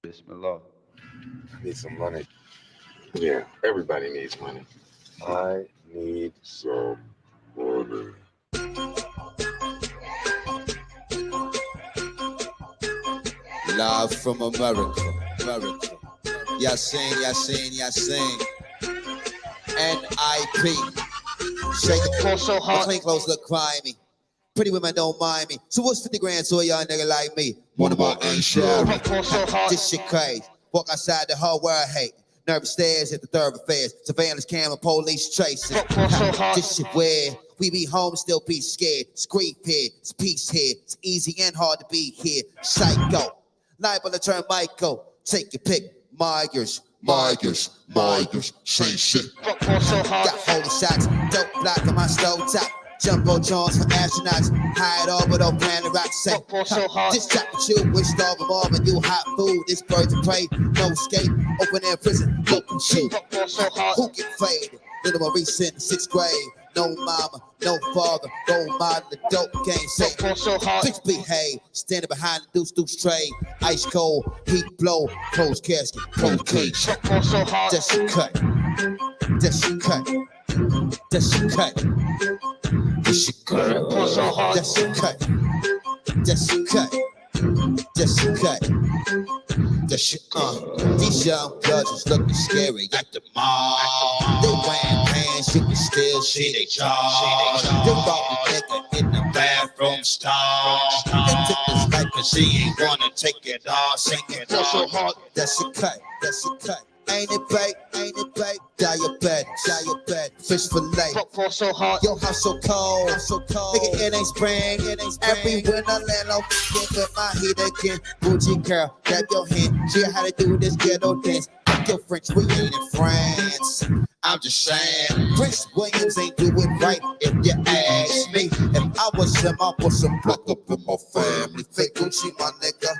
Bismillah. I need some money. Yeah, everybody needs money. I need some money. Live from America, America. Yasin, Yasin, Yasin. N.I.P. Shake the floor so hard. Clean clothes look grimy. Pretty women don't mind me. So what's 50 grand to a young nigga like me? One of my ain't sure. This shit crazy. Walk outside the whole world hate. Nervous stares at the thoroughfares. Surveillance camera, police chasing. This shit weird. We be home, still be scared. Screep here, it's peace here. It's easy and hard to be here. Psycho. Liable to turn Michael. Take your pick. Myers, same shit. Got holy shots, dope block on my stove top. Jumbo Jones for astronauts. Hide orbital planet rock. Say, this chop with you, wish dog of all, and you hot food. This bird to prey, no escape. Open air prison, look and shoot. Who get faded? Little more recent, 6th grade. No mama, no father, role model, the dope game say, bitch behave, standing behind the deuce tray, ice cold, heat blow, closed casket, closed cage. That's your cut, that's your cut, that's your cut, that's your cut, that's your cut, that's your cut, that's your cut. These young judges looking scary at the mall. They wearing pants, you can still see they jaw. They robbing nigga in the bathroom stall. They took this life cause he ain't wanna take it all. Sing it all so hard. That's a cut, that's a cut. Ain't it bait, ain't it bait? Diabetic, fish fillet. So hard, yo, house so cold, nigga, it ain't spring, Every winter land low, get with my heat again. Bougie girl, grab your hand, she how to do this ghetto dance. Fuck your French, we ain't in France. I'm just saying, Prince Williams ain't do it right if you ask me. If I was him, I put some block up in my family. Fake Gucci, my nigga.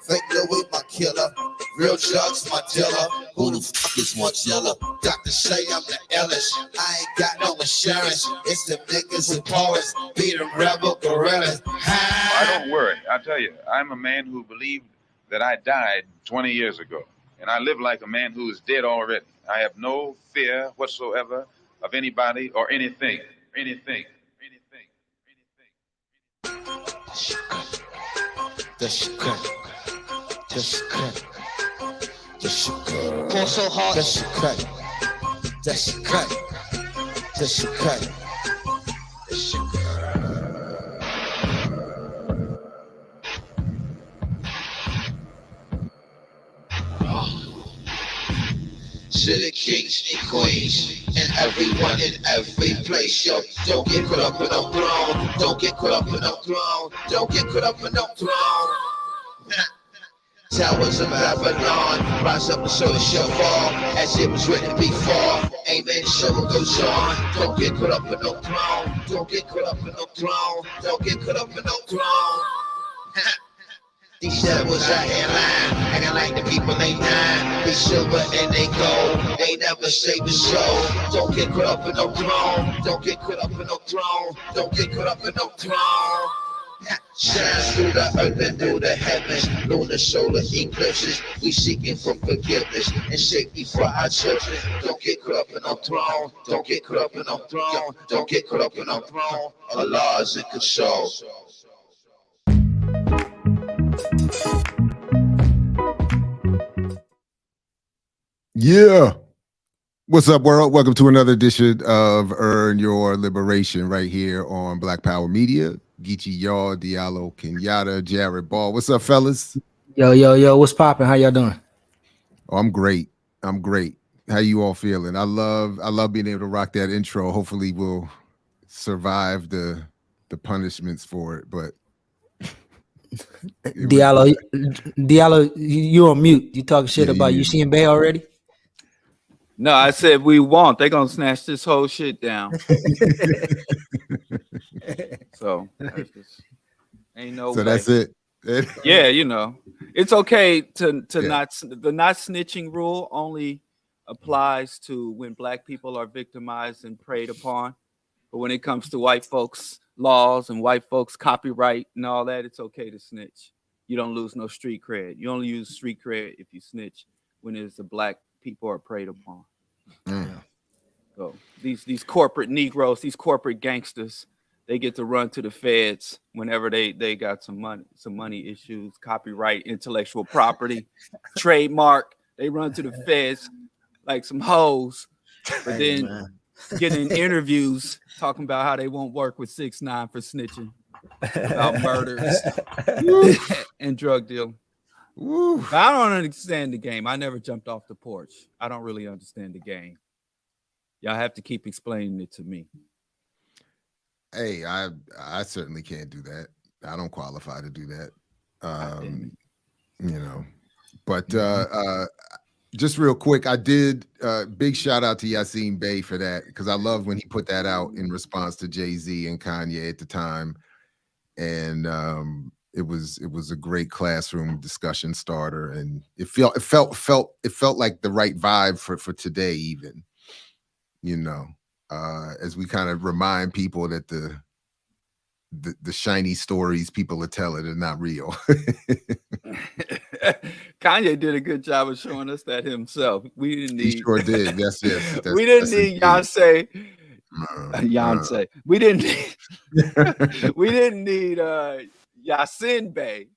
Fake Louis, my killer. Real drugs, my dealer. Who the fuck is Marcella? Doctor say I'm the illest. I ain't got no insurance. It's the niggas and poets. Be the rebel gorillas. I don't worry. I tell you, I'm a man who believed that I died 20 years ago. And I live like a man who is dead already. I have no fear whatsoever of anybody or anything. That's your cut. Pour so hard. That's your cut. That's your cut. That's your cut. That's your cut. To the kings and queens and everyone in every place, yo. Don't get caught up in no throne. Don't get caught up in no throne. Don't get caught up in no throne. Towers of Babylon, rise up and so it shall fall, as it was written before. Amen, so it goes on. Don't get caught up in no throne. Don't get caught up in no throne. Don't get caught up in no throne. These devils out here lying, acting like the people ain't dying. They silver and they gold, they never save a soul. Don't get caught up in no throne. Don't get caught up in no throne. Don't get caught up in no throne. Shines through the earth and through the heavens. Lunar solar eclipses. We seeking for forgiveness and safety for our children. Don't get caught up in no throne. Don't get caught up in no throne. Don't get caught up in no throne. Allah is in control. Yeah. What's up, world? Welcome to another edition of Earn Your Liberation right here on Black Power Media. Geechee Y'all, Diallo Kenyatta, Jared Ball. What's up, fellas? Yo, what's poppin'? How y'all doing? Oh, I'm great. How you all feeling? I love being able to rock that intro. Hopefully we'll survive the punishments for it, but Diallo, you on mute. You talking shit about you seeing Bay already? No, I said we won't. They're gonna snatch this whole shit down. So ain't no way. That's it. Yeah, you know, it's okay to not snitching rule only applies to when black people are victimized and preyed upon. But when it comes to white folks' laws and white folks' copyright and all that, it's okay to snitch. you don't lose no street cred. You only use street cred if you snitch when it's the black people are preyed upon. Mm. So these corporate Negroes, these corporate gangsters, they get to run to the feds whenever they got some money issues, copyright, intellectual property, trademark. They run to the feds like some hoes, but then getting interviews talking about how they won't work with 6ix9ine for snitching about murders and drug dealing. But I don't understand the game. I never jumped off the porch. I don't really understand the game. Y'all have to keep explaining it to me. Hey, I certainly can't do that. I don't qualify to do that. You know, but just real quick, I did big shout out to Yassine Bey for that, because I love when he put that out in response to Jay-Z and Kanye at the time. And it was a great classroom discussion starter, and it felt like the right vibe for today, even, you know, as we kind of remind people that the shiny stories people are telling are not real. Kanye did a good job of showing us that himself. We didn't need. He sure did. Yes. We didn't need Beyonce. Beyonce. We didn't need. We didn't need Yasin Bey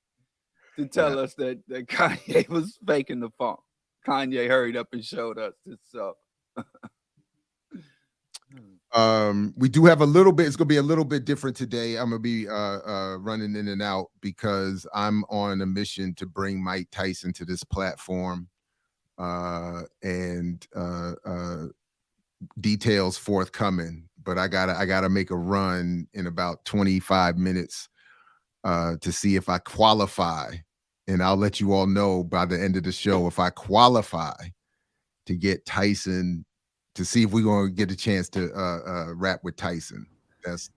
to tell us that Kanye was faking the funk. Kanye hurried up and showed us himself. We do have a little bit. It's gonna be a little bit different today. I'm gonna be running in and out because I'm on a mission to bring Mike Tyson to this platform, and details forthcoming. But I gotta make a run in about 25 minutes to see if I qualify, and I'll let you all know by the end of the show if I qualify to get Tyson, to see if we're going to get a chance to rap with Tyson. That's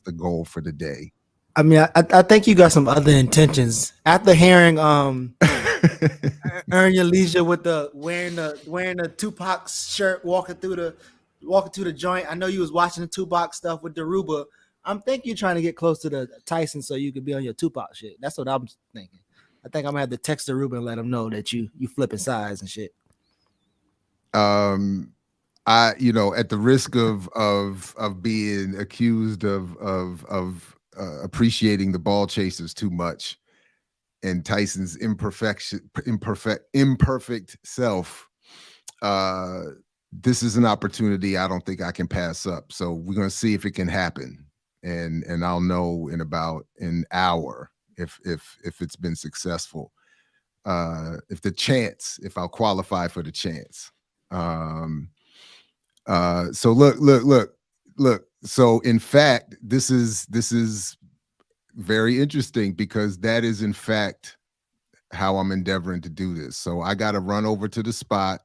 the goal for the day. I mean, I think you got some other intentions after hearing Earn Your Leisure with the wearing the Tupac shirt, walking through the joint. I know you was watching the Tupac stuff with Daruba. I'm thinking you're trying to get close to the Tyson so you could be on your Tupac shit. That's what I'm thinking. I think I'm gonna have to text Daruba and let him know that you flipping sides and shit. I, you know, at the risk of being accused of appreciating the ball chasers too much and Tyson's imperfect self, this is an opportunity I don't think I can pass up. So we're gonna see if it can happen, and I'll know in about an hour if it's been successful. If I'll qualify for the chance. So look. So in fact, this is very interesting because that is in fact how I'm endeavoring to do this. So I got to run over to the spot,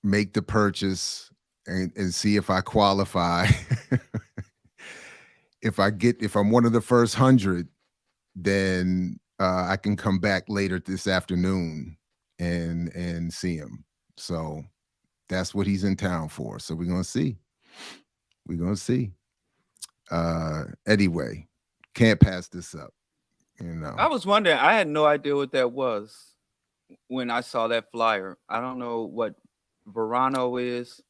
make the purchase, and see if I qualify. If I'm one of the first 100, then I can come back later this afternoon and see him. So that's what he's in town for. So we're gonna see. Anyway, can't pass this up. You know. I was wondering. I had no idea what that was when I saw that flyer. I don't know what Verano is.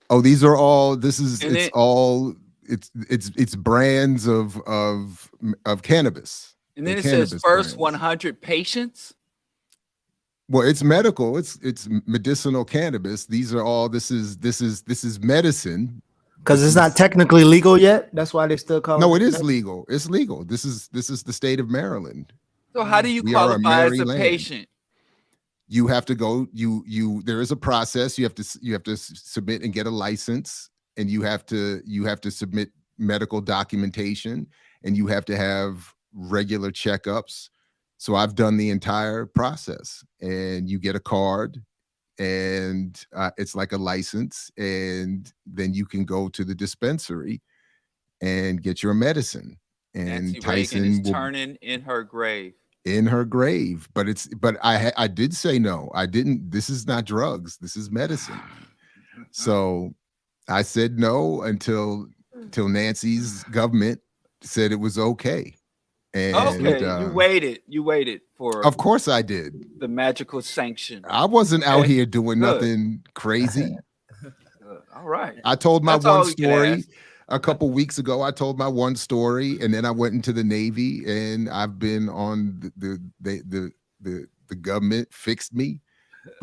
Oh, these are all. It's brands of cannabis. And then it says first 100 patients. Well, it's medical. It's medicinal cannabis. These are all. This is medicine. Because it's not technically legal yet. That's why they still call it. No, it is legal. It's legal. This is the state of Maryland. So how do you qualify as a patient? You have to go. There is a process. You have to submit and get a license, and you have to submit medical documentation, and you have to have regular checkups. So I've done the entire process, and you get a card, and it's like a license, and then you can go to the dispensary and get your medicine. And Nancy Tyson Reagan is turning in her grave. But I did say no. I didn't. This is not drugs. This is medicine. So I said no until Nancy's government said it was okay. And Okay, you waited for of course I did. the magical sanction. I wasn't out here doing Good. nothing crazy. All right. I told my That's all one we can story ask. a couple weeks ago. I told my one story, and then I went into the Navy, and I've been on the government fixed me,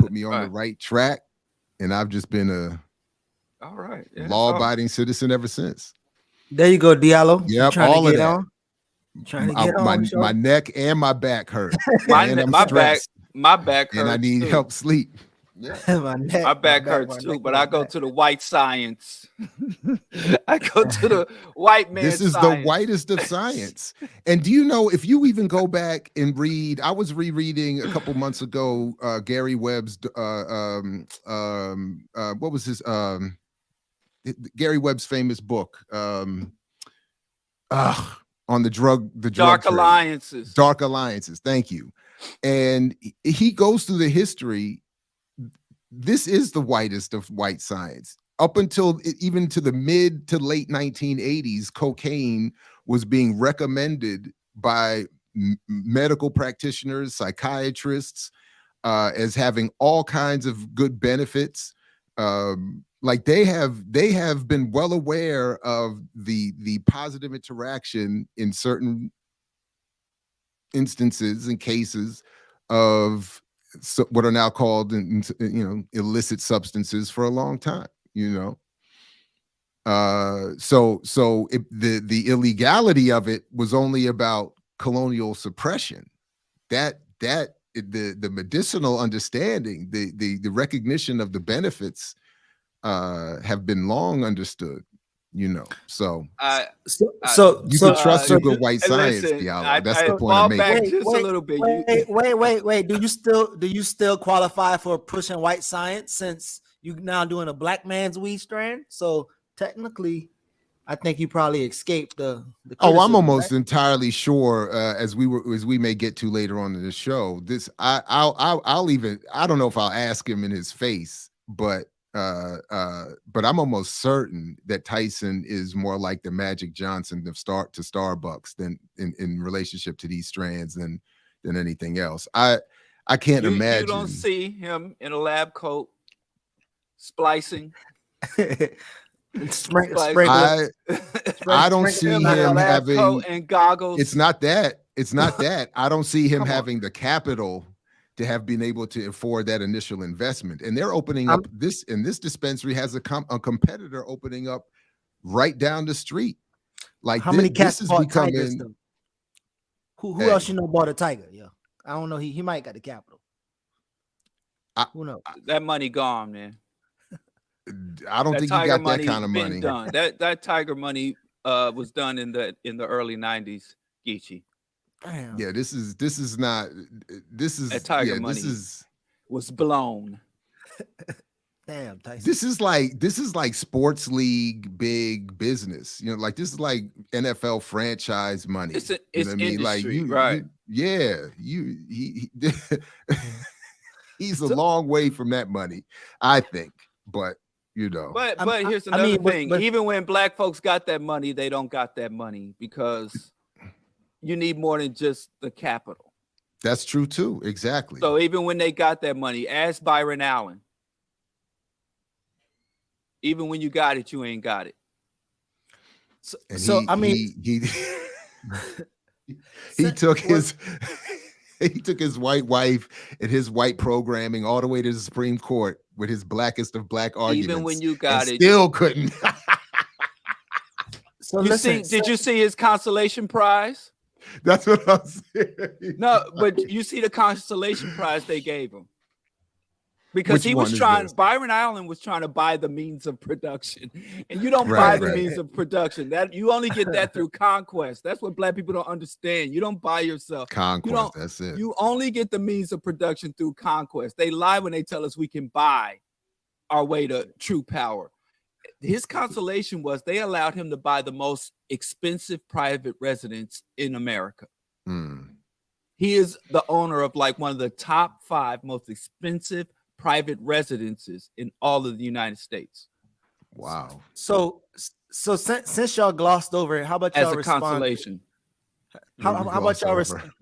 put me on the right track, and I've just been a All right. Yeah, law-abiding citizen ever since. There you go, Diallo. You Yep, trying all to of get that. on? You trying to get on? My neck and my back hurt, My and I'm back, stressed, my back hurts. and I need too. help sleep. My back hurts too, but I go to the white science. I go to the white man. This is science. the whitest of science. And do you know, if you even go back and read, I was rereading a couple months ago, Gary Webb's, what was his, Gary Webb's famous book, on the drug Dark trade. Alliances. Dark Alliances. Thank you. And he goes through the history. This is the whitest of white science. Up until even to the mid to late 1980s, cocaine was being recommended by medical practitioners, psychiatrists, as having all kinds of good benefits. Like they have been well aware of the positive interaction in certain instances and cases of what are now called, illicit substances for a long time, so the illegality of it was only about colonial suppression. The medicinal understanding, the recognition of the benefits have been long understood, so you can trust your good white science, Diallo. That's the point I'm making. Just a little bit. Wait. Do you still qualify for pushing white science since you now doing a black man's weed strand? So technically, I think you probably escaped the I'm almost entirely sure, as we may get to later on in the show. I'll even, I don't know if I'll ask him in his face, but I'm almost certain that Tyson is more like the Magic Johnson to Starbucks than in relationship to these strands than anything else. I can't imagine. You don't see him in a lab coat splicing. I don't see him having and goggles. It's not that. I don't see him having the capital to have been able to afford that initial investment. And they're opening up this dispensary has a competitor opening up right down the street. Like how many cats this is bought becoming tigers, though? Who else bought a tiger? Yeah, I don't know. He might got the capital. Who knows? That money gone, man. I don't think you got that kind of money. Done. That tiger money was done in the early 90s, Geechee. Damn. Yeah, this is that tiger money was blown. Damn, Tyson. This is like sports league big business. Like this is like NFL franchise money. It's industry, like right? He's a long way from that money, I think. But But here's another thing. Even when black folks got that money, they don't got that money because you need more than just the capital. That's true too. Exactly. So even when they got that money, ask Byron Allen. Even when you got it, you ain't got it. He took his white wife and his white programming all the way to the Supreme Court with his blackest of black arguments. Even when you got it, still couldn't. So did you see his consolation prize? That's what I'm saying. No, but you see the consolation prize they gave him. Because Byron Allen was trying to buy the means of production. And you don't buy the means of production. That you only get that through conquest. That's what black people don't understand. You don't buy yourself. Conquest, that's it. You only get the means of production through conquest. They lie when they tell us we can buy our way to true power. His consolation was they allowed him to buy the most expensive private residence in America. He is the owner of like one of the top 5 most expensive private residences in all of the United States. Wow. So since y'all glossed over it, how about y'all as a consolation? Where How we about gloss y'all? over.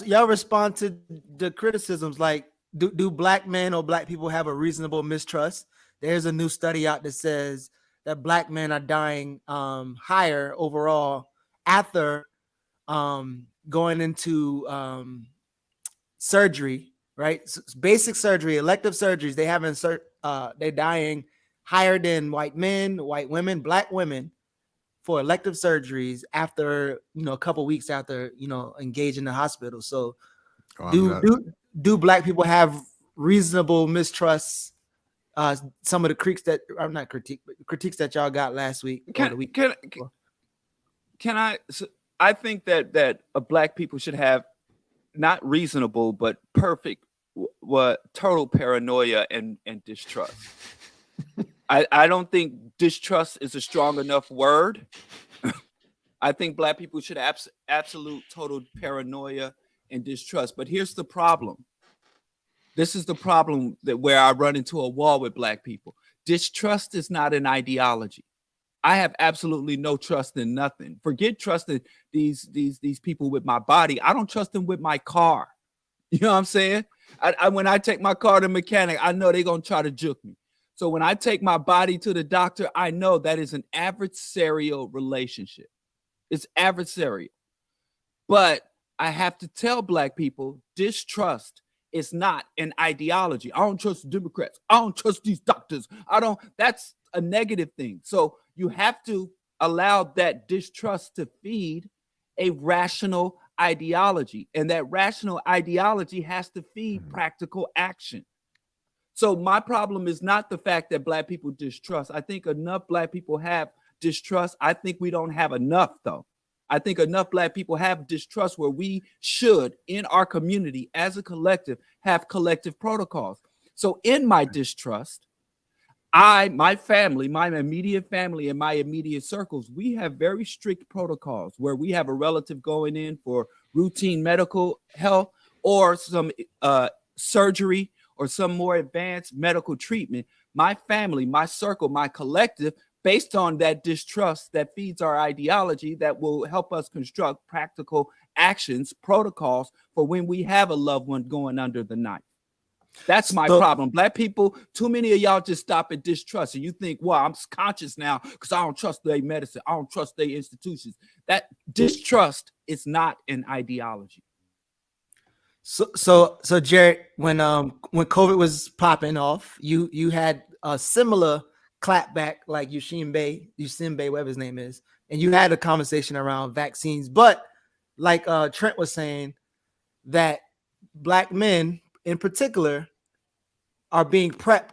Y'all respond to the criticisms like do black men or black people have a reasonable mistrust? There's a new study out that says that black men are dying higher overall after going into surgery, right? Basic surgery, elective surgeries, they're dying higher than white men, white women, black women for elective surgeries after a couple weeks after engage in the hospital. So do black people have reasonable mistrusts? Some of the critiques that I'm not critiques that y'all got last week or the week. Can I? I think that black people should have not reasonable but perfect total paranoia and distrust. I don't think distrust is a strong enough word. I think black people should have absolute total paranoia and distrust. But here's the problem. This is the problem where I run into a wall with black people. Distrust is not an ideology. I have absolutely no trust in nothing. Forget trusting these people with my body. I don't trust them with my car. You know what I'm saying? When I take my car to the mechanic, I know they're going to try to juke me. So when I take my body to the doctor, I know that is an adversarial relationship. It's adversarial. But I have to tell black people, distrust is not an ideology. I don't trust Democrats. I don't trust these doctors. That's a negative thing. So you have to allow that distrust to feed a rational ideology. And that rational ideology has to feed practical action. So my problem is not the fact that black people distrust. I think enough black people have distrust. I think we don't have enough, though. I think enough black people have distrust where we should, in our community, as a collective, have collective protocols. So in my distrust, my family, my immediate family and my immediate circles, we have very strict protocols where we have a relative going in for routine medical health or some surgery or some more advanced medical treatment. My family, my circle, my collective, based on that distrust that feeds our ideology, that will help us construct practical actions, protocols for when we have a loved one going under the knife. That's my problem. Black people, too many of y'all just stop at distrust. And you think, well, I'm conscious now because I don't trust their medicine. I don't trust their institutions. That distrust is not an ideology. So Jared, when COVID was popping off, you had a similar clapback like Yusimbe, whatever his name is, and you had a conversation around vaccines. But like Trent was saying, that black men in particular are being prepped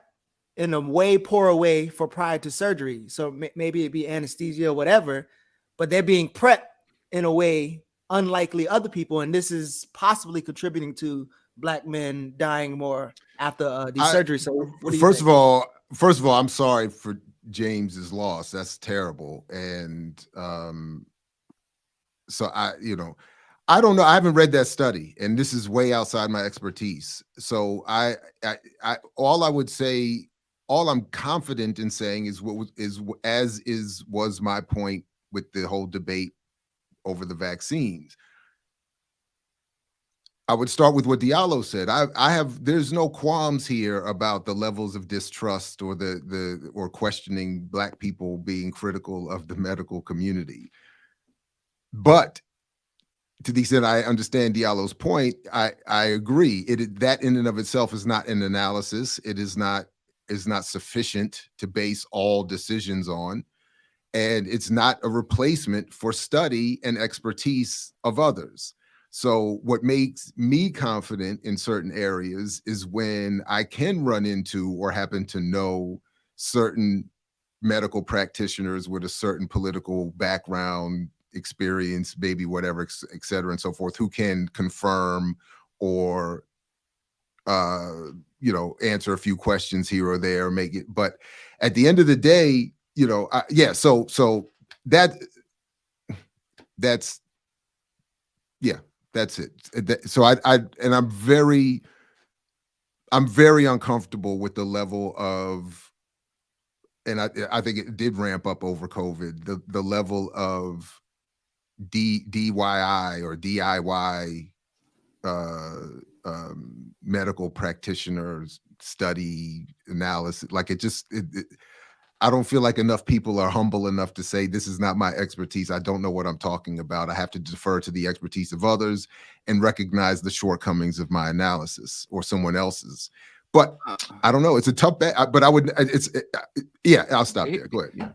in a way poorer way for prior to surgery. So maybe it'd be anesthesia or whatever, but they're being prepped in a way unlikely other people, and this is possibly contributing to black men dying more after these surgeries. So what do you first think? of all, I'm sorry for James's loss. That's terrible. And so I don't know. I haven't read that study, and this is way outside my expertise. So I all I would say, all I'm confident in saying is was my point with the whole debate over the vaccines. I would start with what Diallo said. There's no qualms here about the levels of distrust or or questioning black people being critical of the medical community. But to the extent I understand Diallo's point, I agree. That in and of itself is not an analysis. It is not sufficient to base all decisions on. And it's not a replacement for study and expertise of others. So what makes me confident in certain areas is when I can run into or happen to know certain medical practitioners with a certain political background, experience, maybe whatever, et cetera, and so forth, who can confirm or answer a few questions here or there, make it. But at the end of the day, so that's it. So I'm very uncomfortable with the level of, and I think it did ramp up over COVID, the level of DIY or DIY medical practitioners study analysis. Like I don't feel like enough people are humble enough to say this is not my expertise. I don't know what I'm talking about. I have to defer to the expertise of others and recognize the shortcomings of my analysis or someone else's. But I don't know. It's a tough bet. But I would. Yeah. I'll stop there. Go ahead. Yeah.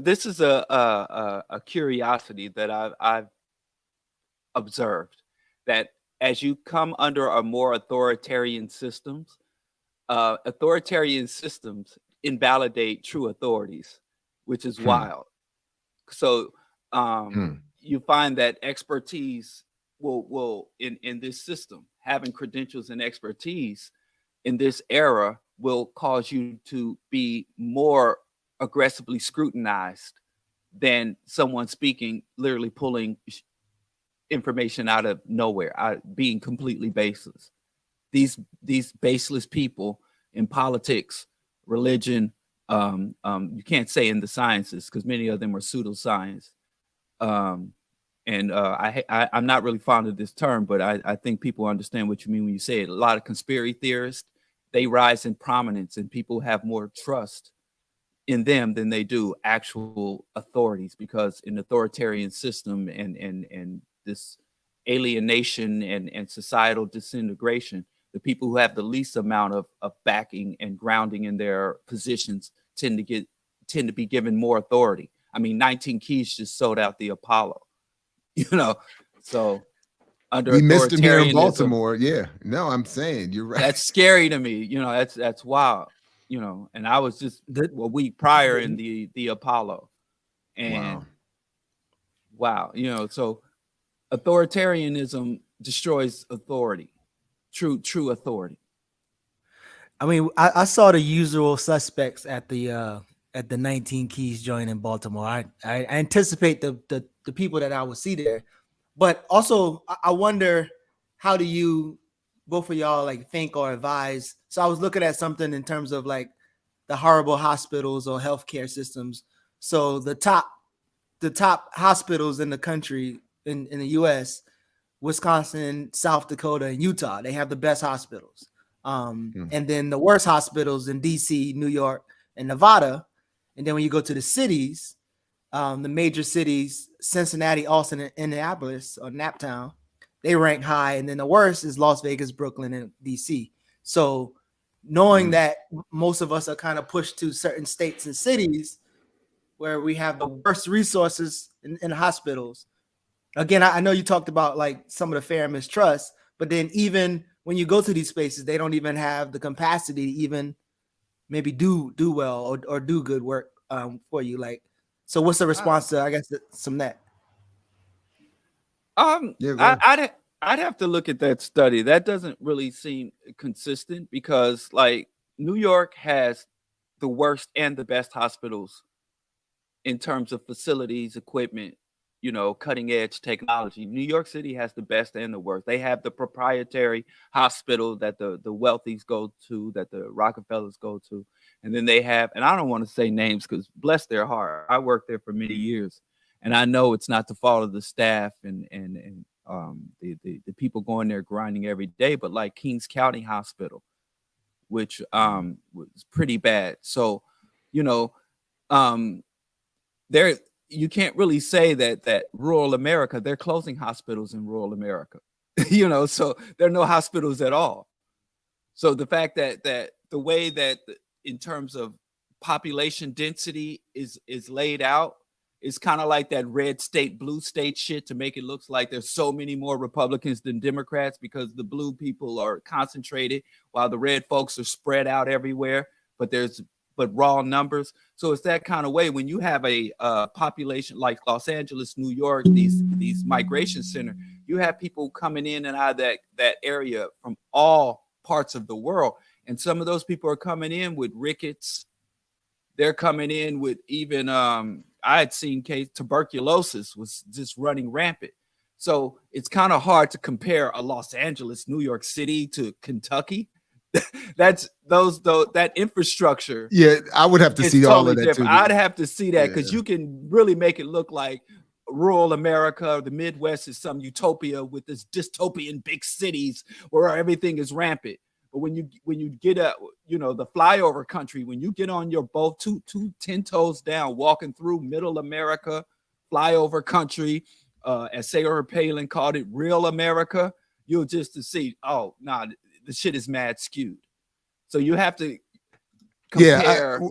This is a curiosity that I've observed, that as you come under a more authoritarian systems invalidate true authorities, which is wild. So you find that expertise will in this system, having credentials and expertise in this era will cause you to be more aggressively scrutinized than someone speaking, literally pulling information out of nowhere, being completely baseless. These baseless people in politics, religion, you can't say in the sciences because many of them are pseudoscience. I'm not really fond of this term, but I think people understand what you mean when you say it. A lot of conspiracy theorists, they rise in prominence, and people have more trust in them than they do actual authorities, because in authoritarian system and this alienation and societal disintegration, the people who have the least amount of backing and grounding in their positions tend to be given more authority. I mean, 19 Keys just sold out the Apollo, so under we missed him here in authoritarianism, Baltimore. Yeah, no, I'm saying you're right. That's scary to me. That's wild. And I was just a week prior in the Apollo, and wow, so authoritarianism destroys authority, true authority. I mean, I saw the usual suspects at the 19 Keys joint in Baltimore. I anticipate the people that I would see there, but also I wonder, how do you, both of y'all, like think or advise? So I was looking at something in terms of like the horrible hospitals or healthcare systems. So the top hospitals in the country, in the US, Wisconsin, South Dakota, and Utah, they have the best hospitals. And then the worst hospitals in DC, New York, and Nevada. And then when you go to the cities, the major cities, Cincinnati, Austin, and Indianapolis, or Naptown, they rank high. And then the worst is Las Vegas, Brooklyn, and DC. So knowing that most of us are kind of pushed to certain states and cities where we have the worst resources in hospitals. Again, I know you talked about like some of the fear and mistrust, but then even when you go to these spaces, they don't even have the capacity to even maybe do well or do good work for you. Like, so what's the response to, I guess, some that? I'd have to look at that study. That doesn't really seem consistent, because like New York has the worst and the best hospitals in terms of facilities, equipment, cutting edge technology. New York City has the best and the worst. They have the proprietary hospital that the wealthies go to, that the Rockefellers go to. And then they have, and I don't want to say names because bless their heart, I worked there for many years, and I know it's not the fault of the staff and the people going there grinding every day, but like Kings County Hospital, which was pretty bad. So, there, you can't really say that rural America, they're closing hospitals in rural America, so there are no hospitals at all. So the fact that the way that in terms of population density is laid out is kind of like that red state, blue state shit, to make it look like there's so many more Republicans than Democrats because the blue people are concentrated while the red folks are spread out everywhere, but raw numbers. So it's that kind of way. When you have a population like Los Angeles, New York, these migration center, you have people coming in and out of that area from all parts of the world. And some of those people are coming in with rickets. They're coming in with even, I had seen tuberculosis was just running rampant. So it's kind of hard to compare a Los Angeles, New York City to Kentucky. That infrastructure. Yeah, I would have to see all of that different. too. I'd have to see that, because you can really make it look like rural America or the Midwest is some utopia with this dystopian big cities where everything is rampant. But when you get the flyover country, when you get on your boat, 10 toes down, walking through middle America, flyover country, as Sarah Palin called it, real America, you'll just to see, oh, nah, the shit is mad skewed. So you have to compare. Yeah,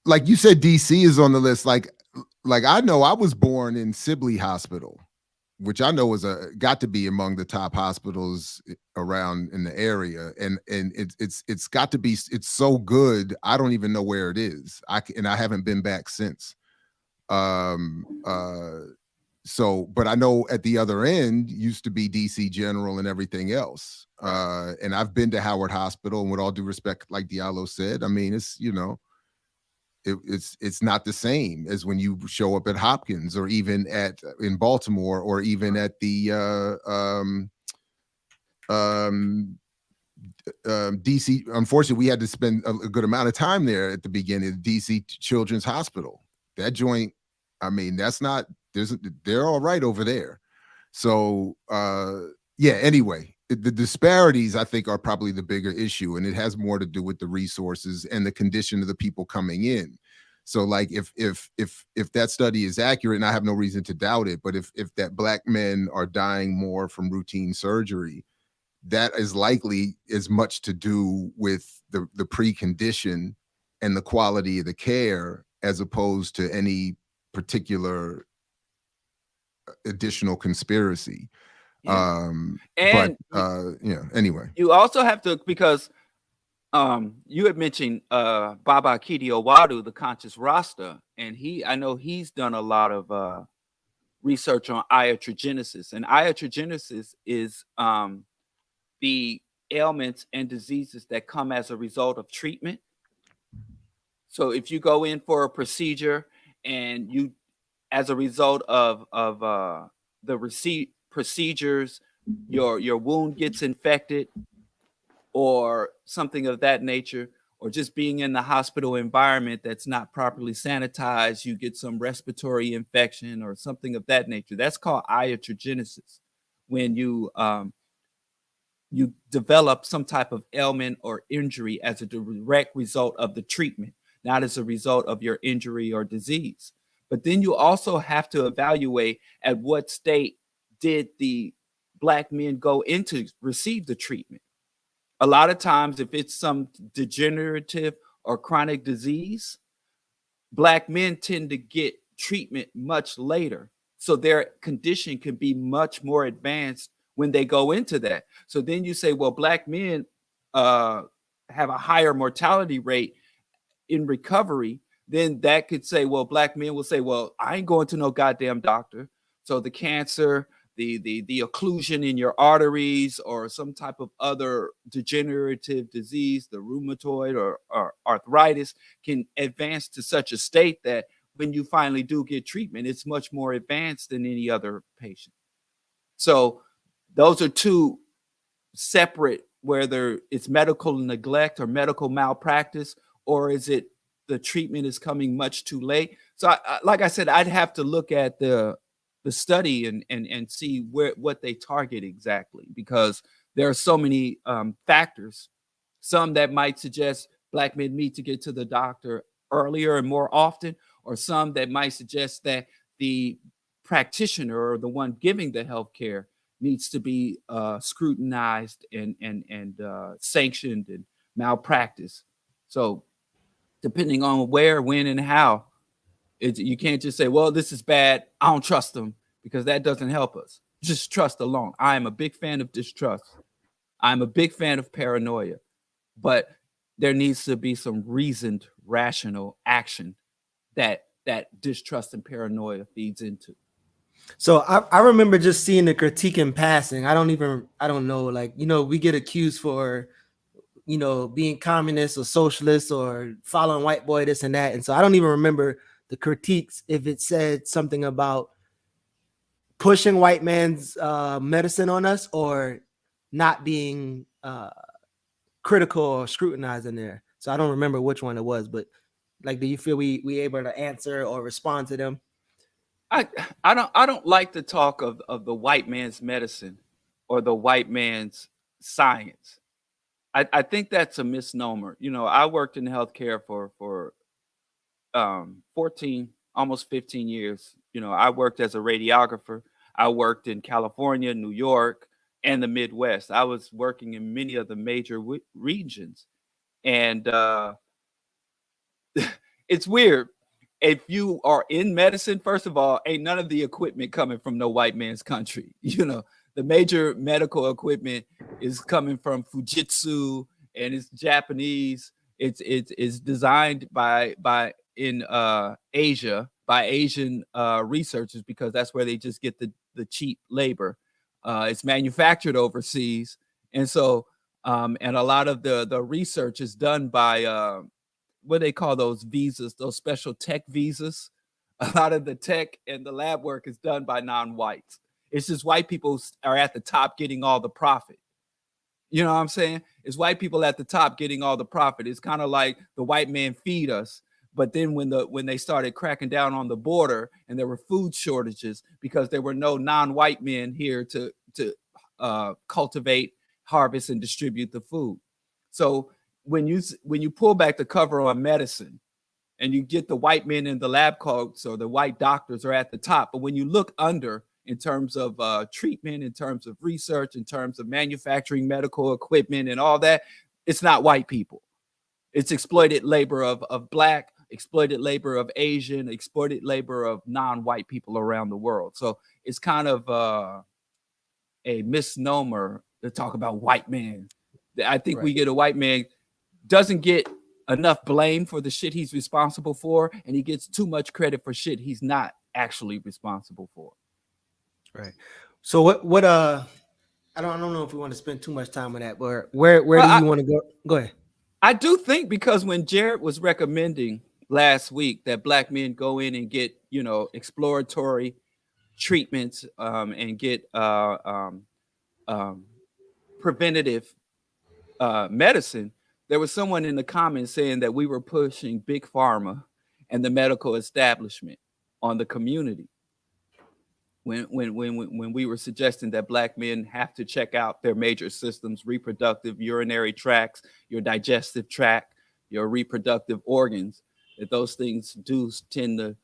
like you said, DC is on the list. Like I know I was born in Sibley Hospital, which I know is got to be among the top hospitals around in the area, and it's got to be. It's so good. I don't even know where it is. I haven't been back since. So, but I know at the other end used to be DC General and everything else. And I've been to Howard Hospital, and with all due respect, like Diallo said, I mean, it's, it's not the same as when you show up at Hopkins or even in Baltimore or even at the DC. Unfortunately, we had to spend a good amount of time there at the beginning of DC Children's Hospital. That joint, I mean, they're all right over there. So yeah, anyway, the disparities I think are probably the bigger issue, and it has more to do with the resources and the condition of the people coming in. So like if that study is accurate, and I have no reason to doubt it, but if that Black men are dying more from routine surgery, that is likely as much to do with the precondition and the quality of the care as opposed to any particular additional conspiracy. Yeah. Anyway, you also have to, because you had mentioned Baba Kidi-Owadu, the conscious Rasta, and I know he's done a lot of research on iatrogenesis, and iatrogenesis is the ailments and diseases that come as a result of treatment. So if you go in for a procedure and you, as a result of the procedures, your wound gets infected or something of that nature, or just being in the hospital environment that's not properly sanitized, you get some respiratory infection or something of that nature. That's called iatrogenesis. When you develop some type of ailment or injury as a direct result of the treatment, not as a result of your injury or disease. But then you also have to evaluate at what state did the Black men go into receive the treatment. A lot of times, if it's some degenerative or chronic disease, Black men tend to get treatment much later. So their condition can be much more advanced when they go into that. So then you say, well, Black men have a higher mortality rate in recovery. Then that could say, well, Black men will say, well, I ain't going to no goddamn doctor. So the cancer, the occlusion in your arteries, or some type of other degenerative disease, the rheumatoid or arthritis, can advance to such a state that when you finally do get treatment, it's much more advanced than any other patient. So those are two separate, whether it's medical neglect or medical malpractice, or is it the treatment is coming much too late. So like I said, I'd have to look at the study and see what they target exactly, because there are so many factors. Some that might suggest Black men need to get to the doctor earlier and more often, or some that might suggest that the practitioner or the one giving the healthcare needs to be scrutinized and sanctioned and malpractice. So depending on where, when, and how, you can't just say, well, this is bad, I don't trust them, because that doesn't help us. Just trust alone. I am a big fan of distrust. I'm a big fan of paranoia, but there needs to be some reasoned, rational action that distrust and paranoia feeds into. So I remember just seeing the critique in passing. I don't know, like, we get accused for, being communist or socialist or following white boy, this and that. And so I don't even remember the critiques if it said something about pushing white man's medicine on us or not being critical or scrutinized in there. So I don't remember which one it was, but like, do you feel we able to answer or respond to them? I don't like the talk of the white man's medicine or the white man's science. I think that's a misnomer. You know, I worked in healthcare for 14, almost 15 years. You know, I worked as a radiographer. I worked in California, New York, and the Midwest. I was working in many of the major regions. And it's weird. If you are in medicine, first of all, ain't none of the equipment coming from no white man's country. You know, the major medical equipment is coming from Fujitsu, and it's Japanese. It's designed by in Asia by Asian researchers, because that's where they just get the cheap labor. It's manufactured overseas, and so and a lot of the research is done by what they call those visas, those special tech visas. A lot of the tech and the lab work is done by non-whites. It's just white people are at the top getting all the profit. You know what I'm saying? It's white people at the top getting all the profit. It's kind of like the white man feed us. But then when they started cracking down on the border and there were food shortages because there were no non-white men here to cultivate, harvest, and distribute the food. So when you pull back the cover on medicine and you get the white men in the lab coats or the white doctors are at the top, but when you look under in terms of treatment, in terms of research, in terms of manufacturing medical equipment and all that, it's not white people. It's exploited labor of Black, exploited labor of Asian, exploited labor of non-white people around the world. So it's kind of a misnomer to talk about white man. I think we get a white man doesn't get enough blame for the shit he's responsible for, and he gets too much credit for shit he's not actually responsible for. Right. So what I don't know if we want to spend too much time on that, but where do you want to go? Go ahead. I do think, because when Jared was recommending last week that Black men go in and get, you know, exploratory treatments and get preventative medicine, there was someone in the comments saying that we were pushing big pharma and the medical establishment on the community when we were suggesting that Black men have to check out their major systems: reproductive, urinary tracts, your digestive tract, your reproductive organs, that those things do tend to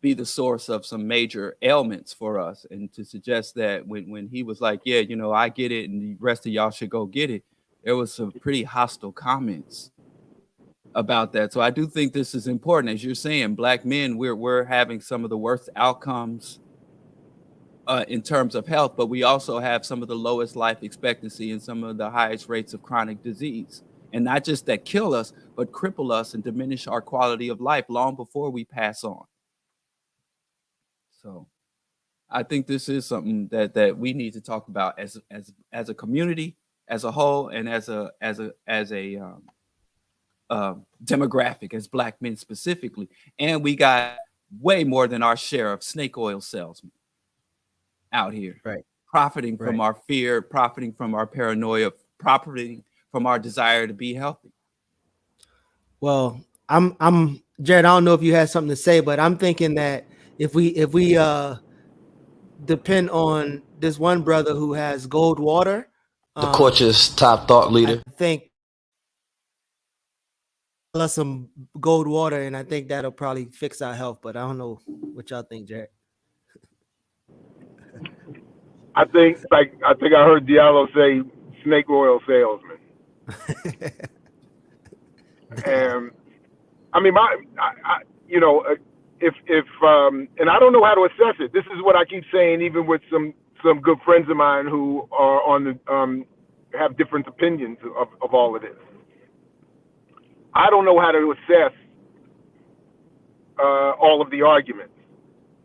be the source of some major ailments for us. And to suggest that when he was like, yeah, you know, I get it and the rest of y'all should go get it, there was some pretty hostile comments about that. So I do think this is important. As you're saying, Black men, we're having some of the worst outcomes in terms of health, but we also have some of the lowest life expectancy and some of the highest rates of chronic disease. And not just that kill us, but cripple us and diminish our quality of life long before we pass on. So I think this is something that we need to talk about as a community, as a whole, and as a demographic, as Black men specifically. And we got way more than our share of snake oil salesmen out here, right, profiting from our fear, profiting from our paranoia, profiting from our desire to be healthy. Well, I'm Jared, I don't know if you had something to say, but I'm thinking that if we depend on this one brother who has gold water, the Coach's top thought leader, I think plus some gold water, and I think that'll probably fix our health. But I don't know what y'all think, Jared. I think I heard Diallo say snake oil salesman. And I mean, you know, if and I don't know how to assess it. This is what I keep saying, even with some good friends of mine who are on the have different opinions of all of this. I don't know how to assess all of the arguments.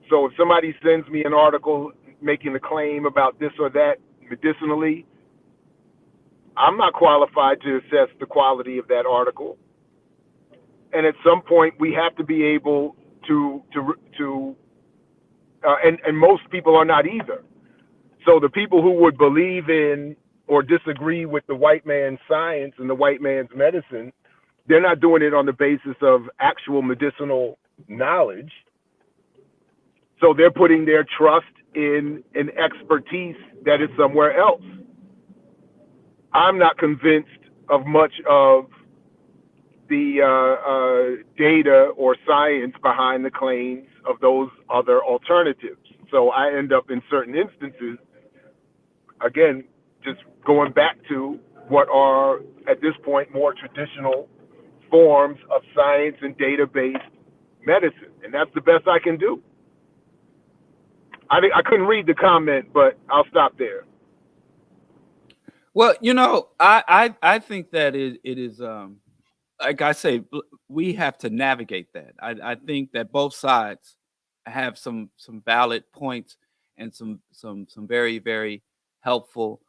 So if somebody sends me an article making a claim about this or that medicinally, I'm not qualified to assess the quality of that article. And at some point, we have to be able to and most people are not either. So the people who would believe in or disagree with the white man's science and the white man's medicine, they're not doing it on the basis of actual medicinal knowledge. So they're putting their trust in an expertise that is somewhere else. I'm not convinced of much of the data or science behind the claims of those other alternatives. So I end up in certain instances, again, just going back to what are at this point more traditional forms of science and data-based medicine, and that's the best I can do. I couldn't read the comment, but I'll stop there. Well, you know, I think that it is like I say, we have to navigate that. I think that both sides have some valid points and some very, very helpful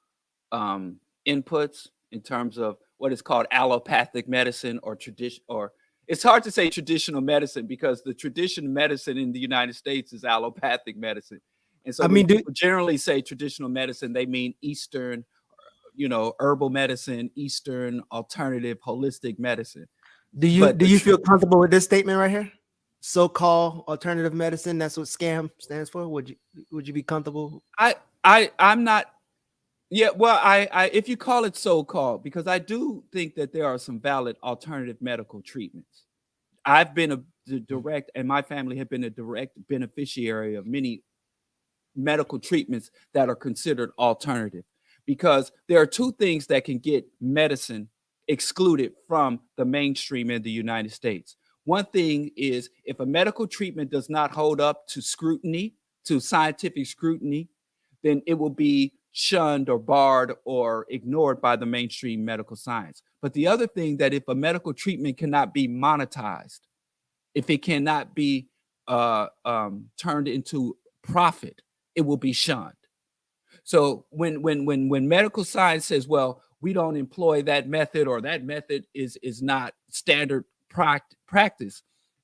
inputs in terms of what is called allopathic medicine or tradition, or it's hard to say traditional medicine because the traditional medicine in the United States is allopathic medicine. And so I when mean, people generally say traditional medicine, they mean Eastern, you know, herbal medicine, Eastern, alternative, holistic medicine. do But you feel comfortable with this statement right here? So-called alternative medicine. That's what SCAM stands for. Would you be comfortable? I'm not. Yeah, well, I if you call it so-called, because I do think that there are some valid alternative medical treatments. I've been the direct, and my family have been a direct beneficiary of many medical treatments that are considered alternative, because there are two things that can get medicine excluded from the mainstream in the United States. One thing is if a medical treatment does not hold up to scrutiny, to scientific scrutiny, then it will be shunned or barred or ignored by the mainstream medical science. But the other thing, that if a medical treatment cannot be monetized, if it cannot be turned into profit, it will be shunned. So when medical science says, well, we don't employ that method, or that method is not standard practice,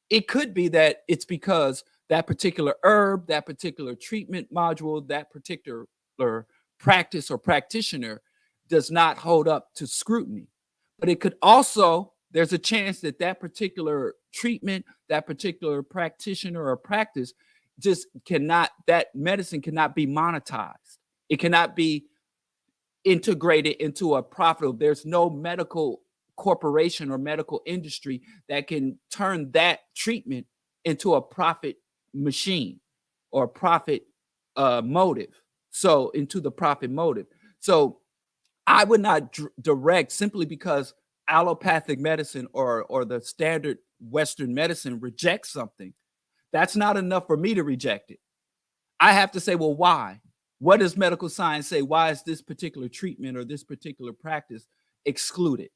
it could be that it's because that particular herb, that particular treatment module, that particular practice or practitioner does not hold up to scrutiny. But it could also, there's a chance that that particular treatment, that particular practitioner or practice just cannot, that medicine cannot be monetized. It cannot be integrated into a profitable. There's no medical corporation or medical industry that can turn that treatment into a profit machine or profit motive. So into the profit motive. So I would not direct, simply because allopathic medicine or the standard Western medicine rejects something. That's not enough for me to reject it. I have to say, well, why? What does medical science say? Why is this particular treatment or this particular practice excluded?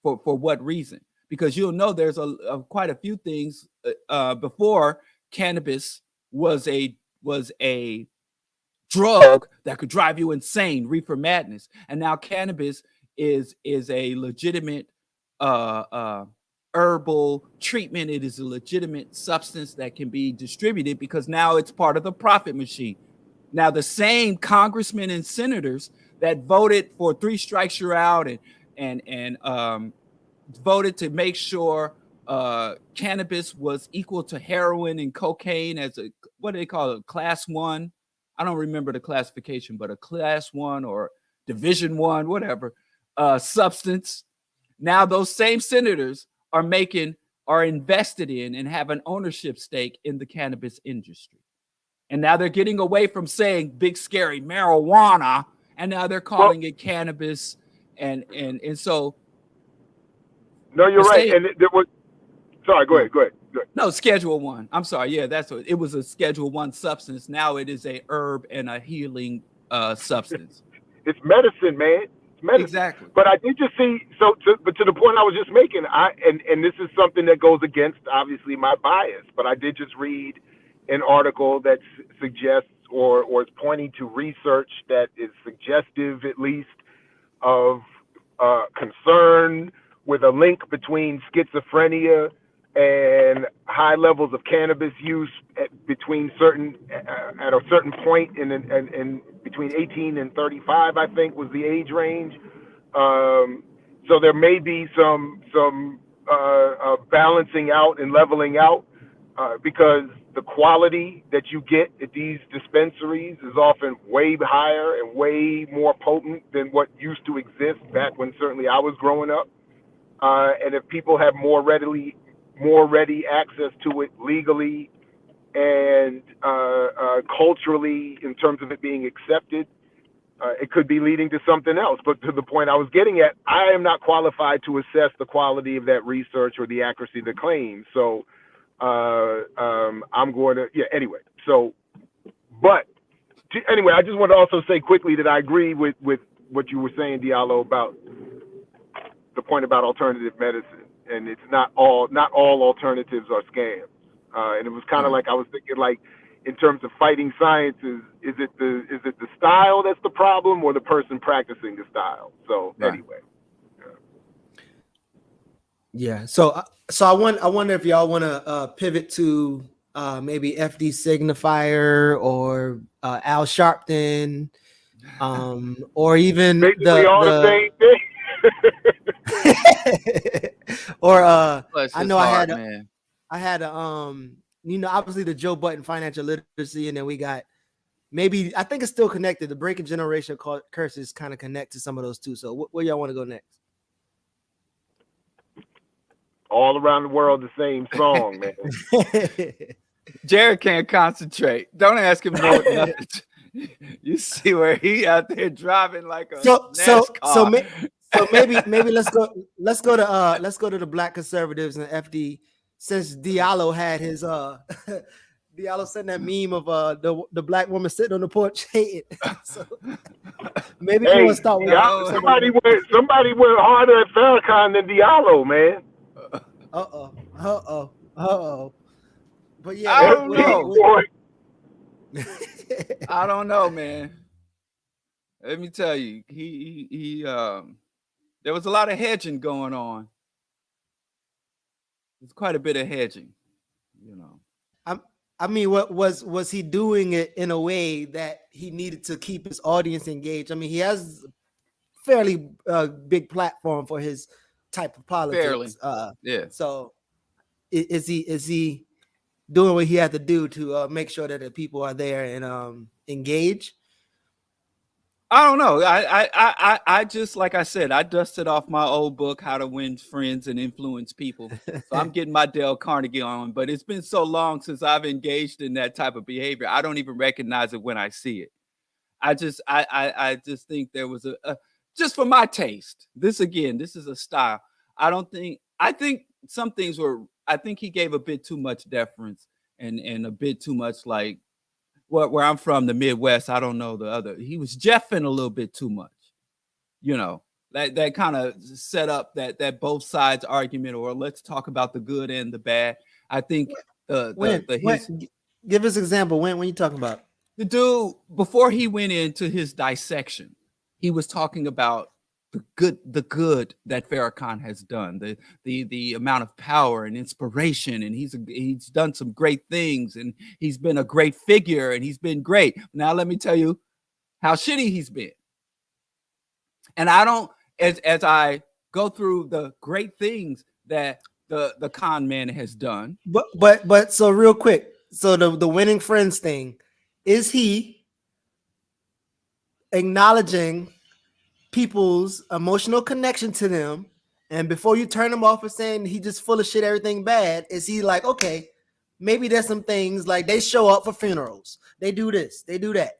For what reason? Because you'll know there's quite a few things. Before, cannabis was a drug that could drive you insane, reefer madness, and now cannabis is a legitimate herbal treatment. It is a legitimate substance that can be distributed because now it's part of the profit machine. Now, the same congressmen and senators that voted for 3 strikes you're out and voted to make sure cannabis was equal to heroin and cocaine as a, what do they call it, class 1? I don't remember the classification, but a class 1 or division 1, whatever, substance. Now those same senators are invested in and have an ownership stake in the cannabis industry. And now they're getting away from saying big scary marijuana, and now they're calling it cannabis. And so no, you're right. And there was, sorry, go ahead. No, Schedule 1. I'm sorry. Yeah, that's what it was, a Schedule 1 substance. Now it is a herb and a healing substance. It's medicine, man. It's medicine. Exactly. But I did just see, but to the point I was just making, and this is something that goes against obviously my bias, but I did just read an article that suggests or is pointing to research that is suggestive, at least, of concern with a link between schizophrenia and high levels of cannabis use at a certain point in between 18 and 35, I think, was the age range. So there may be some balancing out and leveling out, because the quality that you get at these dispensaries is often way higher and way more potent than what used to exist back when certainly I was growing up. And if people have more ready access to it legally and culturally in terms of it being accepted, it could be leading to something else. But to the point I was getting at, I am not qualified to assess the quality of that research or the accuracy of the claims. So I'm going to, anyway. So, but anyway, I just want to also say quickly that I agree with what you were saying, Diallo, about the point about alternative medicine. And it's not all alternatives are scams. And it was kind of like I was thinking, like, in terms of fighting sciences, is it the style that's the problem or the person practicing the style? So anyway. Yeah. So I wonder if y'all want to pivot to maybe FD Signifier or Al Sharpton, or even basically all the same thing. Or I know I had obviously the Joe Button financial literacy, and then we got maybe, I think it's still connected. The Breaking Generation Curses kind of connect to some of those too. So where y'all want to go next? All around the world, the same song, man. Jared can't concentrate. Don't ask him nothing. You see where he out there driving like a NASCAR. So maybe let's go to the Black conservatives and FD, since Diallo had his Diallo sent that meme of the black woman sitting on the porch hating. So maybe we want to start with somebody went harder at Farrakhan than Diallo, man. But yeah, I don't know. I don't know, man. Let me tell you, he there was a lot of hedging going on. There's quite a bit of hedging, you know. I mean, what was he doing it in a way that he needed to keep his audience engaged? I mean, he has a fairly big platform for his type of politics. Fairly. Yeah. So is he doing what he had to do to make sure that the people are there and engaged? I don't know. I just, like I said, I dusted off my old book, How to Win Friends and Influence People. So I'm getting my Dale Carnegie on, but it's been so long since I've engaged in that type of behavior. I don't even recognize it when I see it. I just think there was a just for my taste. This is a style. I think some things I think he gave a bit too much deference and a bit too much, like, where I'm from, the Midwest, I don't know the other. He was jeffing a little bit too much, you know. That kind of set up that both sides argument, or let's talk about the good and the bad. I think give us an example. When you talking about the dude before he went into his dissection, he was talking about the good that Farrakhan has done, the amount of power and inspiration, and he's done some great things, and he's been a great figure, and he's been great. Now let me tell you how shitty he's been. And I don't, as I go through the great things that the con man has done. But so real quick, so the winning friends thing, is he acknowledging people's emotional connection to them, and before you turn him off for saying he just full of shit, everything bad, is he like, okay, maybe there's some things, like they show up for funerals, they do this, they do that,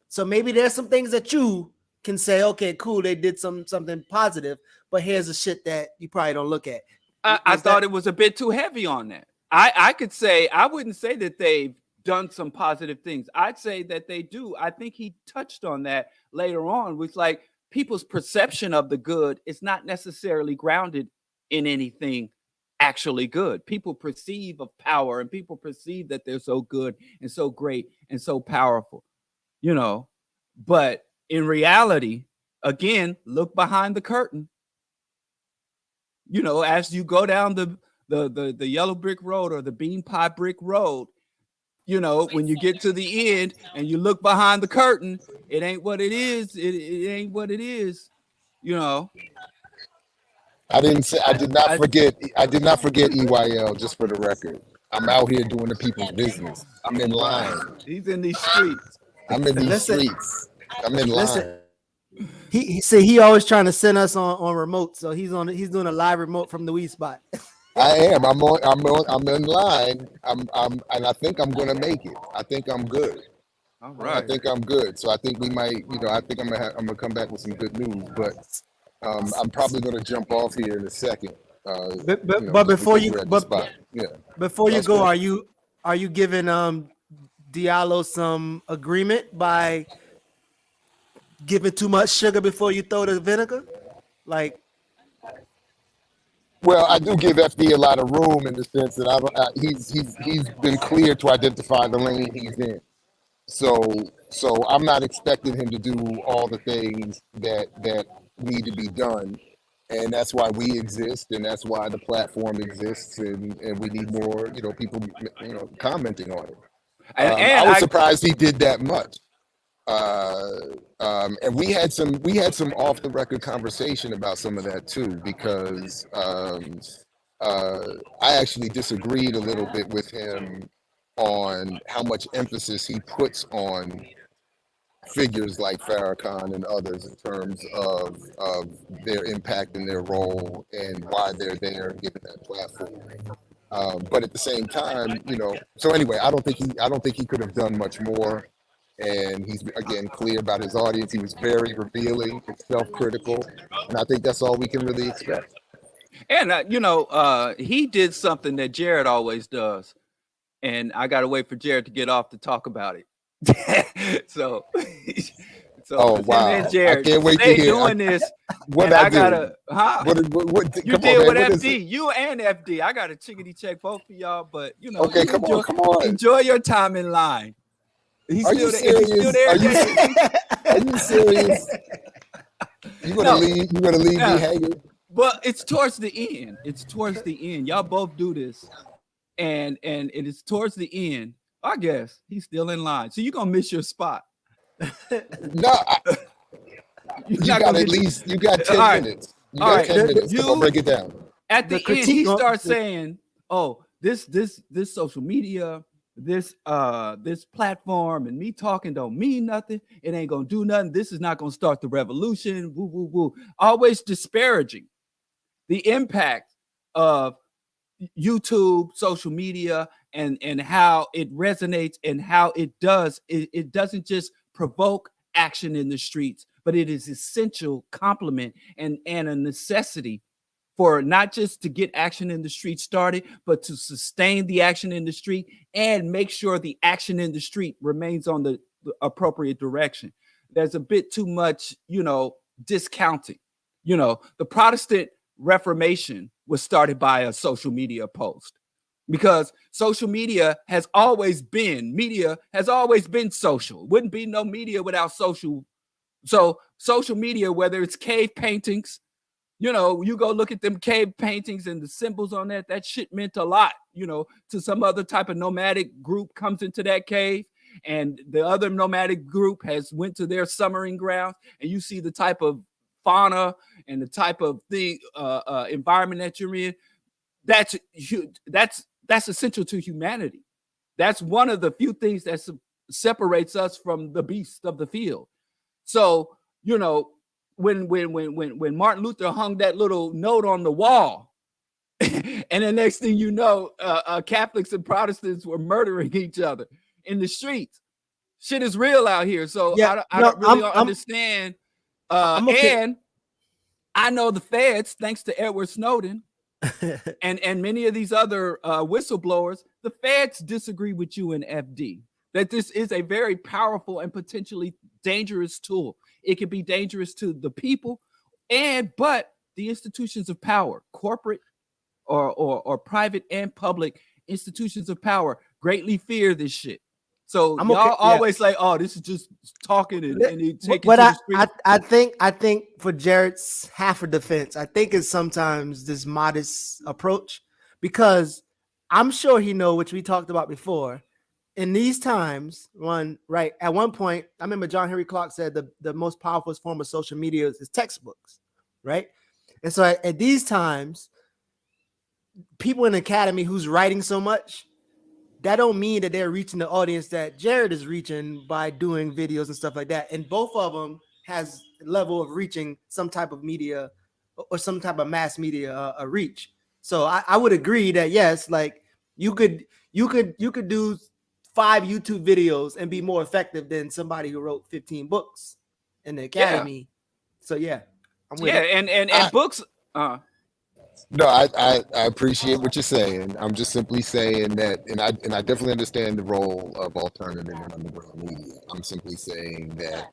so maybe there's some things that you can say, okay, cool, they did something positive, but here's the shit that you probably don't look at. I thought it was a bit too heavy on that. I could say, I wouldn't say that they've done some positive things. I'd say that they do. I think he touched on that later on, with like, people's perception of the good is not necessarily grounded in anything actually good. People perceive of power, and people perceive that they're so good and so great and so powerful, you know. But in reality, again, look behind the curtain. You know, as you go down the yellow brick road or the bean pie brick road, you know, when you get to the end and you look behind the curtain, it ain't what it is. It ain't what it is, you know. I did not forget EYL, just for the record. I'm out here doing the people's business. I'm in line. He's in these streets. I'm in these Listen. streets. I'm in Listen. line. He said he always trying to send us on remote, so he's doing a live remote from the Wii spot. I am. I'm in line. And I think I'm gonna make it. I think I'm good. All I right. think I'm good. So I think we might, I think I'm gonna come back with some good news. But I'm probably gonna jump off here in a second. But before you before you That's go, cool. are you giving Diallo some agreement by giving too much sugar before you throw the vinegar? Like, Well, I do give FD a lot of room in the sense that he's been clear to identify the lane he's in. So I'm not expecting him to do all the things that need to be done, and that's why we exist, and that's why the platform exists, and we need more people commenting on it. I was surprised he did that much. And we had some off the record conversation about some of that too, because I actually disagreed a little bit with him on how much emphasis he puts on figures like Farrakhan and others in terms of their impact and their role and why they're there and given that platform. But at the same time, so anyway, I don't think he could have done much more. And he's again clear about his audience. He was very revealing and self-critical, and I think that's all we can really expect. And he did something that Jared always does, and I gotta wait for Jared to get off to talk about it. so oh wow, and Jared, I can't wait to hear doing this. What I do? gotta, huh? What you did with FD, you and FD. I gotta chickadee check both of y'all, but okay, come on, enjoy your time in line. Are you serious? Are you serious? You're gonna leave me hanging? Well, it's towards the end. It's towards the end. Y'all both do this, and it is towards the end. I guess he's still in line, so you're gonna miss your spot. No, you got 10 minutes. You got 10 minutes. Come on, break it down. At the end, he starts saying, "Oh, this social media, this platform, and me talking don't mean nothing. It ain't gonna do nothing. This is not gonna start the revolution." Woo woo woo. Always disparaging the impact of YouTube, social media, and how it resonates and how it doesn't just provoke action in the streets, but it is essential complement and a necessity for not just to get action in the street started, but to sustain the action in the street and make sure the action in the street remains on the appropriate direction. There's a bit too much, discounting. The Protestant Reformation was started by a social media post, because social media has always been social. Wouldn't be no media without social. So social media, whether it's cave paintings, you go look at them cave paintings and the symbols on that shit meant a lot, to some other type of nomadic group comes into that cave, and the other nomadic group has went to their summering ground, and you see the type of fauna and the type of thing, environment that you're in. That's essential to humanity. That's one of the few things that separates us from the beasts of the field. So, when Martin Luther hung that little note on the wall, and the next thing you know, Catholics and Protestants were murdering each other in the streets. Shit is real out here. So I don't understand. And I know the feds, thanks to Edward Snowden and many of these other whistleblowers, the feds disagree with you and FD, that this is a very powerful and potentially dangerous tool. It can be dangerous to the people, but the institutions of power, corporate or private and public institutions of power, greatly fear this shit. So y'all always like, oh, this is just talking and taking. But I think for Jared's half a defense, I think it's sometimes this modest approach, because I'm sure he know, which we talked about before. In these times, at one point, I remember John Henry Clark said the most powerful form of social media is textbooks, right? And so at these times, people in the academy who's writing so much, that don't mean that they're reaching the audience that Jared is reaching by doing videos and stuff like that. And both of them has level of reaching some type of media or some type of mass media reach. So I would agree that yes, like you could do 5 YouTube videos and be more effective than somebody who wrote 15 books in the academy. So yeah, I'm with it. And books. No, I appreciate what you're saying. I'm just simply saying that, and I definitely understand the role of alternative and underground media. I'm simply saying that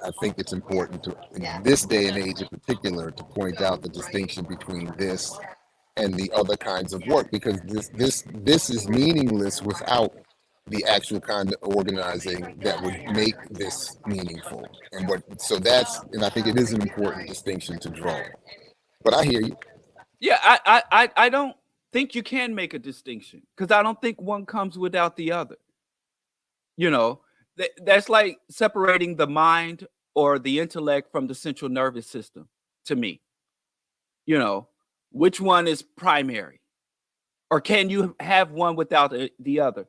I think it's important to, in this day and age in particular, to point out the distinction between this and the other kinds of work, because this is meaningless without the actual kind of organizing that would make this meaningful. And I think it is an important distinction to draw. But I hear you. Yeah, I don't think you can make a distinction because I don't think one comes without the other. You know, that's like separating the mind or the intellect from the central nervous system to me. You know, which one is primary? Or can you have one without the other?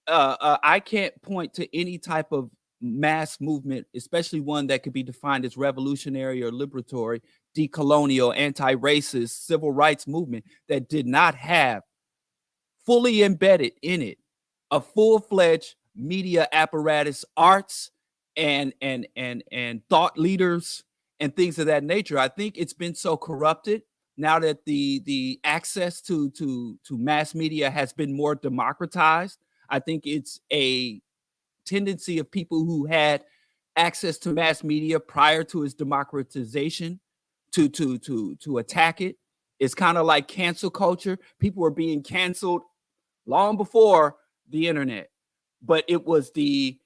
I can't point to any type of mass movement, especially one that could be defined as revolutionary or liberatory, decolonial, anti-racist, civil rights movement that did not have fully embedded in it a full-fledged media apparatus, arts, and thought leaders and things of that nature. I think it's been so corrupted now that the access to mass media has been more democratized. I think it's a tendency of people who had access to mass media prior to its democratization to attack it. It's kind of like cancel culture. People were being canceled long before the internet, but it was the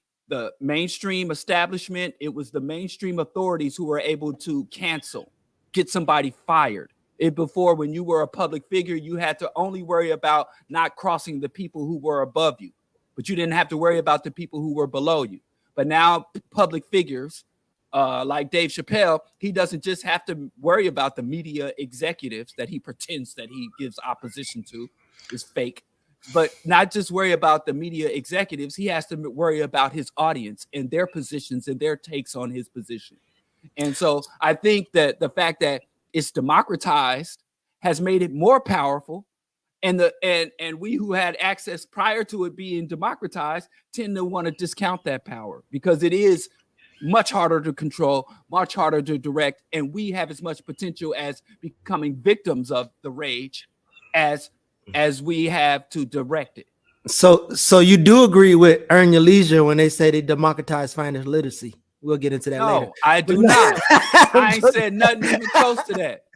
mainstream establishment, it was the mainstream authorities who were able to cancel, get somebody fired. Before, when you were a public figure, you had to only worry about not crossing the people who were above you, but you didn't have to worry about the people who were below you. But now public figures like Dave Chappelle, he doesn't just have to worry about the media executives that he pretends that he gives opposition to, is fake, but not just worry about the media executives. He has to worry about his audience and their positions and their takes on his position. And so I think that the fact that it's democratized has made it more powerful. And we who had access prior to it being democratized tend to want to discount that power because it is much harder to control, much harder to direct, and we have as much potential as becoming victims of the rage as we have to direct it. So you do agree with Earn Your Leisure when they say they democratize financial literacy? We'll get into that later. No, I do not. I ain't said nothing even close to that.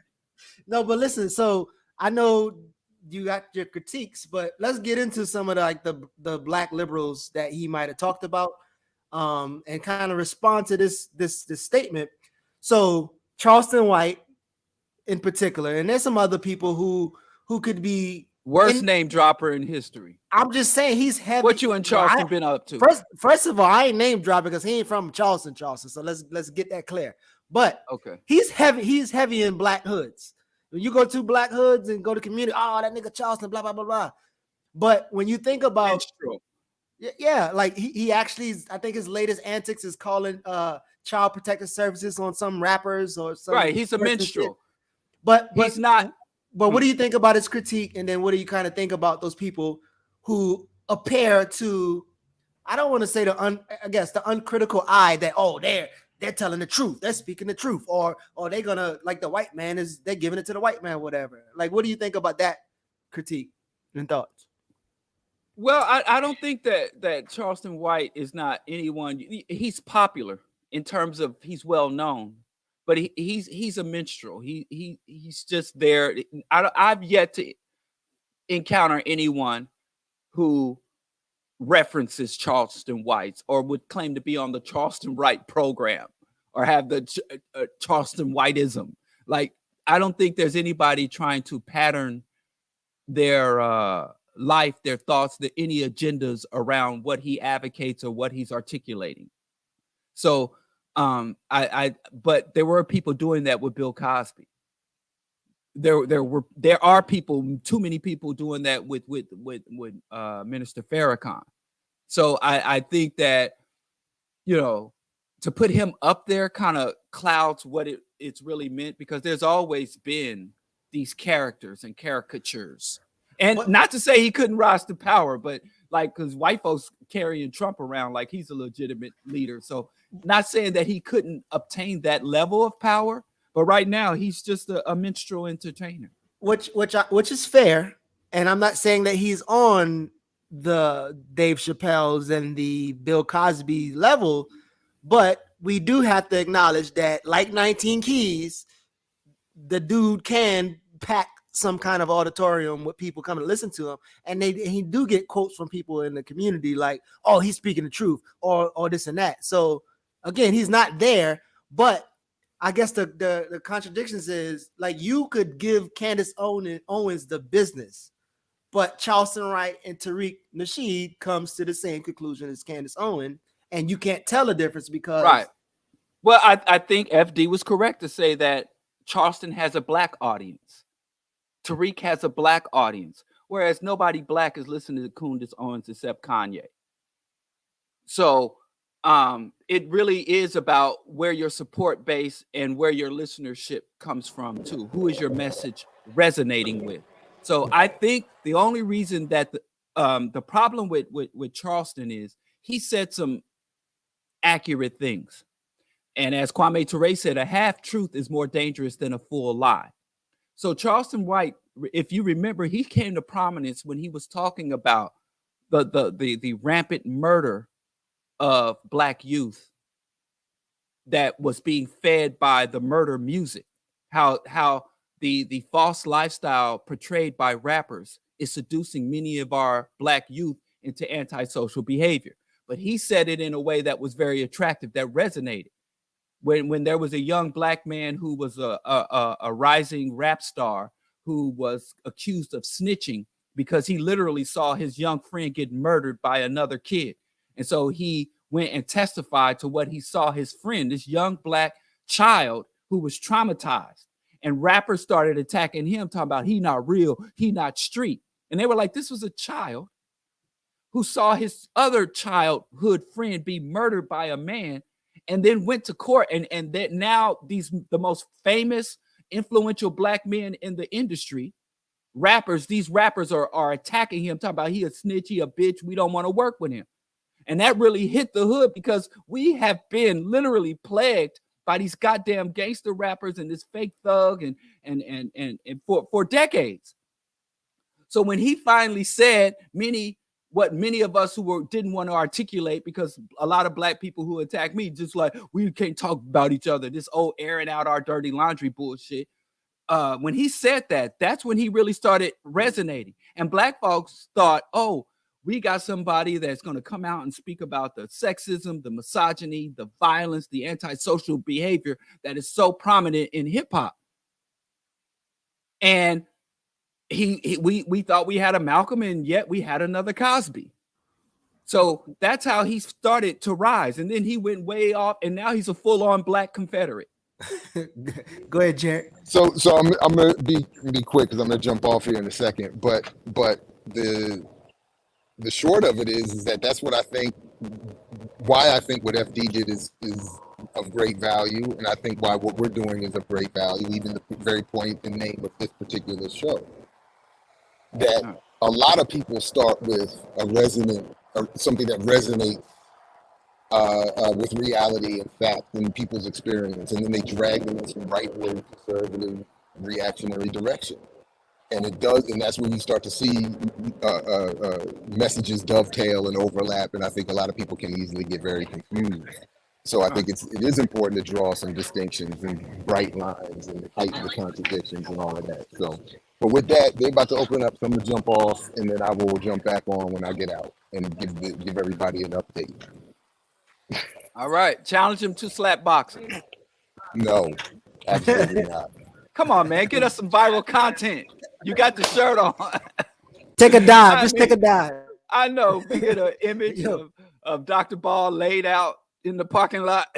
No, but listen, so I know you got your critiques, but let's get into some of the black liberals that he might have talked about, and kind of respond to this statement. So Charleston White in particular, and there's some other people who could be worst name dropper in history. I'm just saying he's heavy. What you and Charleston been up to? First of all, I ain't name dropping because he ain't from Charleston. So let's get that clear. But okay, he's heavy in black hoods. When you go to black hoods and go to community, oh, that nigga Charleston, blah blah blah blah. But when you think about, yeah, like he actually, I think his latest antics is calling child protective services on some rappers or some. Right, he's a minstrel. But he's not. But what do you think about his critique? And then what do you kind of think about those people who appear to, I don't want to say the uncritical eye that, oh, they're telling the truth, they're speaking the truth, or they're gonna, like the white man they're giving it to the white man, whatever. Like, what do you think about that critique and thoughts? Well, I don't think that Charleston White is not anyone. He's popular in terms of he's well known. But he's a minstrel. He's just there. I've yet to encounter anyone who references Charleston Whites or would claim to be on the Charleston White program or have the Charleston Whiteism. Like, I don't think there's anybody trying to pattern their life, their thoughts, any agendas around what he advocates or what he's articulating. So but there were people doing that with Bill Cosby. there are people, too many people doing that with Minister Farrakhan. So I think that, you know, to put him up there kind of clouds what it's really meant, because there's always been these characters and caricatures. And not to say he couldn't rise to power, but like, because white folks carrying Trump around like he's a legitimate leader. So not saying that he couldn't obtain that level of power, but right now he's just a minstrel entertainer. Which is fair. And I'm not saying that he's on the Dave Chappelle's and the Bill Cosby level, but we do have to acknowledge that, like 19 Keys, the dude can pack some kind of auditorium with people coming to listen to him, and he do get quotes from people in the community like, "Oh, he's speaking the truth," or this and that. So again, he's not there, but I guess the contradictions is like you could give Candace Owens the business, but Charleston Wright and Tariq Nasheed comes to the same conclusion as Candace Owens, and you can't tell the difference because right. Well, I think FD was correct to say that Charleston has a black audience. Tariq has a black audience, whereas nobody black is listening to Candace Owens except Kanye. So it really is about where your support base and where your listenership comes from too. Who is your message resonating with? So I think the only reason that the problem with Charleston is he said some accurate things. And as Kwame Ture said, a half truth is more dangerous than a full lie. So Charleston White, if you remember, he came to prominence when he was talking about the rampant murder of black youth that was being fed by the murder music, how the false lifestyle portrayed by rappers is seducing many of our black youth into antisocial behavior. But he said it in a way that was very attractive, that resonated. When there was a young black man who was a rising rap star who was accused of snitching because he literally saw his young friend get murdered by another kid. And so he went and testified to what he saw his friend, this young black child who was traumatized. And rappers started attacking him, talking about he not real, he not street. And they were like, this was a child who saw his other childhood friend be murdered by a man, and then went to court, and that now the most famous, influential black men in the industry, these rappers are attacking him, talking about he a snitch, he a bitch, we don't want to work with him. And that really hit the hood because we have been literally plagued by these goddamn gangster rappers and this fake thug and for decades. So when he finally said what many of us who didn't want to articulate, because a lot of black people who attack me just like, we can't talk about each other, this old airing out our dirty laundry bullshit. When he said that, that's when he really started resonating. And black folks thought, oh, we got somebody that's going to come out and speak about the sexism, the misogyny, the violence, the antisocial behavior that is so prominent in hip hop. And we thought we had a Malcolm, and yet we had another Cosby. So that's how he started to rise. And then he went way off, and now he's a full-on black Confederate. Go ahead, Jared. So I'm gonna be quick because I'm gonna jump off here in a second. But the short of it is that that's what I think. Why I think what FD did is of great value, and I think why what we're doing is of great value. Even the very point and name of this particular show. That a lot of people start with something that resonates with reality and fact and people's experience, and then they drag them in some right-wing, conservative, reactionary direction. And it does, and that's when you start to see messages dovetail and overlap, and I think a lot of people can easily get very confused. So I think it is important to draw some distinctions and bright lines and heighten the contradictions and all of that. So, but with that, they're about to open up, so I'm gonna jump off, and then I will jump back on when I get out and give everybody an update. All right, challenge him to slap boxing. No, absolutely not. Come on, man, get us some viral content. You got the shirt on. Take a dive. Just take a dive. I know. We get an image of Dr. Ball laid out in the parking lot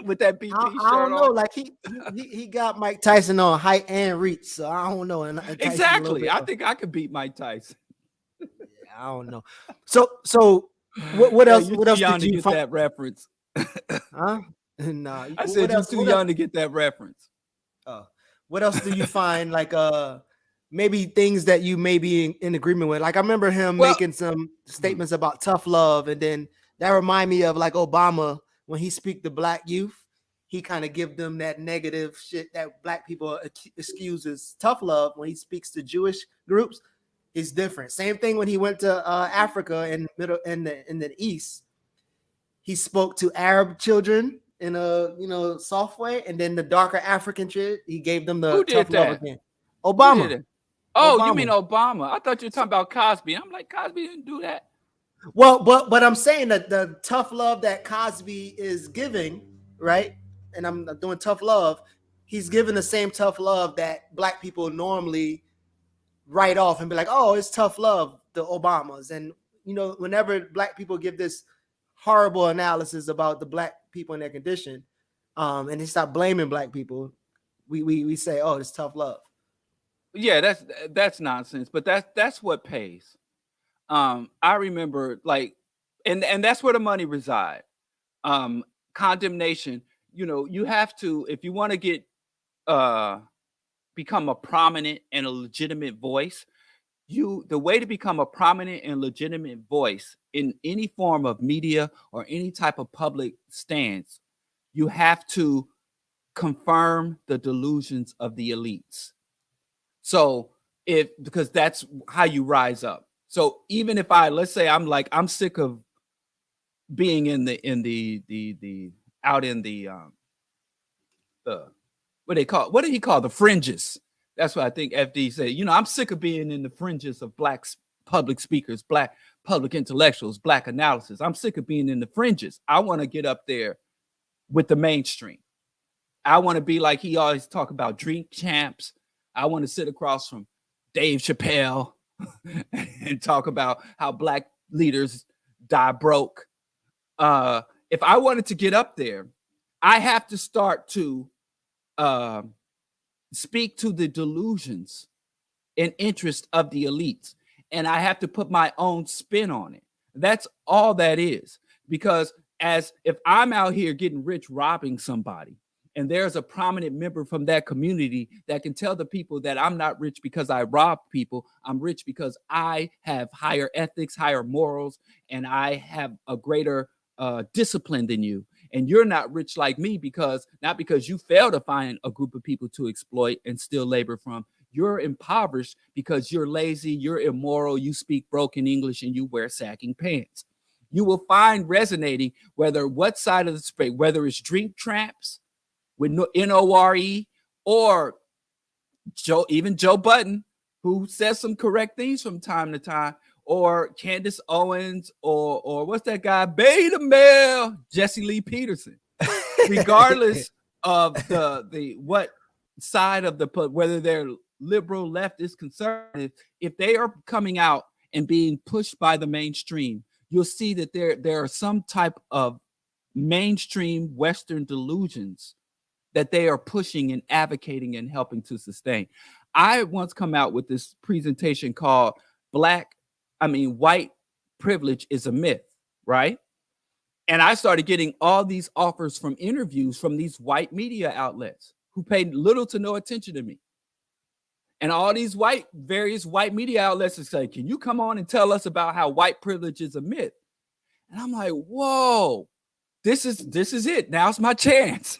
with that BP I shirt don't know. on? Like he got Mike Tyson on height and reach, so I don't know. And Tyson's a little Exactly. bit I of- think I could beat Mike Tyson. I don't know. So what Yeah, else? you're What too else young did to you get find? that reference. Huh? Nah. I What said you're else? too What else? young to get that reference. What else do you find? Like maybe things that you may be in agreement with. Like I remember him Well- making some statements about tough love, and then that remind me of like Obama when he speak to black youth. He kind of give them that negative shit that black people excuses tough love. When he speaks to Jewish groups, it's different. Same thing when he went to Africa and middle in the East. He spoke to Arab children in a soft way, and then the darker African kid, he gave them the Who did tough love that? again. Who Obama. did it? Oh, you Obama. mean Obama? I thought you were talking about Cosby. I'm like, Cosby didn't do that. Well, but I'm saying that the tough love that Cosby is giving, right? And I'm doing tough love. He's giving the same tough love that black people normally write off and be like, "Oh, it's tough love." The Obamas, and whenever black people give this horrible analysis about the black people and their condition, and they stop blaming black people, we say, "Oh, it's tough love." Yeah, that's nonsense. But that's what pays. I remember and that's where the money reside. Condemnation. You have to, if you want to get become a prominent and a legitimate voice, the way to become a prominent and legitimate voice in any form of media or any type of public stance, you have to confirm the delusions of the elites. So because that's how you rise up. So even if let's say I'm sick of being in the out in the what did he call the fringes? That's what I think FD said. I'm sick of being in the fringes of black public speakers, black public intellectuals, black analysis. I'm sick of being in the fringes. I want to get up there with the mainstream. I want to be like he always talk about drink champs. I want to sit across from Dave Chappelle and talk about how black leaders die broke. If I wanted to get up there, I have to start to speak to the delusions and interest of the elites. And I have to put my own spin on it. That's all that is. Because if I'm out here getting rich robbing somebody, and there's a prominent member from that community that can tell the people that I'm not rich because I rob people, I'm rich because I have higher ethics, higher morals, and I have a greater discipline than you. And you're not rich like me not because you fail to find a group of people to exploit and steal labor from. You're impoverished because you're lazy, you're immoral, you speak broken English, and you wear sagging pants. You will find resonating what side of the space, whether it's drink tramps with NORE or Joe Budden, who says some correct things from time to time, or Candace Owens, or what's that guy, Beta Male, Jesse Lee Peterson. Regardless of the what side of whether they're liberal, leftist, conservative, if they are coming out and being pushed by the mainstream, you'll see that there are some type of mainstream Western delusions that they are pushing and advocating and helping to sustain. I once come out with this presentation called White Privilege is a Myth, right? And I started getting all these offers from interviews from these white media outlets who paid little to no attention to me. And all these various white media outlets are saying, can you come on and tell us about how white privilege is a myth? And I'm like, whoa, this is it. Now's my chance.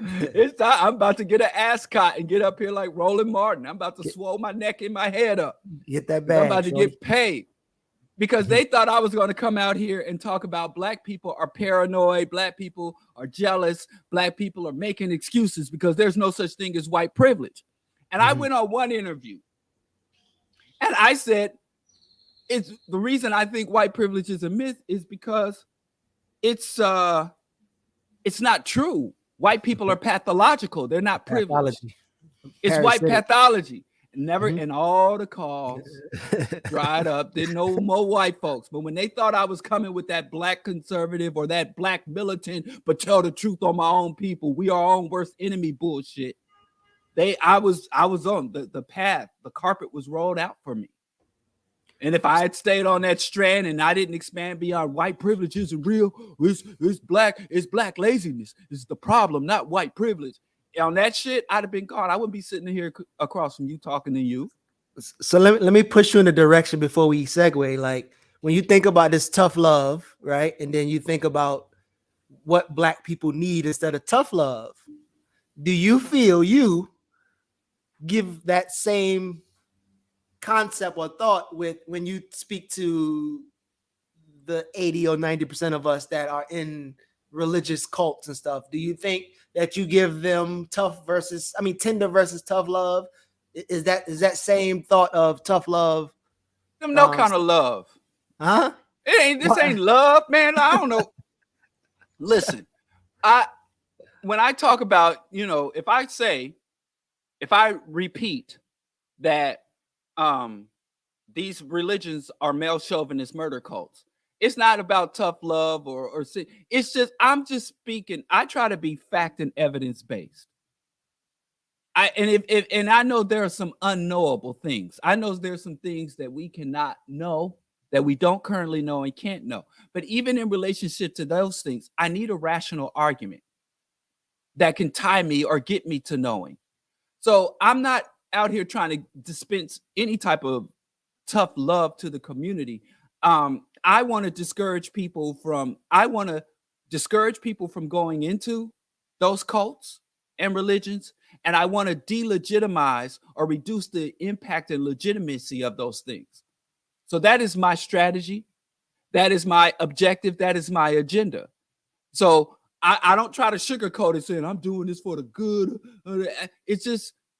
It's time. I'm about to get an ascot and get up here like Roland Martin. I'm about to swell my neck and my head up. Get that bag. I'm about to get paid because they thought I was going to come out here and talk about black people are paranoid, black people are jealous, black people are making excuses because there's no such thing as white privilege. And I went on one interview and I said, it's the reason I think white privilege is a myth is because it's not true. White people are pathological. They're not privileged. It's white pathology. Never, and all the calls dried up. Didn't know more white folks. But when they thought I was coming with that black conservative or that black militant, but tell the truth on my own people, we are our own worst enemy bullshit. I was on the path. The carpet was rolled out for me. And if I had stayed on that strand and I didn't expand beyond white privilege isn't real, it's black laziness. It's the problem, not white privilege. On that shit, I'd have been gone. I wouldn't be sitting here across from you talking to you. So let me push you in a direction before we segue. Like when you think about this tough love, right? And then you think about what black people need instead of tough love. Do you feel you give that same concept or thought with when you speak to the 80 or 90% of us that are in religious cults and stuff? Do you think that you give them tender versus tough love? Is that same thought of tough love? No kind of love. Huh? This ain't love, man. I don't know. Listen, when I talk about, if I repeat that these religions are male chauvinist murder cults, it's not about tough love or it's just, I'm just speaking. I try to be fact and evidence based. And I know there are some unknowable things. I know there's some things that we cannot know, that we don't currently know and can't know. But even in relationship to those things, I need a rational argument that can tie me or get me to knowing. So I'm not out here trying to dispense any type of tough love to the community. I want to discourage people from going into those cults and religions. And I want to delegitimize or reduce the impact and legitimacy of those things. So that is my strategy. That is my objective. That is my agenda. So I don't try to sugarcoat it saying I'm doing this for the good.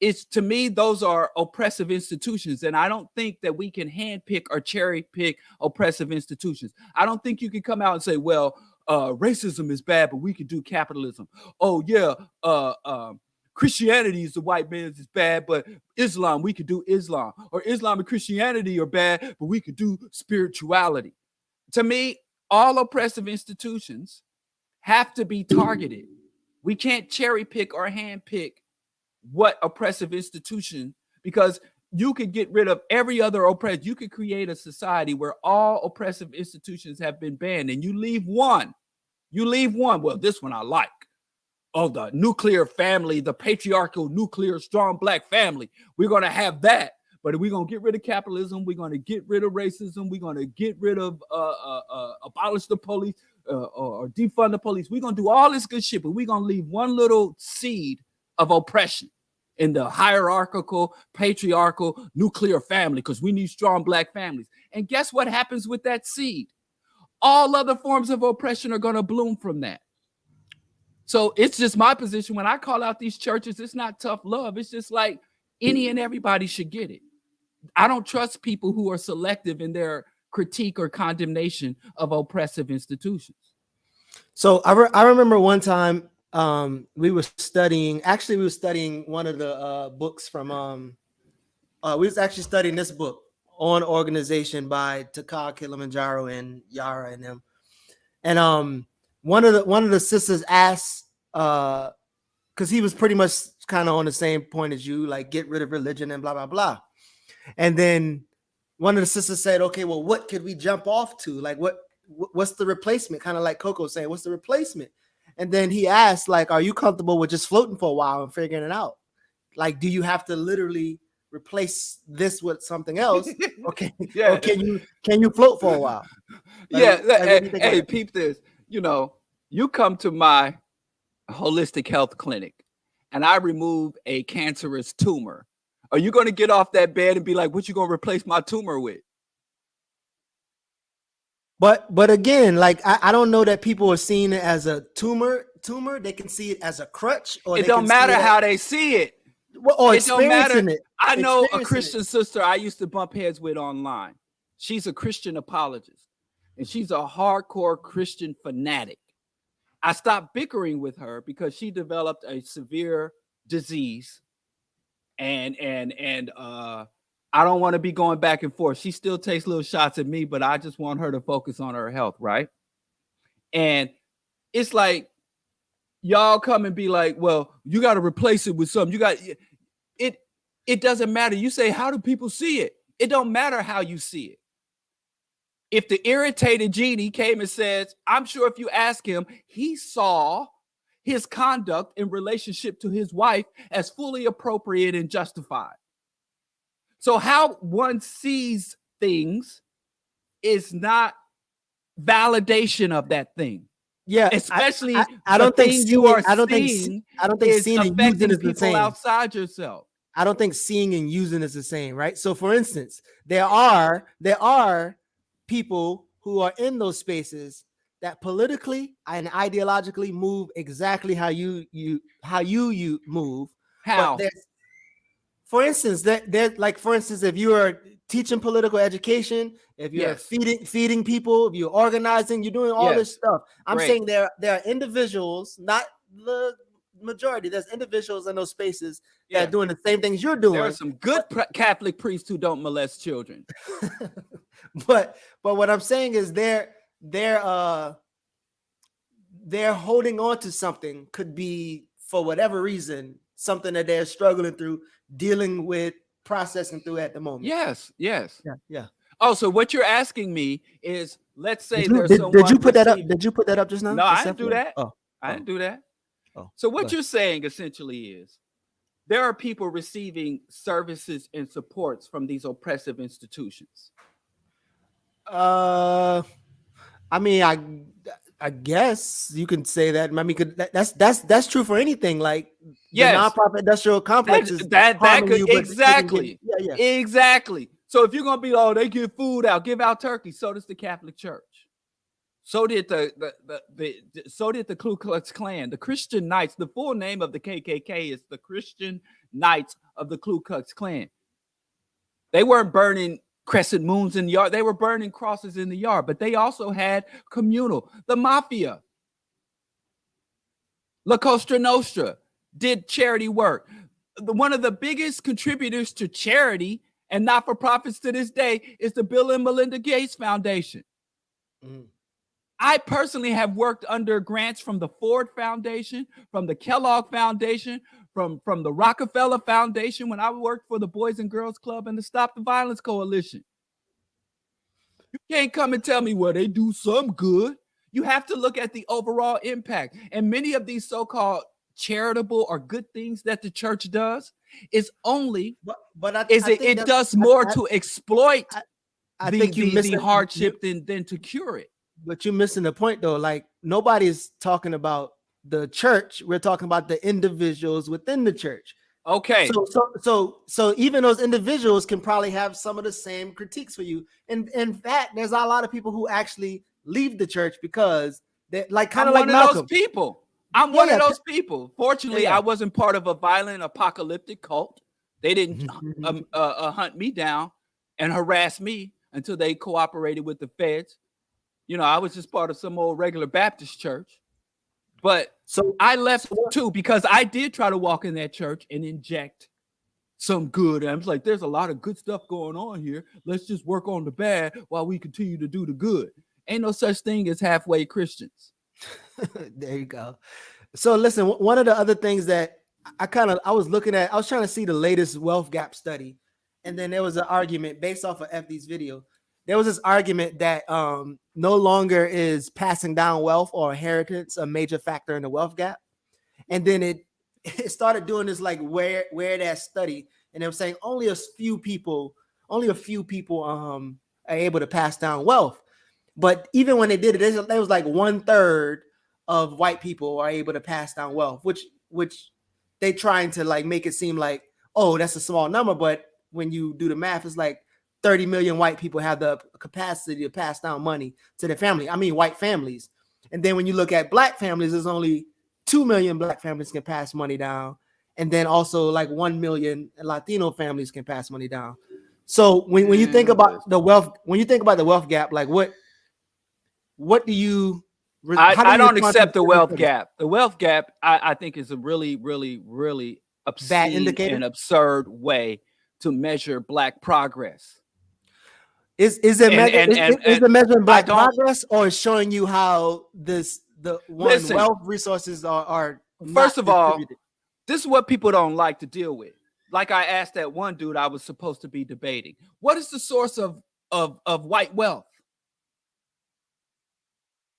It's to me, those are oppressive institutions. And I don't think that we can handpick or cherry pick oppressive institutions. I don't think you can come out and say, well, racism is bad, but we can do capitalism. Oh yeah. Christianity is the white man's is bad, but Islam, we could do Islam. Or Islam and Christianity are bad, but we could do spirituality. To me, all oppressive institutions have to be targeted. We can't cherry pick or hand pick what oppressive institution, because you could get rid of every other oppressive. You could create a society where all oppressive institutions have been banned and you leave one. Well, this one I like. Oh, the nuclear family, the patriarchal, nuclear, strong black family. We're going to have that. But we're going to get rid of capitalism. We're going to get rid of racism. We're going to get rid of, abolish the police or defund the police. We're going to do all this good shit, but we're going to leave one little seed of oppression in the hierarchical, patriarchal, nuclear family because we need strong black families. And guess what happens with that seed? All other forms of oppression are going to bloom from that. So it's just my position. When I call out these churches, it's not tough love. It's just like any and everybody should get it. I don't trust people who are selective in their critique or condemnation of oppressive institutions. So I remember one time we were studying one of the books from we was actually studying this book on organization by Taka Kilimanjaro and Yara and them. And one of the sisters asked, because he was pretty much kind of on the same point as you, like get rid of religion and blah blah blah. And then one of the sisters said, okay, well, what could we jump off to? Like what's the replacement? Kind of like Coco saying, what's the replacement? And then he asked, like, are you comfortable with just floating for a while and figuring it out? Like, do you have to literally replace this with something else? Okay. Yeah. Or can you float for a while? Like, hey, peep this. You come to my holistic health clinic and I remove a cancerous tumor. Are you going to get off that bed and be like, what you going to replace my tumor with? But again, like I don't know that people are seeing it as a tumor. They can see it as a crutch. Or it don't matter how they see it. Or it don't matter. It. I know a Christian sister I used to bump heads with online. She's a Christian apologist, and she's a hardcore Christian fanatic. I stopped bickering with her because she developed a severe disease and I don't want to be going back and forth. She still takes little shots at me, but I just want her to focus on her health, right? And it's like y'all come and be like, well, you got to replace it with something. You got it. It doesn't matter. You say, how do people see it? It don't matter how you see it. If the irritated genie came and says, I'm sure if you ask him, he saw his conduct in relationship to his wife as fully appropriate and justified. So how one sees things is not validation of that thing. Yeah, especially I don't think seeing you are I don't seeing think seeing and using is the people same. Outside yourself. I don't think seeing and using is the same, right? So, for instance, there are people who are in those spaces that politically and ideologically move exactly how you move. How? But for instance, if you are teaching political education, if you're feeding people, if you're organizing, you're doing all this stuff. I'm saying there are individuals, not the majority. There's individuals in those spaces that are doing the same things you're doing. There are some good Catholic priests who don't molest children. but what I'm saying is they're holding on to something, could be for whatever reason, something that they're struggling through, dealing with, processing through at the moment. Yes. Yeah. Oh, so what you're asking me is, let's say did you put that up? Did you put that up just now? No, I didn't do that. I didn't do that. Oh, so what you're saying essentially is there are people receiving services and supports from these oppressive institutions. I mean, I guess you can say that. I mean, that's true for anything. Like the nonprofit industrial complexes. That could exactly. Exactly. So if you're gonna be, they give food out, give out turkey. So does the Catholic Church. So did the Ku Klux Klan, the Christian Knights. The full name of the KKK is the Christian Knights of the Ku Klux Klan. They weren't burning crescent moons in the yard. They were burning crosses in the yard, but they also had communal. The mafia, La Cosa Nostra, did charity work. One of the biggest contributors to charity and not-for-profits to this day is the Bill and Melinda Gates Foundation. Mm. I personally have worked under grants from the Ford Foundation, from the Kellogg Foundation, from the Rockefeller Foundation when I worked for the Boys and Girls Club and the Stop the Violence Coalition. You can't come and tell me, well, they do some good. You have to look at the overall impact. And many of these so-called charitable or good things that the church does is only, it does more to exploit the hardship than to cure it. But you're missing the point, though. Like, nobody's talking about the church. We're talking about the individuals within the church. Okay. So even those individuals can probably have some of the same critiques for you. And in fact, there's a lot of people who actually leave the church because they're like kind of like Malcolm. Those people. I'm one of those people. Fortunately, I wasn't part of a violent apocalyptic cult. They didn't hunt me down and harass me until they cooperated with the feds. You know, I was just part of some old regular Baptist church. But so I left too because I did try to walk in that church and inject some good. And I was like, there's a lot of good stuff going on here. Let's just work on the bad while we continue to do the good. Ain't no such thing as halfway Christians. There you go. So listen, one of the other things that I was looking at, I was trying to see the latest wealth gap study. And then there was an argument based off of FD's video. There was this argument that no longer is passing down wealth or inheritance a major factor in the wealth gap. And then it started doing this like where that study, and they were saying only a few people are able to pass down wealth. But even when they did it, there was like 1/3 of white people are able to pass down wealth, which they trying to like make it seem like, oh, that's a small number. But when you do the math, it's like 30 million white people have the capacity to pass down money to their family. I mean, white families. And then when you look at black families, there's only 2 million black families can pass money down. And then also like 1 million Latino families can pass money down. So when you think about the wealth gap, like what do you, I don't accept the wealth gap. The wealth gap, I think is a really, really, really Bad obscene indicator? and absurd way to measure Black progress. Is it measuring I Black don't progress, or is showing you how the listen. wealth resources are First not of all, distributed? this is what people don't like to deal with. Like I asked that one dude I was supposed to be debating. What is the source of white wealth?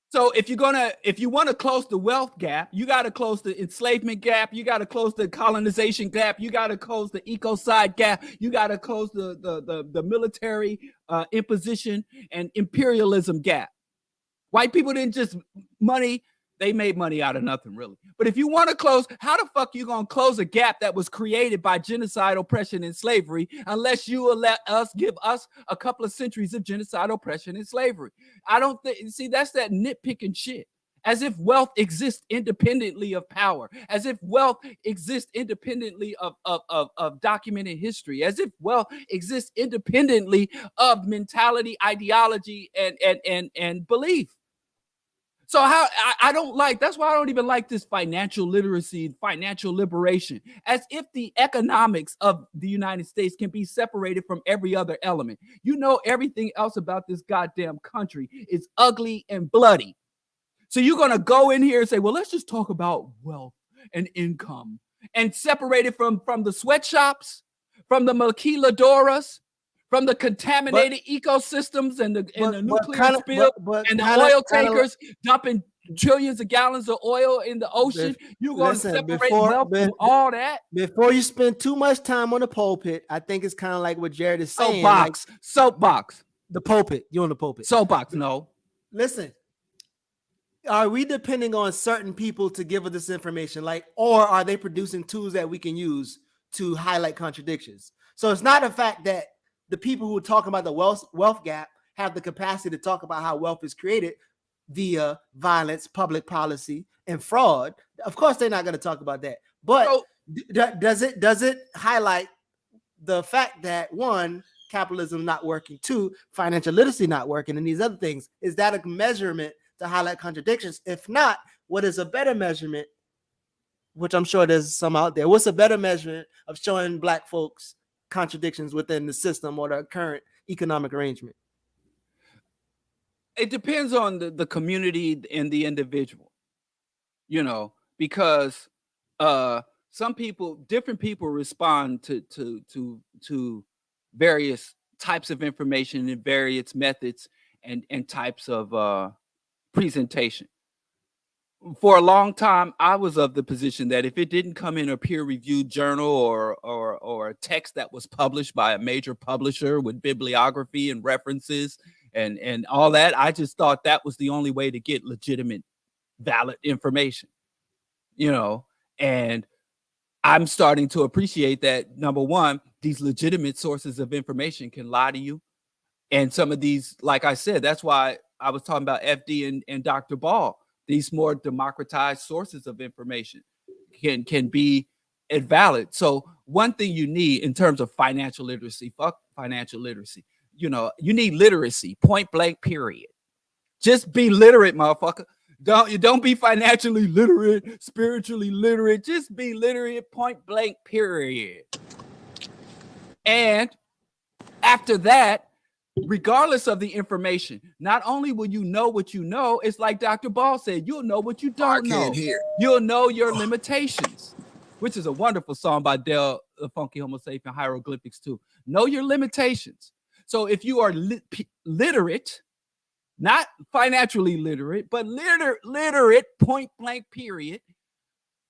So if you want to close the wealth gap, you got to close the enslavement gap, you got to close the colonization gap, you got to close the ecocide gap, you got to close the military imposition and imperialism gap. White people didn't just they made money out of nothing, really. But if you want to close, how the fuck you gonna close a gap that was created by genocide, oppression, and slavery, unless you will give us a couple of centuries of genocide, oppression, and slavery? I don't think. See, that's that nitpicking shit. As if wealth exists independently of power, as if wealth exists independently of documented history, as if wealth exists independently of mentality, ideology, and belief. So I don't like, that's why I don't even like this financial literacy, financial liberation, as if the economics of the United States can be separated from every other element. You know, everything else about this goddamn country is ugly and bloody. So you're going to go in here and say, well, let's just talk about wealth and income and separate it from the sweatshops, from the maquiladoras, from the contaminated ecosystems and the nuclear spill and the oil tankers dumping trillions of gallons of oil in the ocean. You're going to separate wealth from all that? Before you spend too much time on the pulpit, I think it's kind of like what Jared is saying. Soapbox. The pulpit. You're on the pulpit. Soapbox, no. Listen. Are we depending on certain people to give us this information? Or are they producing tools that we can use to highlight contradictions? So it's not a fact that the people who are talking about the wealth gap have the capacity to talk about how wealth is created via violence, public policy, and fraud. Of course, they're not going to talk about that. But does it highlight the fact that, one, capitalism not working, two, financial literacy not working, and these other things? Is that a measurement to highlight contradictions? If not, what is a better measurement, which I'm sure there's some out there, what's a better measurement of showing Black folks contradictions within the system or the current economic arrangement? It depends on the community and the individual, because different people respond to various types of information and various methods and types of presentation. For a long time, I was of the position that if it didn't come in a peer-reviewed journal or a text that was published by a major publisher with bibliography and references and all that, I just thought that was the only way to get legitimate, valid information, and I'm starting to appreciate that, number one, these legitimate sources of information can lie to you. And some of these, like I said, that's why I was talking about FD and Dr. Ball. These more democratized sources of information can be valid. So one thing you need in terms of financial literacy, fuck financial literacy. You need literacy, point blank, period. Just be literate, motherfucker. Don't be financially literate, spiritually literate. Just be literate, point blank, period. And after that, regardless of the information, not only will you know what you know, it's like Dr. Ball said, you'll know what you don't know. You'll know your limitations, which is a wonderful song by Del, the Funky Homo Sapien, Hieroglyphics too. Know your limitations. So if you are literate, not financially literate, but literate, point blank, period,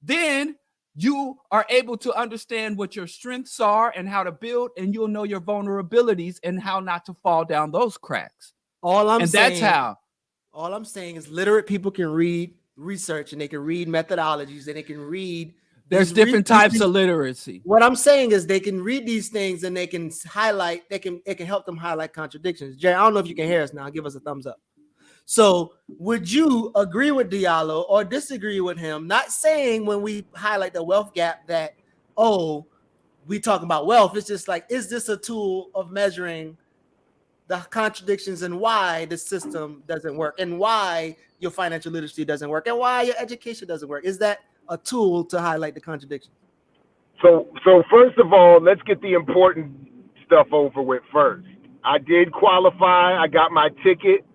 then you are able to understand what your strengths are and how to build, and you'll know your vulnerabilities and how not to fall down those cracks. All I'm saying is literate people can read research and they can read methodologies and they can read. There's different types of literacy. What I'm saying is they can read these things and they can highlight, it can help them highlight contradictions. Jerry, I don't know if you can hear us now. Give us a thumbs up. So would you agree with Diallo or disagree with him? Not saying when we highlight the wealth gap that, we talk about wealth. It's just like, is this a tool of measuring the contradictions and why the system doesn't work and why your financial literacy doesn't work and why your education doesn't work? Is that a tool to highlight the contradictions? So first of all, let's get the important stuff over with first. I did qualify. I got my ticket.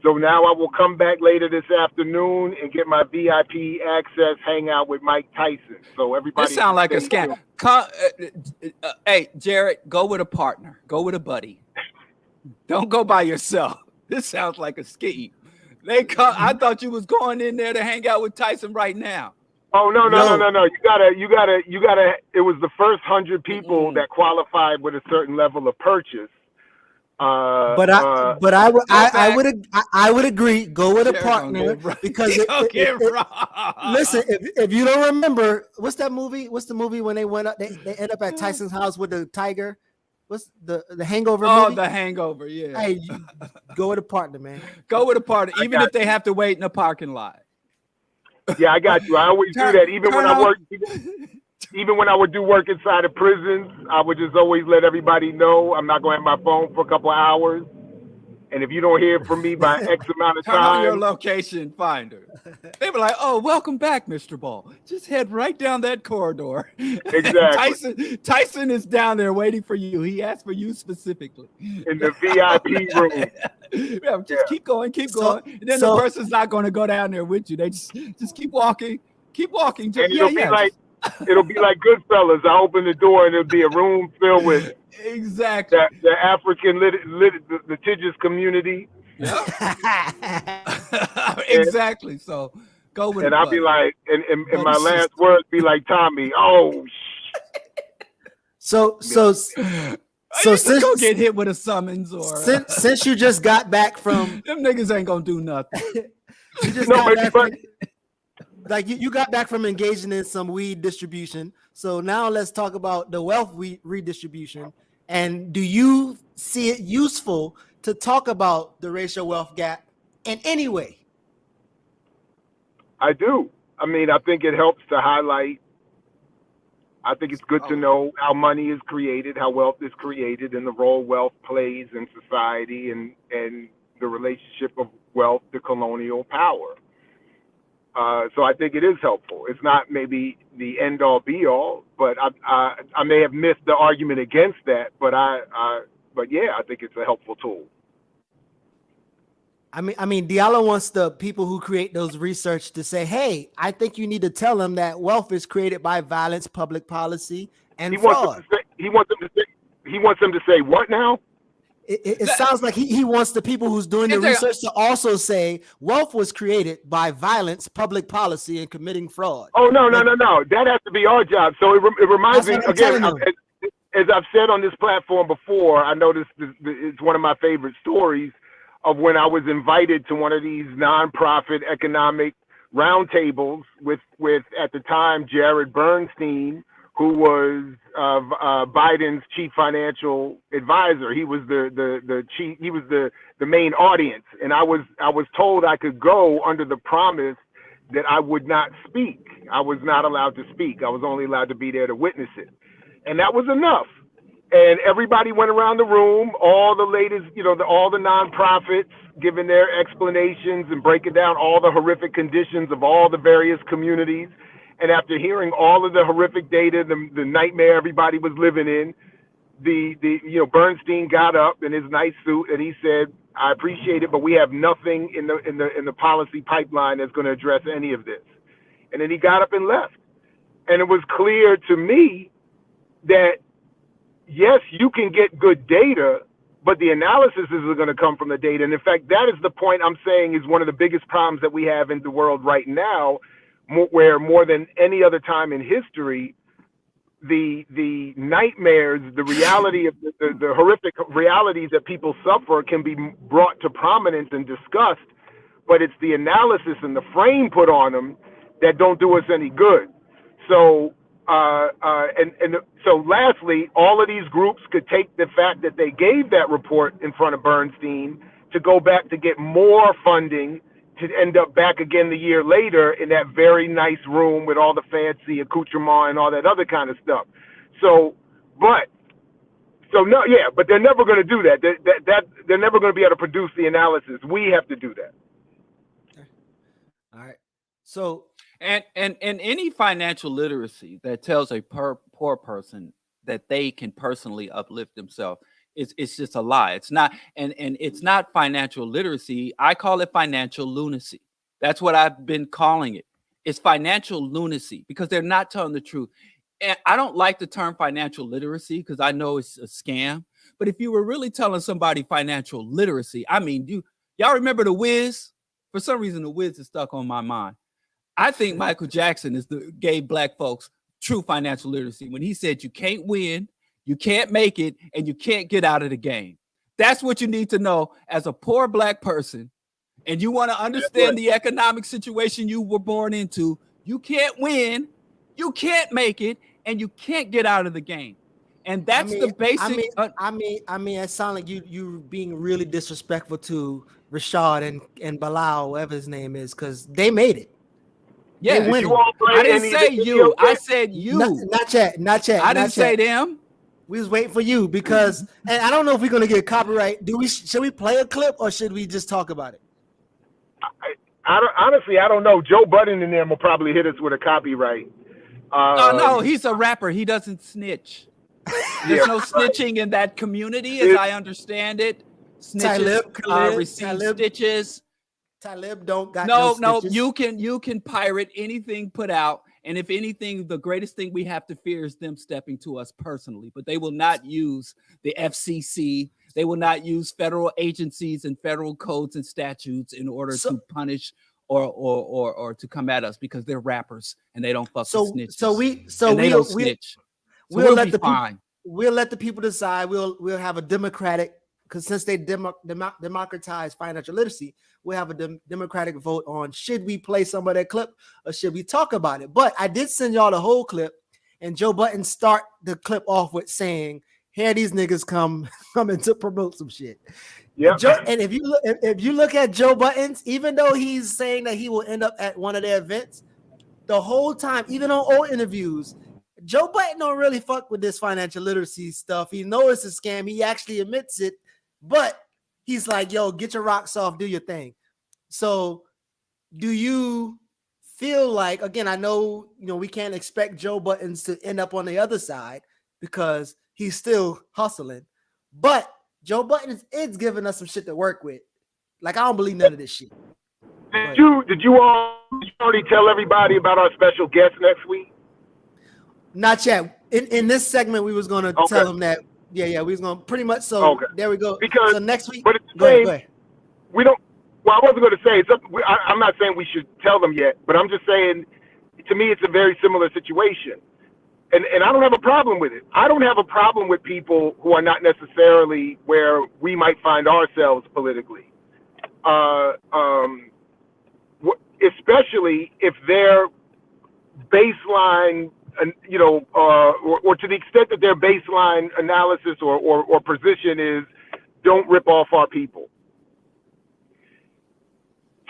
So now I will come back later this afternoon and get my VIP access, hang out with Mike Tyson. So everybody. This sounds like a scam. Hey, Jared, go with a partner. Go with a buddy. Don't go by yourself. This sounds like a scheme. I thought you was going in there to hang out with Tyson right now. Oh no. You gotta. It was the first 100 people that qualified with a certain level of purchase. But I would agree. Go with a partner because listen, if you don't remember, what's that movie? What's the movie when they went up? They end up at Tyson's house with the tiger. What's the Hangover movie? Oh, The Hangover. Yeah. Hey, go with a partner, man. Go with a partner, even if they have to wait in a parking lot. Yeah, I got you. I always do that. Even when I work. Even when I would do work inside of prisons, I would just always let everybody know I'm not going to have my phone for a couple of hours. And if you don't hear from me by X amount of Turn on your time, location finder. They were like, "Oh, welcome back, Mr. Ball. Just head right down that corridor." Exactly. Tyson is down there waiting for you. He asked for you specifically in the VIP room. Yeah, just keep going. And then the person's not going to go down there with you. They just keep walking. And it'll be like Goodfellas. I open the door and it'll be a room filled with exactly the African litigious community. Yep. Exactly. So go with. And I'll be like, and my last words be like, Tommy. Oh. So since go get hit with a summons or since you just got back from them niggas ain't gonna do nothing. You just you got back from engaging in some weed distribution. So now let's talk about the wealth redistribution. And do you see it useful to talk about the racial wealth gap in any way? I do. I mean, I think it helps to highlight. I think it's good to know how money is created, how wealth is created, and the role wealth plays in society, and the relationship of wealth to colonial power. So I think it is helpful. It's not maybe the end all be all, but I may have missed the argument against that. But yeah, I think it's a helpful tool. I mean, Diallo wants the people who create those research to say, "Hey, I think you need to tell them that wealth is created by violence, public policy, and fraud." He wants them to say what now? It sounds like he wants the people who's doing the research to also say wealth was created by violence, public policy, and committing fraud. Oh, no. That has to be our job. So it reminds me, again, as I've said on this platform before, I know it's one of my favorite stories of when I was invited to one of these nonprofit economic roundtables with at the time, Jared Bernstein, who was Biden's chief financial advisor. He was the chief. He was the main audience, and I was told I could go under the promise that I would not speak. I was not allowed to speak. I was only allowed to be there to witness it, and that was enough. And everybody went around the room, all the ladies, all the nonprofits giving their explanations and breaking down all the horrific conditions of all the various communities. And after hearing all of the horrific data, the nightmare everybody was living in, Bernstein got up in his nice suit and he said, "I appreciate it, but we have nothing in the policy pipeline that's going to address any of this." And then he got up and left. And it was clear to me that yes, you can get good data, but the analysis is going to come from the data. And in fact, that is the point I'm saying is one of the biggest problems that we have in the world right now, where more than any other time in history, the nightmares, the reality of the horrific realities that people suffer can be brought to prominence and discussed, but it's the analysis and the frame put on them that don't do us any good. So, so lastly, all of these groups could take the fact that they gave that report in front of Bernstein to go back to get more funding to end up back again the year later in that very nice room with all the fancy accoutrement and all that other kind of stuff. But they're never going to do that. They're never going to be able to produce the analysis. We have to do that. All right. So and any financial literacy that tells a poor person that they can personally uplift themselves. It's just a lie. It's not, and it's not financial literacy. I call it financial lunacy. That's what I've been calling it. It's financial lunacy because they're not telling the truth. And I don't like the term financial literacy because I know it's a scam. But if you were really telling somebody financial literacy, I mean, y'all remember The Wiz? For some reason, The Wiz is stuck on my mind. I think Michael Jackson gave black folks true financial literacy when he said you can't win, you can't make it, and you can't get out of the game. That's what you need to know as a poor black person, and you want to understand the economic situation you were born into. You can't win, you can't make it, and you can't get out of the game. And that's the basic. I mean, it sounds like you being really disrespectful to Rashad and Bilal, whatever his name is, because they made it. Yeah, I didn't say you. I said you. Not yet. I didn't say them. We was waiting for you because, and I don't know if we're gonna get copyright. Should we play a clip or should we just talk about it? Honestly, I don't know. Joe Budden and them will probably hit us with a copyright. No, he's a rapper. He doesn't snitch. There's no snitching in that community, as I understand it. Snitches receive stitches. Talib don't got no. You can pirate anything put out, and if anything, the greatest thing we have to fear is them stepping to us personally. But they will not use the FCC. They will not use federal agencies and federal codes and statutes in order to punish or to come at us because they're rappers and they don't fuck with snitches. We'll let the people decide. We'll have a democratic, because since they democratize financial literacy, we'll have a democratic vote on should we play some of that clip or should we talk about it. But I did send y'all the whole clip, and Joe Budden start the clip off with saying, "Here these niggas coming to promote some shit." Yeah. And if you look at Joe Budden's, even though he's saying that he will end up at one of their events, the whole time, even on old interviews, Joe Budden don't really fuck with this financial literacy stuff. He knows it's a scam. He actually admits it, but he's like, yo, get your rocks off, do your thing. So do you feel like, again, I know, we can't expect Joe Budden to end up on the other side because he's still hustling, but Joe Budden is giving us some shit to work with. Like, I don't believe none of this shit. Did you already tell everybody about our special guest next week? Not yet. In this segment, we was going to tell them that. Yeah, we was going to pretty much. So there we go. Because so next week, but it's go ahead. We don't. Well, I wasn't going to say I'm not saying we should tell them yet, but I'm just saying, to me, it's a very similar situation. And I don't have a problem with it. I don't have a problem with people who are not necessarily where we might find ourselves politically. Especially if their baseline, or to the extent that their baseline analysis or position is, don't rip off our people.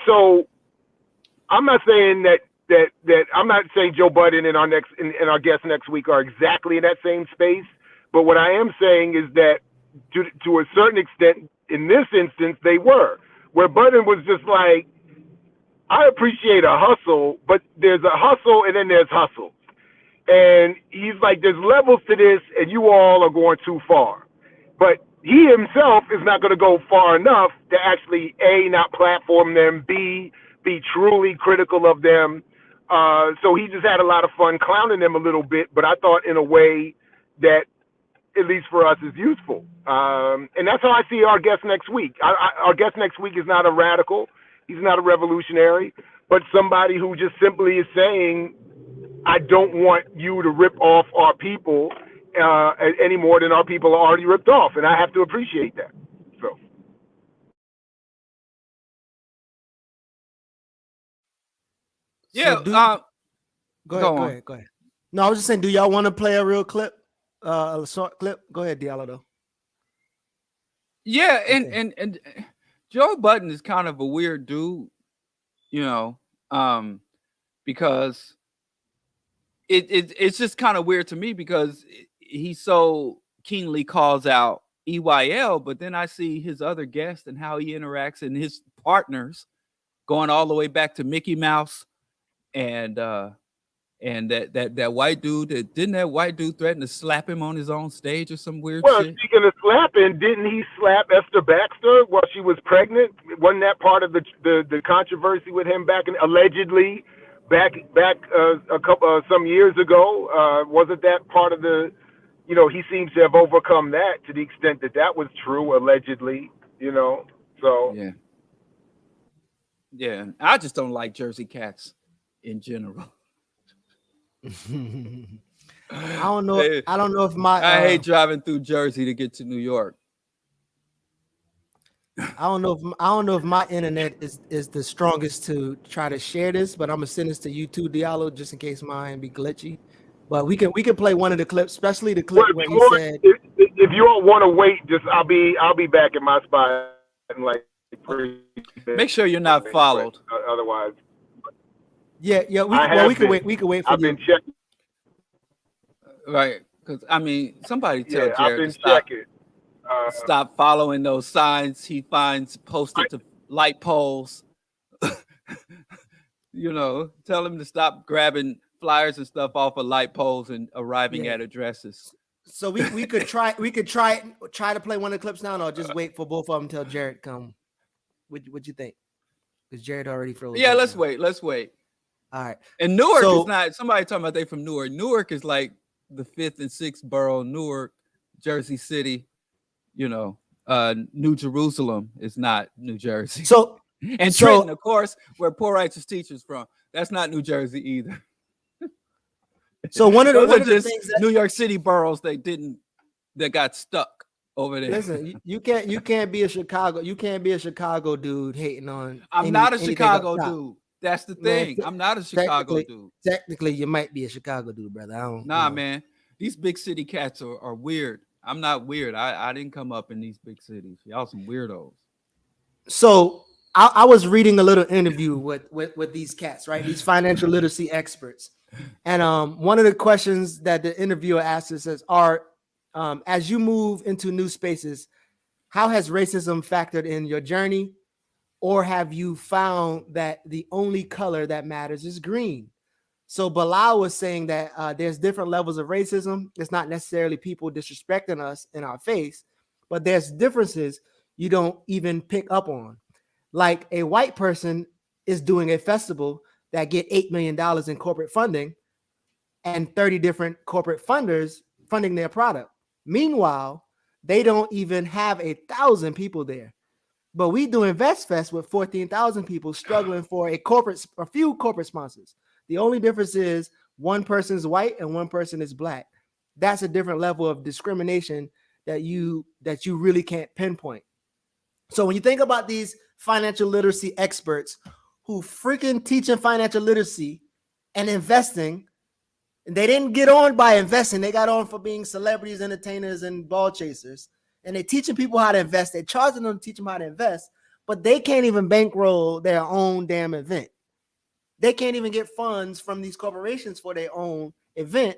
So I'm not saying that I'm not saying Joe Budden and our guest next week are exactly in that same space, but what I am saying is that to a certain extent, in this instance, they were. Where Budden was just like, I appreciate a hustle, but there's a hustle and then there's hustles. And he's like, there's levels to this and you all are going too far. But he himself is not going to go far enough to actually, A, not platform them, B, be truly critical of them. So he just had a lot of fun clowning them a little bit, but I thought in a way that, at least for us, is useful. And that's how I see our guest next week. Our guest next week is not a radical. He's not a revolutionary, but somebody who just simply is saying, I don't want you to rip off our people any more than our people are already ripped off. And I have to appreciate that. So. Yeah. Go ahead. No, I was just saying, do y'all want to play a real clip? A short clip? Go ahead, Diallo, though. Yeah, and Joe Budden is kind of a weird dude, because it's just kind of weird to me because he so keenly calls out EYL, but then I see his other guests and how he interacts and his partners going all the way back to Mickey Mouse and And that white dude, didn't that white dude threaten to slap him on his own stage or some weird Well, shit? speaking of slapping, didn't he slap Esther Baxter while she was pregnant? Wasn't that part of the controversy with him allegedly back a couple some years ago? Wasn't that part of the? He seems to have overcome that to the extent that was true allegedly. So Yeah. Yeah, I just don't like Jersey cats in general. I don't know if my I hate driving through Jersey to get to New York. I don't know if my internet is the strongest to try to share this, but I'm gonna send this to you too, Diallo, just in case mine be glitchy. But we can play one of the clips, especially the clip where he said, if you all want to wait, just I'll be back in my spot in like 3 minutes. Make sure you're not followed. Otherwise, yeah, we can wait for I've you. been checking. Right, because I mean, somebody tell Yeah, I've Jared been to stop, checking. stop following those signs he finds posted to light poles. Tell him to stop grabbing flyers and stuff off of light poles and arriving at addresses. So we could try to play one of the clips now, or just wait for both of them until Jared come. What you think? Because Jared already froze. Yeah, let's wait. All right. And Newark is not. Somebody talking about they from Newark. Newark is like the 5th and 6th borough. Newark, Jersey City. New Jerusalem is not New Jersey. And Trenton, of course, where Poor Righteous Teachers from. That's not New Jersey either. So one of the just things that, New York City boroughs that got stuck over there. Listen, you can't be a Chicago dude hating on. I'm not a Chicago dude. That's the thing. I'm not a Chicago dude. Technically, you might be a Chicago dude, brother. Man. These big city cats are weird. I'm not weird. I didn't come up in these big cities. Y'all some weirdos. So I was reading a little interview with these cats, right? These financial literacy experts. And one of the questions that the interviewer asked us is, as you move into new spaces, how has racism factored in your journey? Or have you found that the only color that matters is green? So Bilal was saying that there's different levels of racism. It's not necessarily people disrespecting us in our face, but there's differences you don't even pick up on. Like a white person is doing a festival that get $8 million in corporate funding and 30 different corporate funders funding their product. Meanwhile, they don't even have 1,000 people there. But we do Invest Fest with 14,000 people struggling for a few corporate sponsors. The only difference is one person is white and one person is black. That's a different level of discrimination that you really can't pinpoint. So when you think about these financial literacy experts who freaking teaching financial literacy and investing, and they didn't get on by investing, they got on for being celebrities, entertainers, and ball chasers. And they're teaching people how to invest. They're charging them to teach them how to invest, but they can't even bankroll their own damn event. They can't even get funds from these corporations for their own event.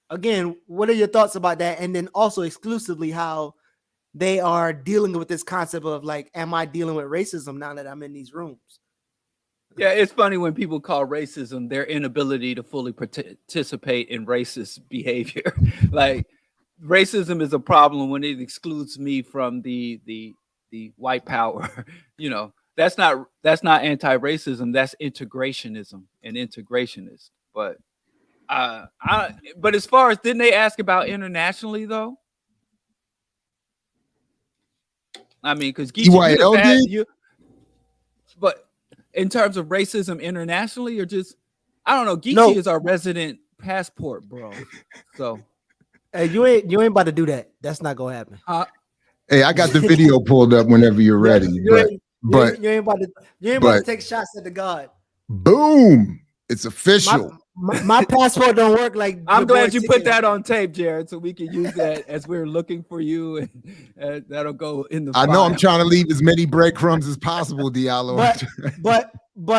Again, what are your thoughts about that? And then also exclusively how they are dealing with this concept of like, am I dealing with racism now that I'm in these rooms? Yeah, it's funny when people call racism their inability to fully participate in racist behavior. Like, racism is a problem when it excludes me from the white power. That's not anti-racism. That's integrationism and integrationist. But but as far as, didn't they ask about internationally though? I mean, because EYL did. But in terms of racism internationally, or just, I don't know. Geechee is our resident passport, bro. So. Hey, you ain't about to do that. That's not gonna happen. Hey, I got the video pulled up whenever you're ready. You ain't about to take shots at the God. Boom! It's official. My passport don't work like. I'm glad you put that on tape, Jared, so we can use that as we're looking for you, and that'll go in the. I know I'm trying to leave as many breadcrumbs as possible, Diallo. But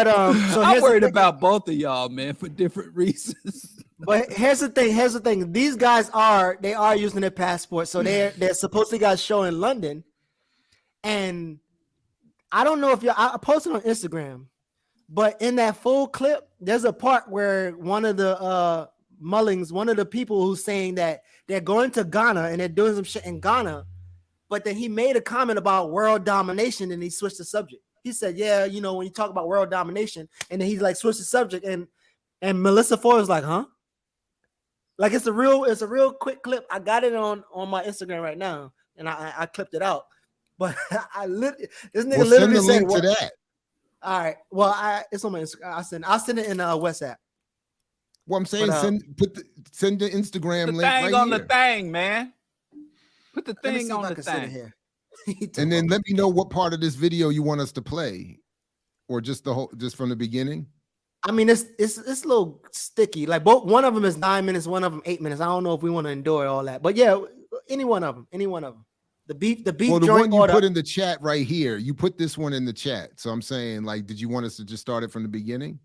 so I'm worried about both of y'all, man, for different reasons. But here's the thing. These guys are using their passport, so they're supposedly got a show in London, and I don't know if I posted on Instagram, but in that full clip, there's a part where one of the Mullings, one of the people who's saying that they're going to Ghana and they're doing some shit in Ghana, but then he made a comment about world domination and he switched the subject. He said, yeah, you know, when you talk about world domination, and then he's like switched the subject, and Melissa Ford was like, huh? Like it's a real quick clip. I got it on my Instagram right now, and I clipped it out. But this nigga literally send the said link to that. All right. Well, it's on my Instagram. I'll send it in WhatsApp. Well, I'm saying send the Instagram the link thing right on here. the thing, man. Put the thing on the thing here. And then let me know what part of this video you want us to play, or just from the beginning. I mean, it's a little sticky. Like one of them is 9 minutes, one of them 8 minutes. I don't know if we want to endure all that, but yeah, any one of them. The beef. Well, the joint one you order. put in the chat right here, you put this one in the chat. So I'm saying, like, did you want us to just start it from the beginning?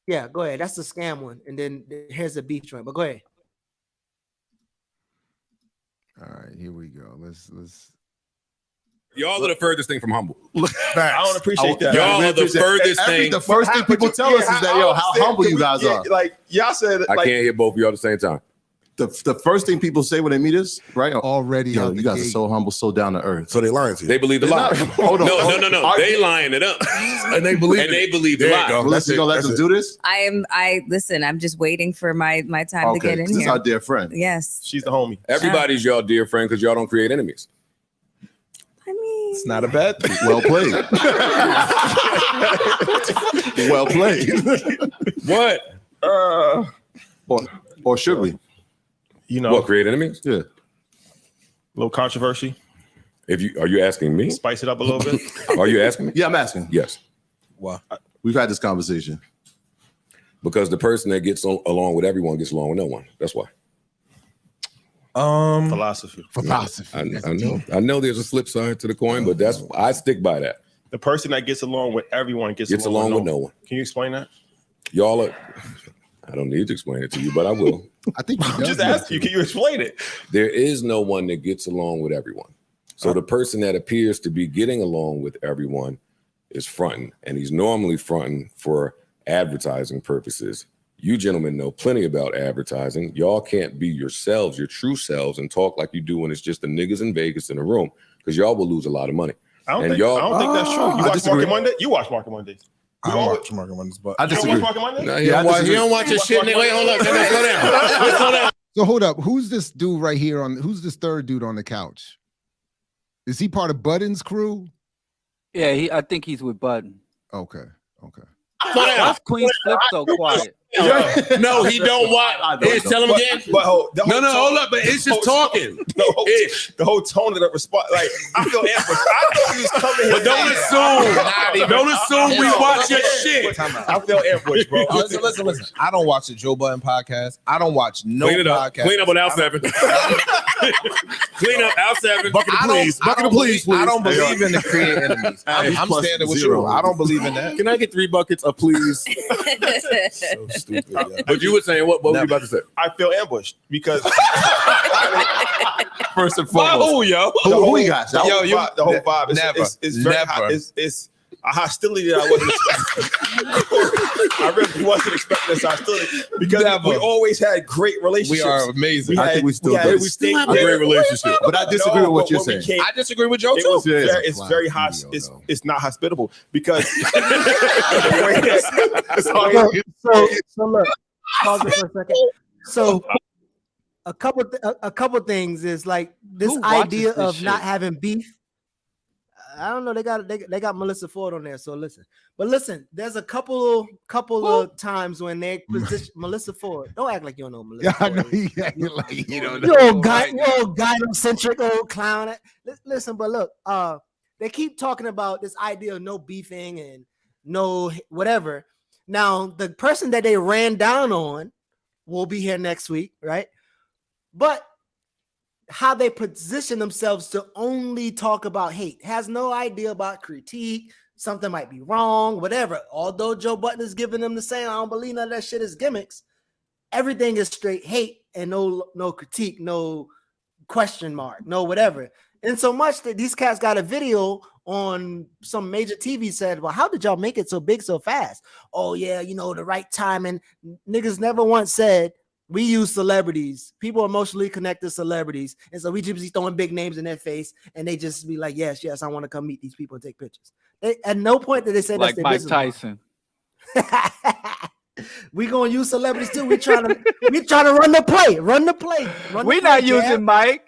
Yeah, go ahead. That's the scam one, and then here's the beef joint. But go ahead. All right, here we go. Let's. Y'all are the furthest thing from humble. I don't appreciate that. Y'all are the furthest thing. The first thing people tell us is that, yo, how humble you guys are. Like, y'all said, I can't hear both of y'all at the same time. The first thing people say when they meet us, right? Already, yo, you guys are so humble, so down to earth. So they lying to you. They believe the lie. Hold on. No. They lying it up. And they believe the lie. You gonna let them do this? Listen, I'm just waiting for my time to get in this here. is our dear friend. Yes. She's the homie. Everybody's y'all dear friend because y'all don't create enemies. I mean, it's not a bad thing. Well played. Well played. What? Or should we? You know, what, create enemies? Yeah. A little controversy. Are you asking me? Spice it up a little bit. Are you asking me? Yeah, I'm asking. Yes. Why? We've had this conversation. Because the person that gets along with everyone gets along with no one. That's why. Philosophy. I know there's a flip side to the coin, but I stick by that. The person that gets along with everyone gets along with no one. Can you explain that? Y'all are. I don't need to explain it to you, but I will. I think I'm just asking you. Can you explain it? There is no one that gets along with everyone. So the person that appears to be getting along with everyone is fronting, and he's normally fronting for advertising purposes. You gentlemen know plenty about advertising. Y'all can't be yourselves, your true selves, and talk like you do when it's just the niggas in Vegas in a room, because y'all will lose a lot of money. I don't think that's true. You watch Market Monday? You watch Market Mondays. I don't watch Market Mondays, but I disagree. You watch Market Monday? No, he don't watch your shit. Wait, hold up. Slow down. So hold up. Who's this dude right here who's this third dude on the couch? Is he part of Budden's crew? Yeah, I think he's with Budden. Okay. Why's Queen's Flip so quiet? No, he don't watch. Tell him again. But hold up. But it's just talking. The whole tone of the response, like I feel ambushed. I thought he was coming here. But don't assume we watch your shit. I feel ambushed, bro. Listen. I don't watch the Joe Budden podcast. I don't watch no podcast. Clean up on Al 7. Clean up Al 7. Bucket of please. I don't believe in the create enemies. I'm standing with you. I don't believe in that. Can I get 3 buckets of please? So stupid. Yeah. But you were saying what were you about to say? I feel ambushed because first and foremost, who we got? The whole vibe is very hot. It's a hostility that I wasn't expecting. I really wasn't expecting this hostility because we always had great relationships. We are amazing. I think we still do. We still have a great relationship. But I disagree with what you're saying. I disagree with Joe too. It's very hot. It's not hospitable because So look, pause it for a second. So a couple things is like this idea of not having beef. I don't know. They got Melissa Ford on there. So listen, there's a couple of times when they position Melissa Ford. Don't act like you don't know Melissa. I know Ford. you like you don't know. You old gynocentric old clown. Listen, but look, they keep talking about this idea of no beefing and no whatever. Now the person that they ran down on will be here next week, right? But how they position themselves to only talk about hate, has no idea about critique, something might be wrong, whatever. Although Joe Budden is giving them the same, I don't believe none of that shit is gimmicks. Everything is straight hate and no critique, no question mark, no whatever. And so much that these cats got a video on some major TV said, well, how did y'all make it so big so fast? Oh yeah, you know, the right time. And niggas never once said we use celebrities. People emotionally connect to celebrities. And so we just be throwing big names in their face and they just be like, yes, I want to come meet these people and take pictures. At no point did they say like that's their Mike business Tyson. We gonna use celebrities too. We trying to run the play. We're not using Mike.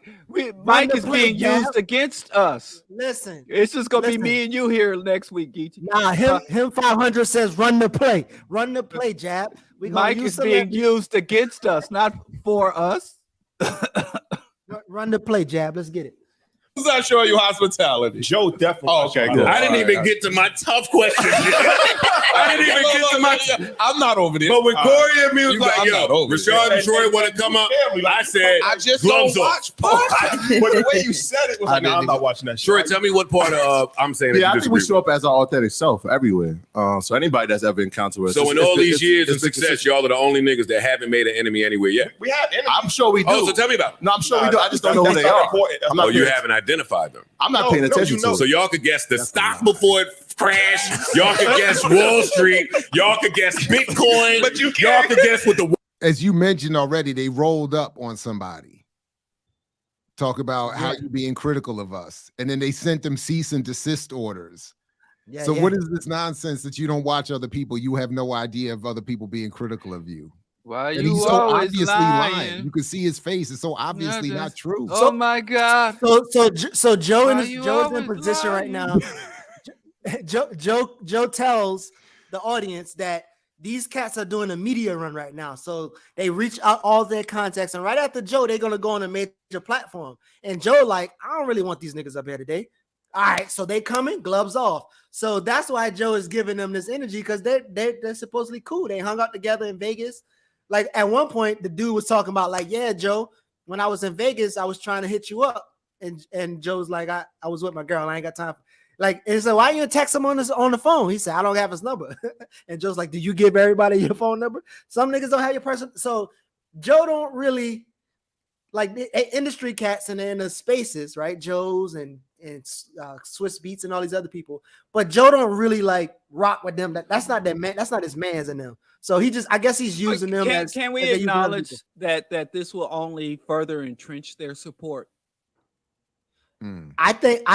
Mike is play, being Jab. used against us. Listen, it's just gonna be me and you here next week, Geechee. Nah, him 500 says run the play, Jab. We gonna Mike use is being used against us, not for us. Run the play, Jab. Let's get it. Who's not showing you hospitality? Joe definitely. Oh, okay, good. I didn't even get to my tough question. I didn't even get to my. I'm not over this. But when Corey and me was like, I'm "Yo, not over Rashad this. and Troy want to come up," I said, I just "Gloves don't off." watch But the way you said it was like, no, I'm not watching that shit. Troy, tell me what part of I'm saying. Yeah, that I you think we disagree show up as our authentic self everywhere. So anybody that's ever encountered us. with. So in all these years of success, y'all are the only niggas that haven't made an enemy anywhere yet. We have enemies. I'm sure we do. Oh, so tell me about it. No, I'm sure we do. I just don't know who they That's not are. important. That's I'm not not Oh, you paying- haven't identified them. I'm not paying attention to it. So y'all could guess the stock before it crashed. Y'all could guess Wall Street. Y'all could guess Bitcoin. But you y'all can't. could guess what the. As you mentioned already, they rolled up on somebody. Talk about how you being critical of us. And then they sent them cease and desist orders. Yeah, So yeah. what is this nonsense that you don't watch other people? You have no idea of other people being critical of you. Why And you he's so always obviously lying? You can see his face. It's so obviously not true. Oh my God! So Joe Why is you Joe is in always position right now. Joe tells the audience that these cats are doing a media run right now. So they reach out all their contacts, and right after Joe, they're gonna go on a major platform. And Joe, like, I don't really want these niggas up here today. All right, so they coming, gloves off. So that's why Joe is giving them this energy because they're supposedly cool. They hung out together in Vegas. Like at one point, the dude was talking about, like, yeah, Joe, when I was in Vegas, I was trying to hit you up. And Joe's like, I was with my girl. I ain't got time. Like, and so why you text him on the phone? He said, I don't have his number. And Joe's like, do you give everybody your phone number? Some niggas don't have your person. So Joe don't really like the industry cats and in the spaces, right? Joe's and Swiss Beats and all these other people. But Joe don't really like rock with them. That's not their man. That's not his man's in them. So he just, I guess he's using them. Can we acknowledge that this will only further entrench their support? I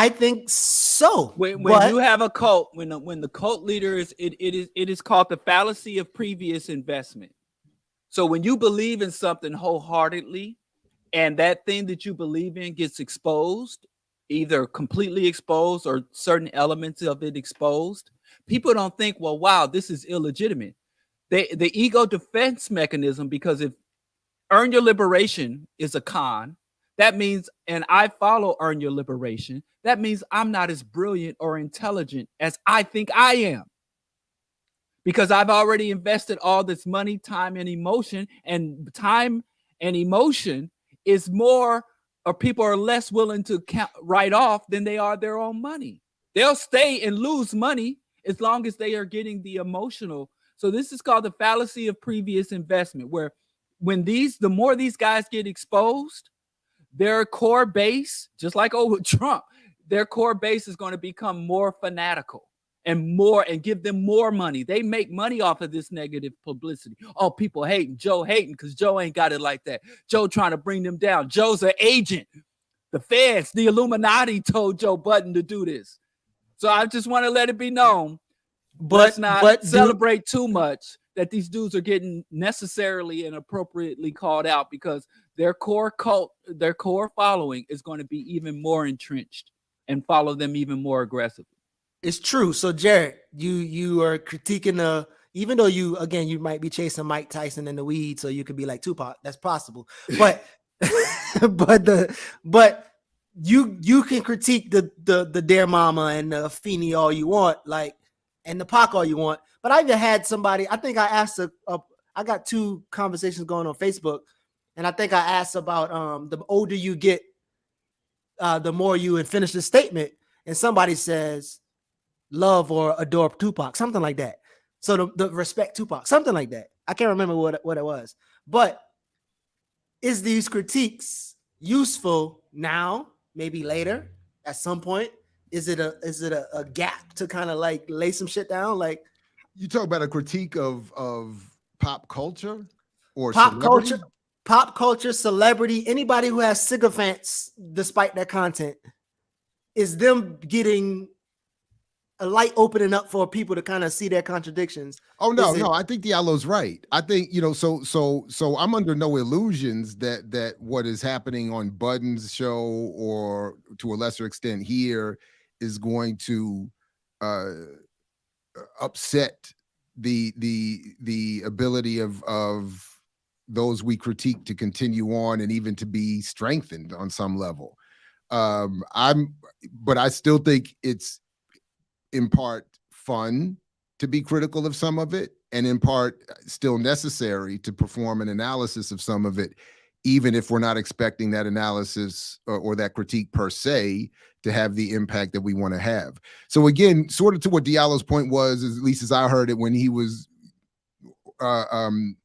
think so. When you have a cult, when the cult leader is, it is called the fallacy of previous investment. So when you believe in something wholeheartedly, and that thing that you believe in gets exposed, either completely exposed or certain elements of it exposed, people don't think, well, wow, this is illegitimate. The ego defense mechanism, because if Earn Your Liberation is a con, that means, and I follow Earn Your Liberation, that means I'm not as brilliant or intelligent as I think I am. Because I've already invested all this money, time, and emotion, and time and emotion is more, or people are less willing to write off than they are their own money. They'll stay and lose money as long as they are getting the emotional. So this is called the fallacy of previous investment, where the more these guys get exposed, their core base, just like with Trump, their core base is going to become more fanatical and give them more money. They make money off of this negative publicity. Oh, people hating, Joe hating because Joe ain't got it like that. Joe trying to bring them down. Joe's an agent. The feds, the Illuminati told Joe Budden to do this. So I just want to let it be known. Let's not celebrate too much that these dudes are getting necessarily and appropriately called out, because their core cult, their core following is going to be even more entrenched and follow them even more aggressively. It's true. So Jared, you are critiquing even though you might be chasing Mike Tyson in the weeds, so you could be like Tupac. That's possible. But but you can critique the Dear Mama and the Feeny all you want, like, and the Pac all you want. But I even had somebody, I think I asked I got two conversations going on Facebook, and I think I asked about the older you get, the more you finish the statement, and somebody says love or adore Tupac, something like that. So the respect Tupac, something like that. I can't remember what it was. But is these critiques useful now, maybe later, at some point? is it a gap to kind of like lay some shit down? Like, you talk about a critique of pop culture or pop celebrity? culture, celebrity, anybody who has sycophants despite their content, is them getting a light opening up for people to kind of see their contradictions. Oh no, I think Diallo's right. I think, you know, so I'm under no illusions that what is happening on Budden's show, or to a lesser extent here, is going to upset the ability of those we critique to continue on and even to be strengthened on some level. But I still think it's in part fun to be critical of some of it, and in part still necessary to perform an analysis of some of it, even if we're not expecting that analysis or that critique per se to have the impact that we want to have. So again, sort of to what Diallo's point was, at least as I heard it when he was talking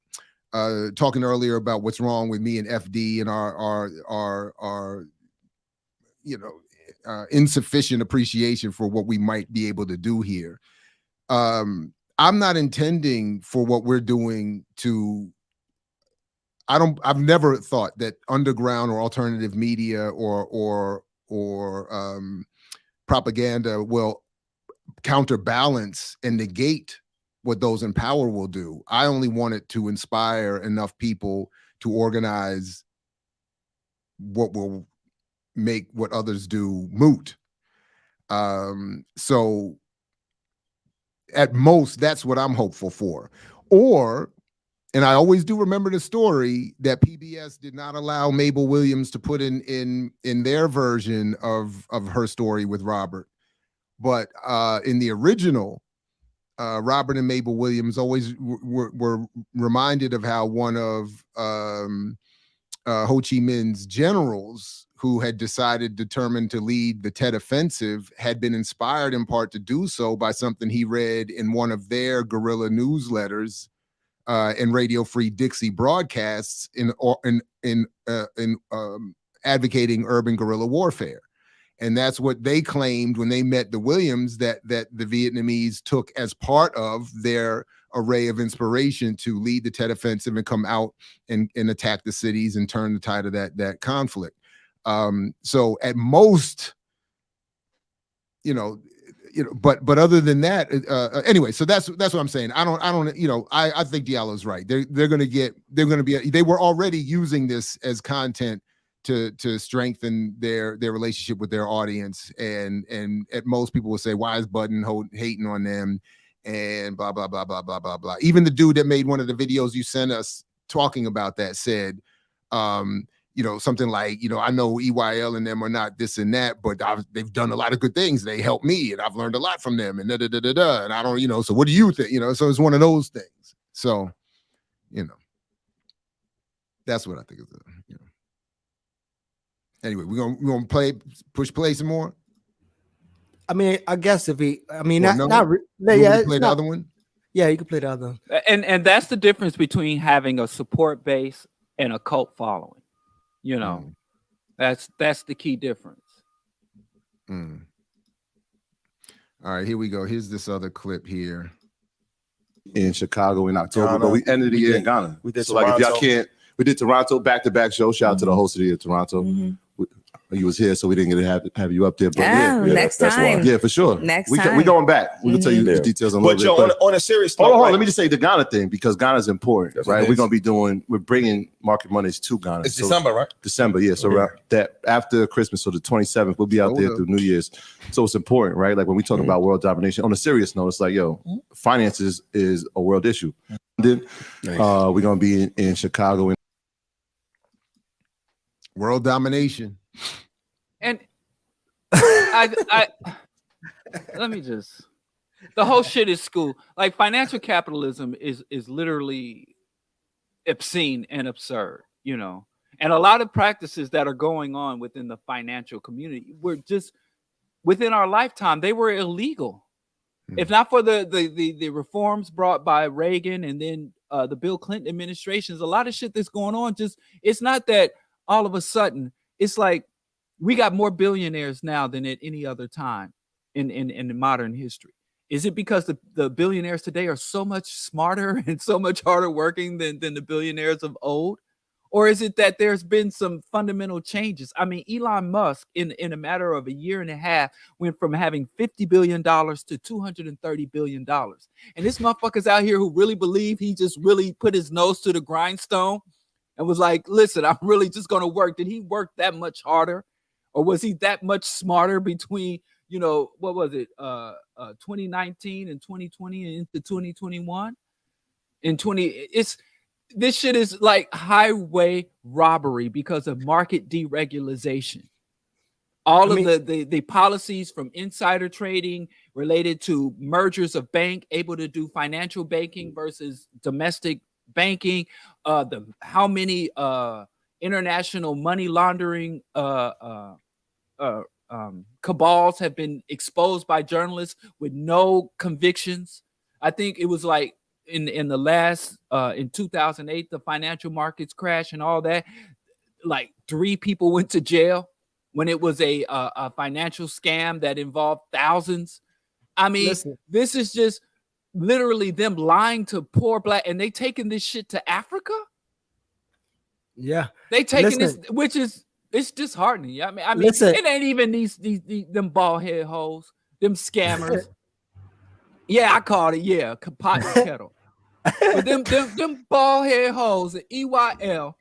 earlier about what's wrong with me and FD and our you know, insufficient appreciation for what we might be able to do here. I'm not intending for what we're doing to, I've never thought that underground or alternative media or propaganda will counterbalance and negate what those in power will do. I only want it to inspire enough people to organize what will make what others do moot. So at most, that's what I'm hopeful for. And I always do remember the story that PBS did not allow Mabel Williams to put in their version of her story with Robert. But in the original, Robert and Mabel Williams always were reminded of how one of Ho Chi Minh's generals, who had determined to lead the Tet Offensive, had been inspired in part to do so by something he read in one of their guerrilla newsletters and Radio Free Dixie broadcasts in advocating urban guerrilla warfare. And that's what they claimed when they met the Williams, that the Vietnamese took as part of their array of inspiration to lead the Tet Offensive and come out and attack the cities and turn the tide of that conflict. So at most, but other than that, anyway, so that's what I'm saying. I don't, I think Diallo's right. They were already using this as content to strengthen their relationship with their audience. And at most, people will say, why is Budden hating on them? And blah, blah, blah, blah, blah, blah, blah. Even the dude that made one of the videos you sent us talking about that said, something like, I know EYL and them are not this and that, but they've done a lot of good things. They helped me and I've learned a lot from them and da-da-da-da-da. And I don't, so what do you think? So it's one of those things. So, that's what I think is, Anyway, we're gonna push play some more. I mean, I guess if he, I mean, play the other one. Yeah, you can play the other one. And that's the difference between having a support base and a cult following. That's the key difference. All right, here we go. Here's this other clip here. In Chicago in October, but we ended the year in Ghana. We did Toronto. Like if y'all can't, we did Toronto back-to-back show. Shout out to the host of the year, Toronto. You was here, so we didn't get to have you up there. But next time. Yeah, for sure. Next time. We going back. We'll tell you the details on a little bit. On a serious note, hold on. Let me just say the Ghana thing, because Ghana's important, right? We're bringing Market Mondays to Ghana. It's December, right? December, yeah. So that after Christmas, so the 27th, we'll be out there through New Year's. So it's important, right? Like when we talk about world domination, on a serious note, it's like, finances is a world issue. Then we're gonna be in Chicago. World domination. And I let me just, the whole shit is school. Like financial capitalism is literally obscene and absurd, and a lot of practices that are going on within the financial community were just within our lifetime, they were illegal. If not for the reforms brought by Reagan and then the Bill Clinton administrations, a lot of shit that's going on, it's not that all of a sudden it's like We got more billionaires now than at any other time in modern history. Is it because the billionaires today are so much smarter and so much harder working than the billionaires of old? Or is it that there's been some fundamental changes? I mean, Elon Musk, in a matter of a year and a half, went from having $50 billion to $230 billion. And this motherfucker's out here who really believe he just really put his nose to the grindstone and was like, listen, I'm really just going to work. Did he work that much harder? Or was he that much smarter between, what was it, 2019 and 2020 and into 2021? This shit is like highway robbery because of market deregulation. All of the policies from insider trading related to mergers of bank, able to do financial banking versus domestic banking, how many international money laundering cabals have been exposed by journalists with no convictions. I think it was like in the last in 2008, the financial markets crash and all that, like 3 people went to jail when it was a financial scam that involved thousands. I mean, this is just literally them lying to poor black, and they taking this shit to Africa. Yeah, they taking this, which is it's disheartening. I mean, it ain't even these them bald head hoes, them scammers. Yeah, I called it. Yeah, pot and kettle. But them bald head hoes at EYL,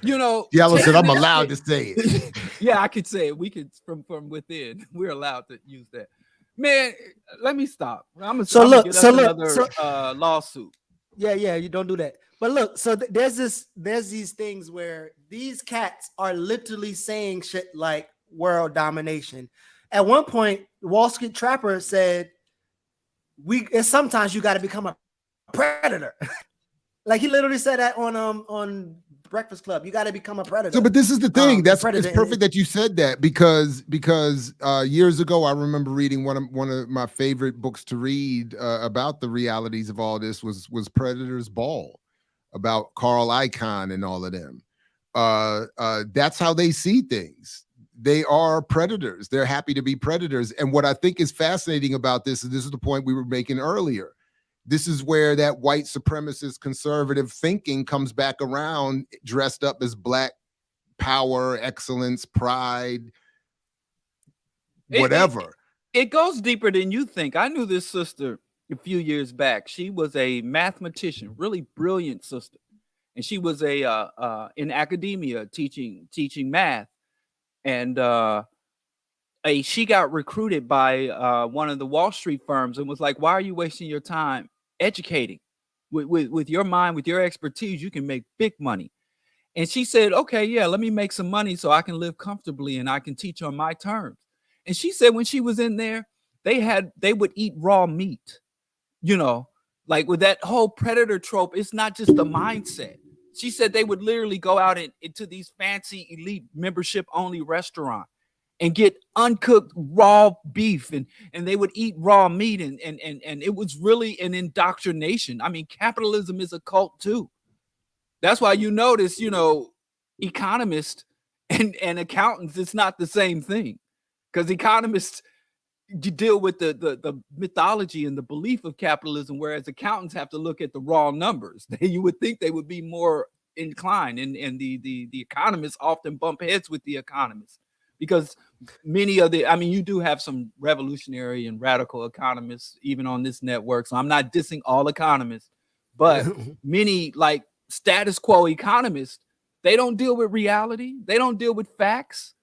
Diallo said, I'm allowed to say it. Yeah, I could say it. We could from within. We're allowed to use that. Man, let me stop. I'm gonna get us another lawsuit. Yeah, you don't do that. But look, so there's these things where these cats are literally saying shit like world domination. At one point, Wall Street Trapper said, sometimes you got to become a predator. Like he literally said that on Breakfast Club. You got to become a predator. So, but this is the thing. It's perfect that you said that because years ago I remember reading one of my favorite books to read about the realities of all this was Predator's Ball, about Carl Icahn and all of them. That's how they see things. They are predators. They're happy to be predators. And what I think is fascinating about this, and this is the point we were making earlier, this is where that white supremacist conservative thinking comes back around, dressed up as Black power, excellence, pride, whatever. It goes deeper than you think. I knew this sister a few years back. She was a mathematician, really brilliant sister. And she was in academia teaching math. And she got recruited by one of the Wall Street firms and was like, why are you wasting your time educating? With your mind, with your expertise, you can make big money. And she said, okay, yeah, let me make some money so I can live comfortably and I can teach on my terms. And she said when she was in there, they would eat raw meat, like with that whole predator trope. It's not just the mindset. She said they would literally go out into these fancy elite membership only restaurant and get uncooked raw beef and they would eat raw meat and it was really an indoctrination. I mean, capitalism is a cult too. That's why you notice, economists and accountants, it's not the same thing, because economists deal with the mythology and the belief of capitalism, whereas accountants have to look at the raw numbers. You would think they would be more inclined, and the economists often bump heads with the economists, because many of you do have some revolutionary and radical economists even on this network. So I'm not dissing all economists, but many like status quo economists, they don't deal with reality. They don't deal with facts.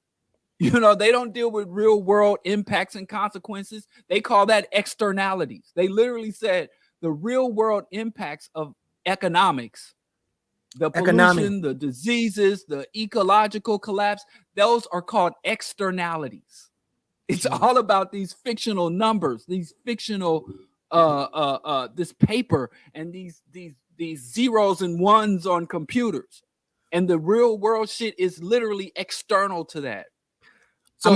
They don't deal with real world impacts and consequences. They call that externalities. They literally said the real world impacts of economics, the pollution, the diseases, the ecological collapse, those are called externalities. It's all about these fictional numbers, these fictional this paper and these zeros and ones on computers. And the real world shit is literally external to that. So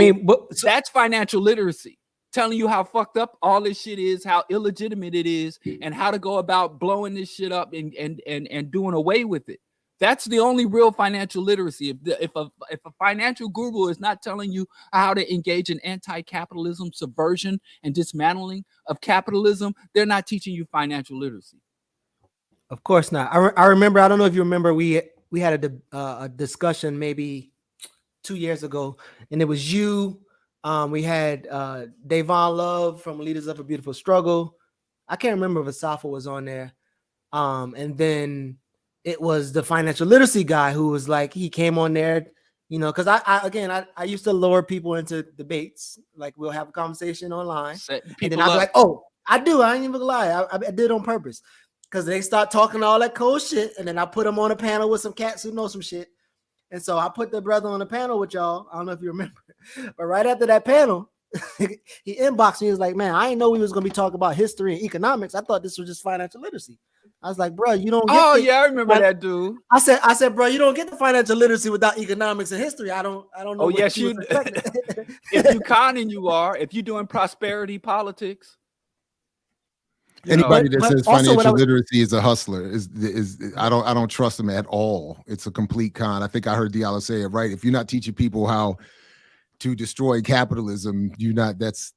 that's financial literacy, telling you how fucked up all this shit is, how illegitimate it is, and how to go about blowing this shit up and doing away with it. That's the only real financial literacy. If a financial guru is not telling you how to engage in anti-capitalism, subversion, and dismantling of capitalism, they're not teaching you financial literacy. Of course not. I remember. I don't know if you remember. We had a discussion maybe 2 years ago, and it was you. We had Davon Love from Leaders of a Beautiful Struggle. I can't remember if Asafa was on there. And then it was the financial literacy guy who was like, he came on there, you know, because I used to lure people into debates. Like, we'll have a conversation online, and then I'll be like, oh, I ain't even gonna lie, I did it on purpose, because they start talking all that cool shit, and then I put them on a panel with some cats who know some shit. And so I put the brother on the panel with y'all. I don't know if you remember, but right after that panel, he inboxed me. He was like, man, I didn't know we was going to be talking about history and economics. I thought this was just financial literacy. I was like, bro, you don't get I remember that dude. I said, bro, you don't get the financial literacy without economics and history. I don't know. Oh, yes, you if you conning, you are. If you're doing prosperity politics. Anybody that says financial literacy is a hustler is I don't trust them at all. It's a complete con. I think I heard Diallo say it right. If you're not teaching people how to destroy capitalism, that's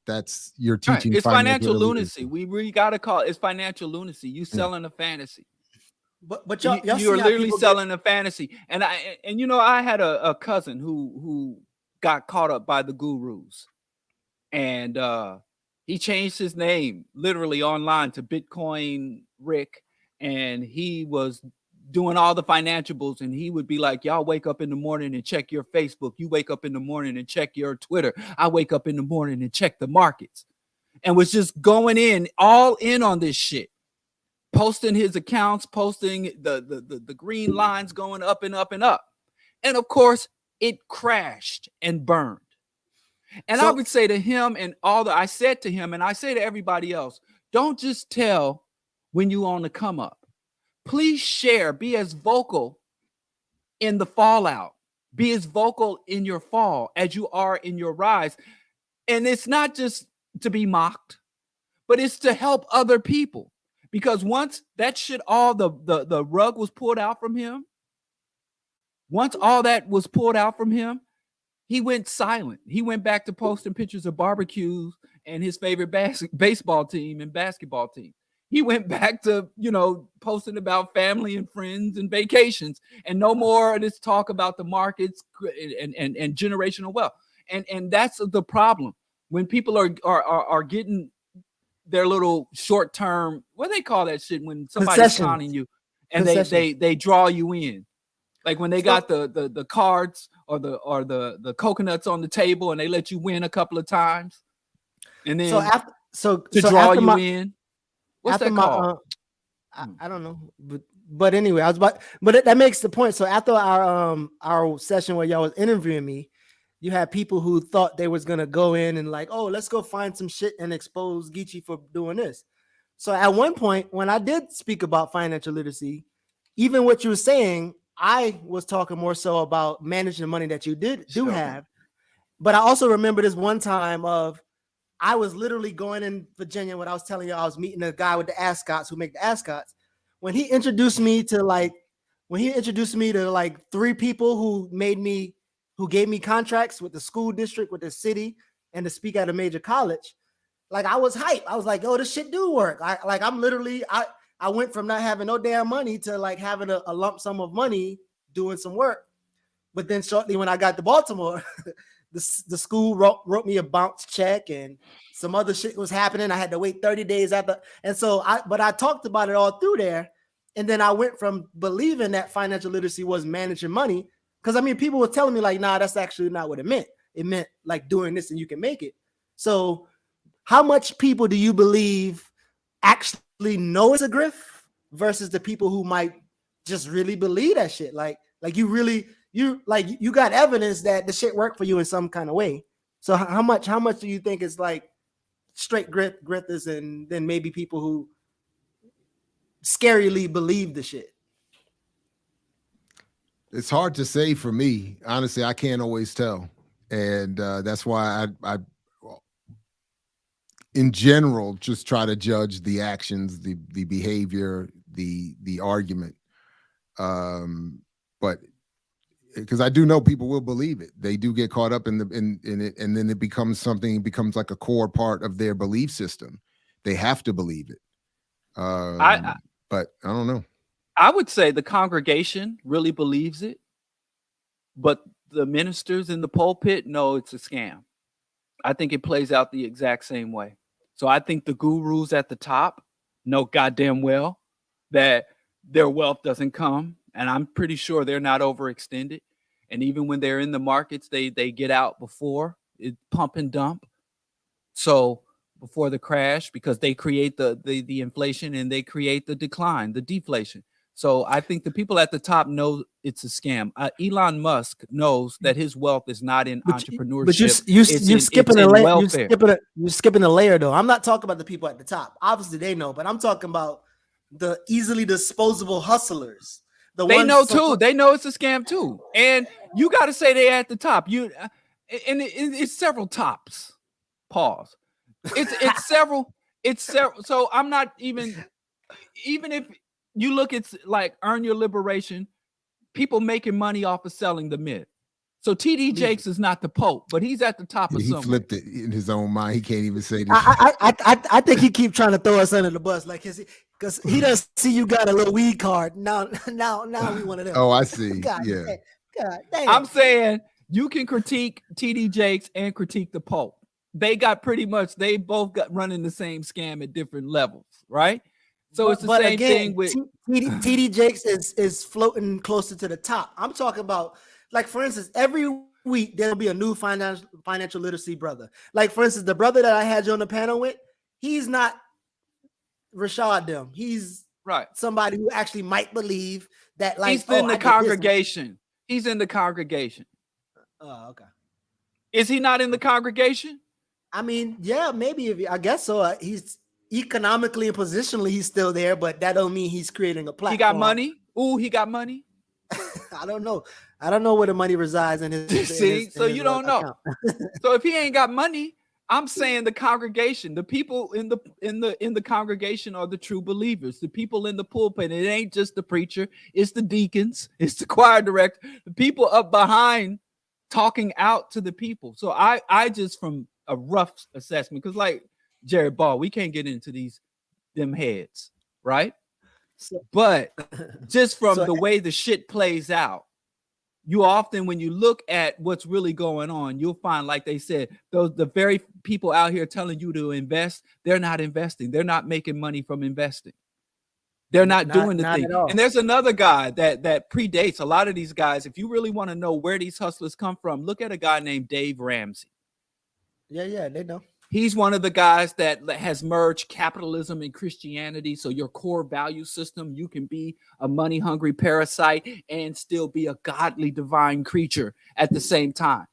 you're teaching. Right. It's financial lunacy. We really gotta call it. It's financial lunacy. You selling a fantasy. But you're literally selling a fantasy. And I had a cousin who got caught up by the gurus, and he changed his name literally online to Bitcoin Rick, and he was doing all the financials, and he would be like, y'all wake up in the morning and check your Facebook. You wake up in the morning and check your Twitter. I wake up in the morning and check the markets, and was just going all in on this shit, posting his accounts, posting the green lines going up and up and up. And of course, it crashed and burned. And I would say to him I said to him, and I say to everybody else, don't just tell when you on the come up. Please share, be as vocal in the fallout, be as vocal in your fall as you are in your rise. And it's not just to be mocked, but it's to help other people. Because once that shit, all the rug was pulled out from him, once all that was pulled out from him, he went silent. He went back to posting pictures of barbecues and his favorite baseball team and basketball team. He went back to, posting about family and friends and vacations, and no more of this talk about the markets and generational wealth. And that's the problem. When people are getting their little short-term, what do they call that shit when somebody's conning you and they draw you in? Like when they got the cards or the coconuts on the table, and they let you win a couple of times, and then to draw you in. What's that called? I don't know, but anyway, but that makes the point. So after our session where y'all was interviewing me, you had people who thought they was gonna go in and like, oh, let's go find some shit and expose Geechee for doing this. So at one point, when I did speak about financial literacy, even what you were saying, I was talking more so about managing the money that you do have. But I also remember this one time I was literally going in Virginia when I was telling you I was meeting a guy with the ascots who make the ascots. When he introduced me to like 3 people who gave me contracts with the school district, with the city, and to speak at a major college, like I was hyped. I was like, oh, this shit do work. I went from not having no damn money to like having a lump sum of money doing some work. But then shortly when I got to Baltimore, the school wrote me a bounce check and some other shit was happening. I had to wait 30 days after. And so I talked about it all through there. And then I went from believing that financial literacy was managing money. Because I mean, people were telling me like, nah, that's actually not what it meant. It meant like doing this and you can make it. So how much people do you believe actually know it's a grift versus the people who might just really believe that shit? Like you got evidence that the shit worked for you in some kind of way. So how much do you think is like straight grifters and then maybe people who scarily believe the shit? It's hard to say for me. Honestly, I can't always tell. And that's why I in general, just try to judge the actions, the behavior, the argument. but because I do know people will believe it. They do get caught up in it, and then it becomes like a core part of their belief system. They have to believe it. But I don't know. I would say the congregation really believes it, but the ministers in the pulpit know it's a scam. I think it plays out the exact same way. So I think the gurus at the top know goddamn well that their wealth doesn't come, and I'm pretty sure they're not overextended. And even when they're in the markets, they get out before it pump and dump. So before the crash, because they create the inflation and they create the decline, the deflation. So I think the people at the top know it's a scam. Elon Musk knows that his wealth is not in entrepreneurship. But you're skipping a layer. You're skipping a layer, though. I'm not talking about the people at the top. Obviously, they know, but I'm talking about the easily disposable hustlers. They know too. They know it's a scam too. And you got to say they're at the top. It's several tops. Pause. It's several. It's several. So I'm not even if you look at like Earn Your Liberation, people making money off of selling the myth. So TD Jakes is not the Pope, but he's at the top of somewhere. He flipped it in his own mind. He can't even say this. I think he keep trying to throw us under the bus, like because he doesn't see you got a little weed card. Now we one of them. Oh, I see. God, yeah. God damn. I'm saying you can critique TD Jakes and critique the Pope. They both got running the same scam at different levels, right? So it's the same thing with TD Jakes is floating closer to the top. I'm talking about, like, for instance, every week there'll be a new financial literacy brother. Like, for instance, the brother that I had you on the panel with, he's not Rashad Dem. He's somebody who actually might believe that, like, he's in the congregation. He's in the congregation. Oh, okay. Is he not in the congregation? I mean, yeah, maybe. I guess so. He's economically and positionally he's still there, but that don't mean he's creating a platform. He got money. Ooh, he got money. I don't know. I don't know where the money resides in his. So you don't know. So if he ain't got money, I'm saying the congregation, the people in the congregation are the true believers. The people in the pulpit. It ain't just the preacher. It's the deacons. It's the choir director. The people up behind talking out to the people. So I just, from a rough assessment, because like Jared Ball, we can't get into them heads, right? But just from the way the shit plays out, you often, when you look at what's really going on, you'll find, like they said, the very people out here telling you to invest, they're not investing. They're not making money from investing. They're not doing the thing. And there's another guy that predates a lot of these guys. If you really want to know where these hustlers come from, look at a guy named Dave Ramsey. Yeah, they know. He's one of the guys that has merged capitalism and Christianity. So your core value system, you can be a money-hungry parasite and still be a godly divine creature at the same time.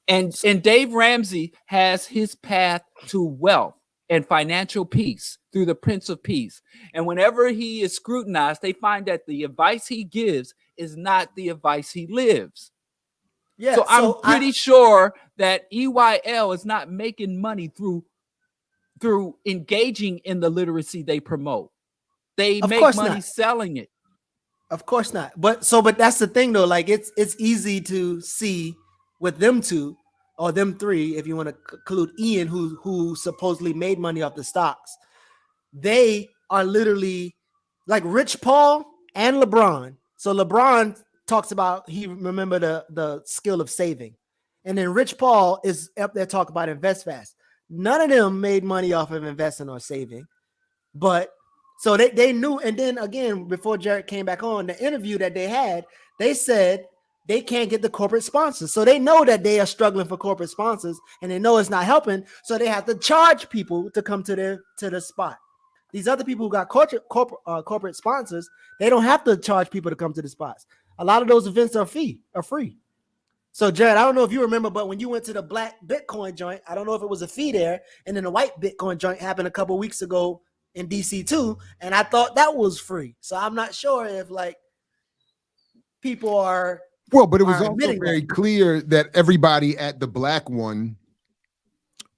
And Dave Ramsey has his path to wealth and financial peace through the Prince of Peace. And whenever he is scrutinized, they find that the advice he gives is not the advice he lives. Yeah, so I'm pretty sure that EYL is not making money through engaging in the literacy they promote. They make money selling it. Of course not. But that's the thing though. Like it's easy to see with them two or them three, if you want to include Ian, who supposedly made money off the stocks. They are literally like Rich Paul and LeBron. So LeBron talks about he remember the skill of saving, and then Rich Paul is up there talking about invest fast. None of them made money off of investing or saving, but so they knew. And then again, before Jared came back on the interview that they had, they said they can't get the corporate sponsors, so they know that they are struggling for corporate sponsors, and they know it's not helping, so they have to charge people to come to the spot. These other people who got corporate sponsors, they don't have to charge people to come to the spots. A lot of those events are free. So, Jared, I don't know if you remember, but when you went to the black Bitcoin joint, I don't know if it was a fee there, and then the white Bitcoin joint happened a couple of weeks ago in DC too, and I thought that was free. So I'm not sure if like people are but it was also very clear that everybody at the black one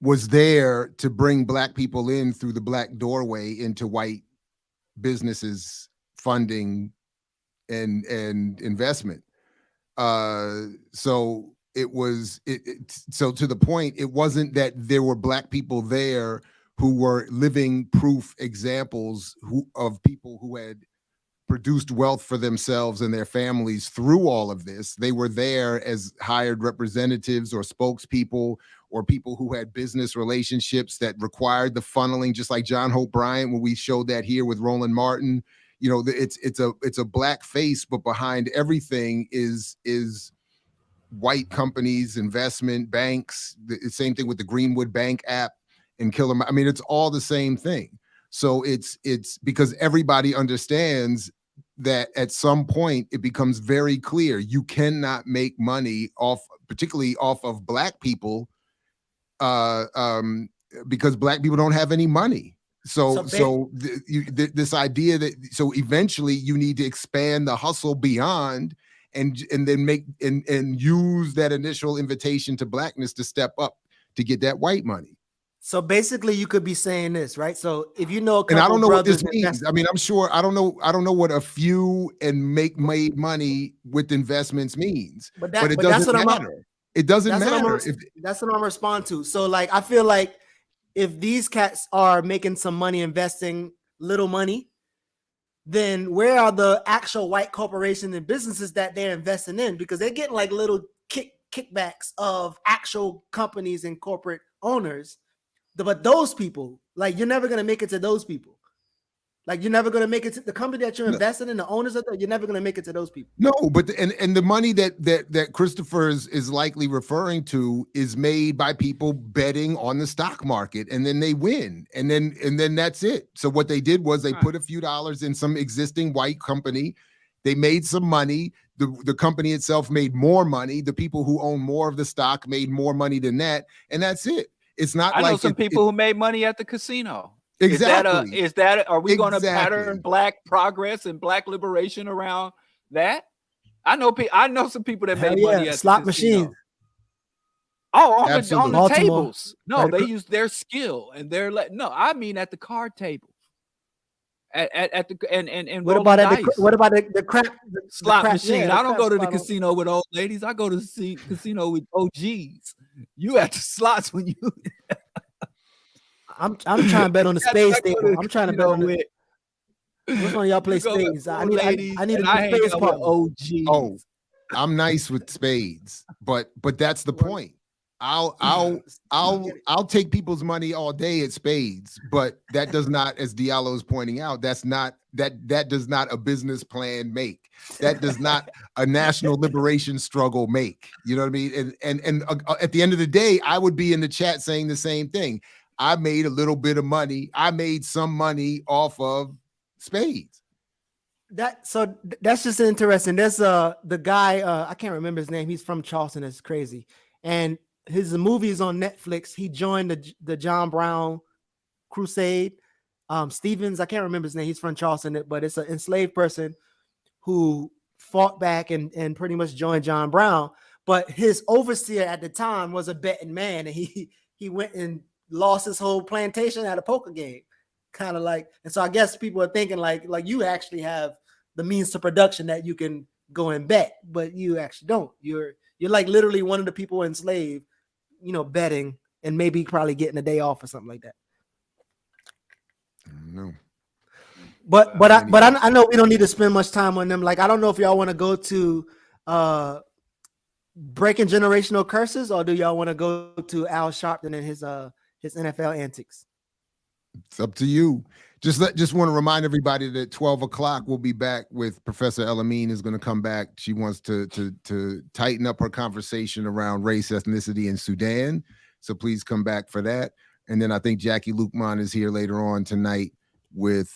was there to bring black people in through the black doorway into white businesses funding and investment. So it was so to the point, it wasn't that there were Black people there who were living proof examples of people who had produced wealth for themselves and their families through all of this. They were there as hired representatives or spokespeople or people who had business relationships that required the funneling, just like John Hope Bryant, when we showed that here with Roland Martin. You know, it's a Black face, but behind everything is white companies, investment banks. The same thing with the Greenwood Bank app and Killer. I mean, it's all the same thing. So it's because everybody understands that at some point it becomes very clear you cannot make money particularly off of Black people, because Black people don't have any money. This idea that eventually you need to expand the hustle beyond and then make and use that initial invitation to Blackness to step up to get that white money. So basically, you could be saying this, right? So if you know, and I don't know what this means. I mean, I'm sure I don't know what a few and made money with investments means. But it doesn't matter. It doesn't matter. That's what I'm responding to. So like, I feel like if these cats are making some money investing little money, then where are the actual white corporations and businesses that they're investing in? Because they're getting like little kickbacks of actual companies and corporate owners. But those people, like, you're never going to make it to those people. Like, you're never going to make it to the company that you're investing in, the owners of that, you're never going to make it to those people. No, but and the money that Christopher is likely referring to is made by people betting on the stock market, and then they win, and then that's it. So what they did was they put a few dollars in some existing white company. They made some money. The company itself made more money. The people who own more of the stock made more money than that, and that's it. It's not. I know some people who made money at the casino. Exactly. Are we going to pattern Black progress and Black liberation around that? I know some people that made money at slot the casino. machines. Oh, on the Baltimore. tables. No, they use their skill and they're I mean at the card table. At the and what about the crap slot machine? I don't go to the casino with old ladies. I go to the casino with OGs. You at the slots when you. I'm trying to bet on the spades table. I'm trying to bet on the. Which one of y'all play spades? I need a spades part. OGs. Oh, I'm nice with spades, but that's the point. I'll take people's money all day at spades, but that does not, as Diallo is pointing out, that does not a business plan make. That does not a national liberation struggle make. You know what I mean? And at the end of the day, I would be in the chat saying the same thing. I made a little bit of money. I made some money off of spades. That's just interesting. There's the guy, I can't remember his name. He's from Charleston. It's crazy. And his movie is on Netflix. He joined the John Brown crusade. Stevens, I can't remember his name. He's from Charleston, but it's an enslaved person who fought back and pretty much joined John Brown. But his overseer at the time was a betting man, and he went and lost his whole plantation at a poker game, kind of like. And so I guess people are thinking like you actually have the means to production that you can go and bet, but you actually don't. You're like literally one of the people enslaved, betting and maybe probably getting a day off or something like that. No. But I know we don't need to spend much time on them. Like, I don't know if y'all want to go to breaking generational curses, or do y'all want to go to Al Sharpton and his NFL antics? It's up to you. Just want to remind everybody that 12 o'clock we'll be back with Professor Elamine is going to come back. She wants to tighten up her conversation around race, ethnicity in Sudan. So please come back for that. And then I think Jackie Lukman is here later on tonight with,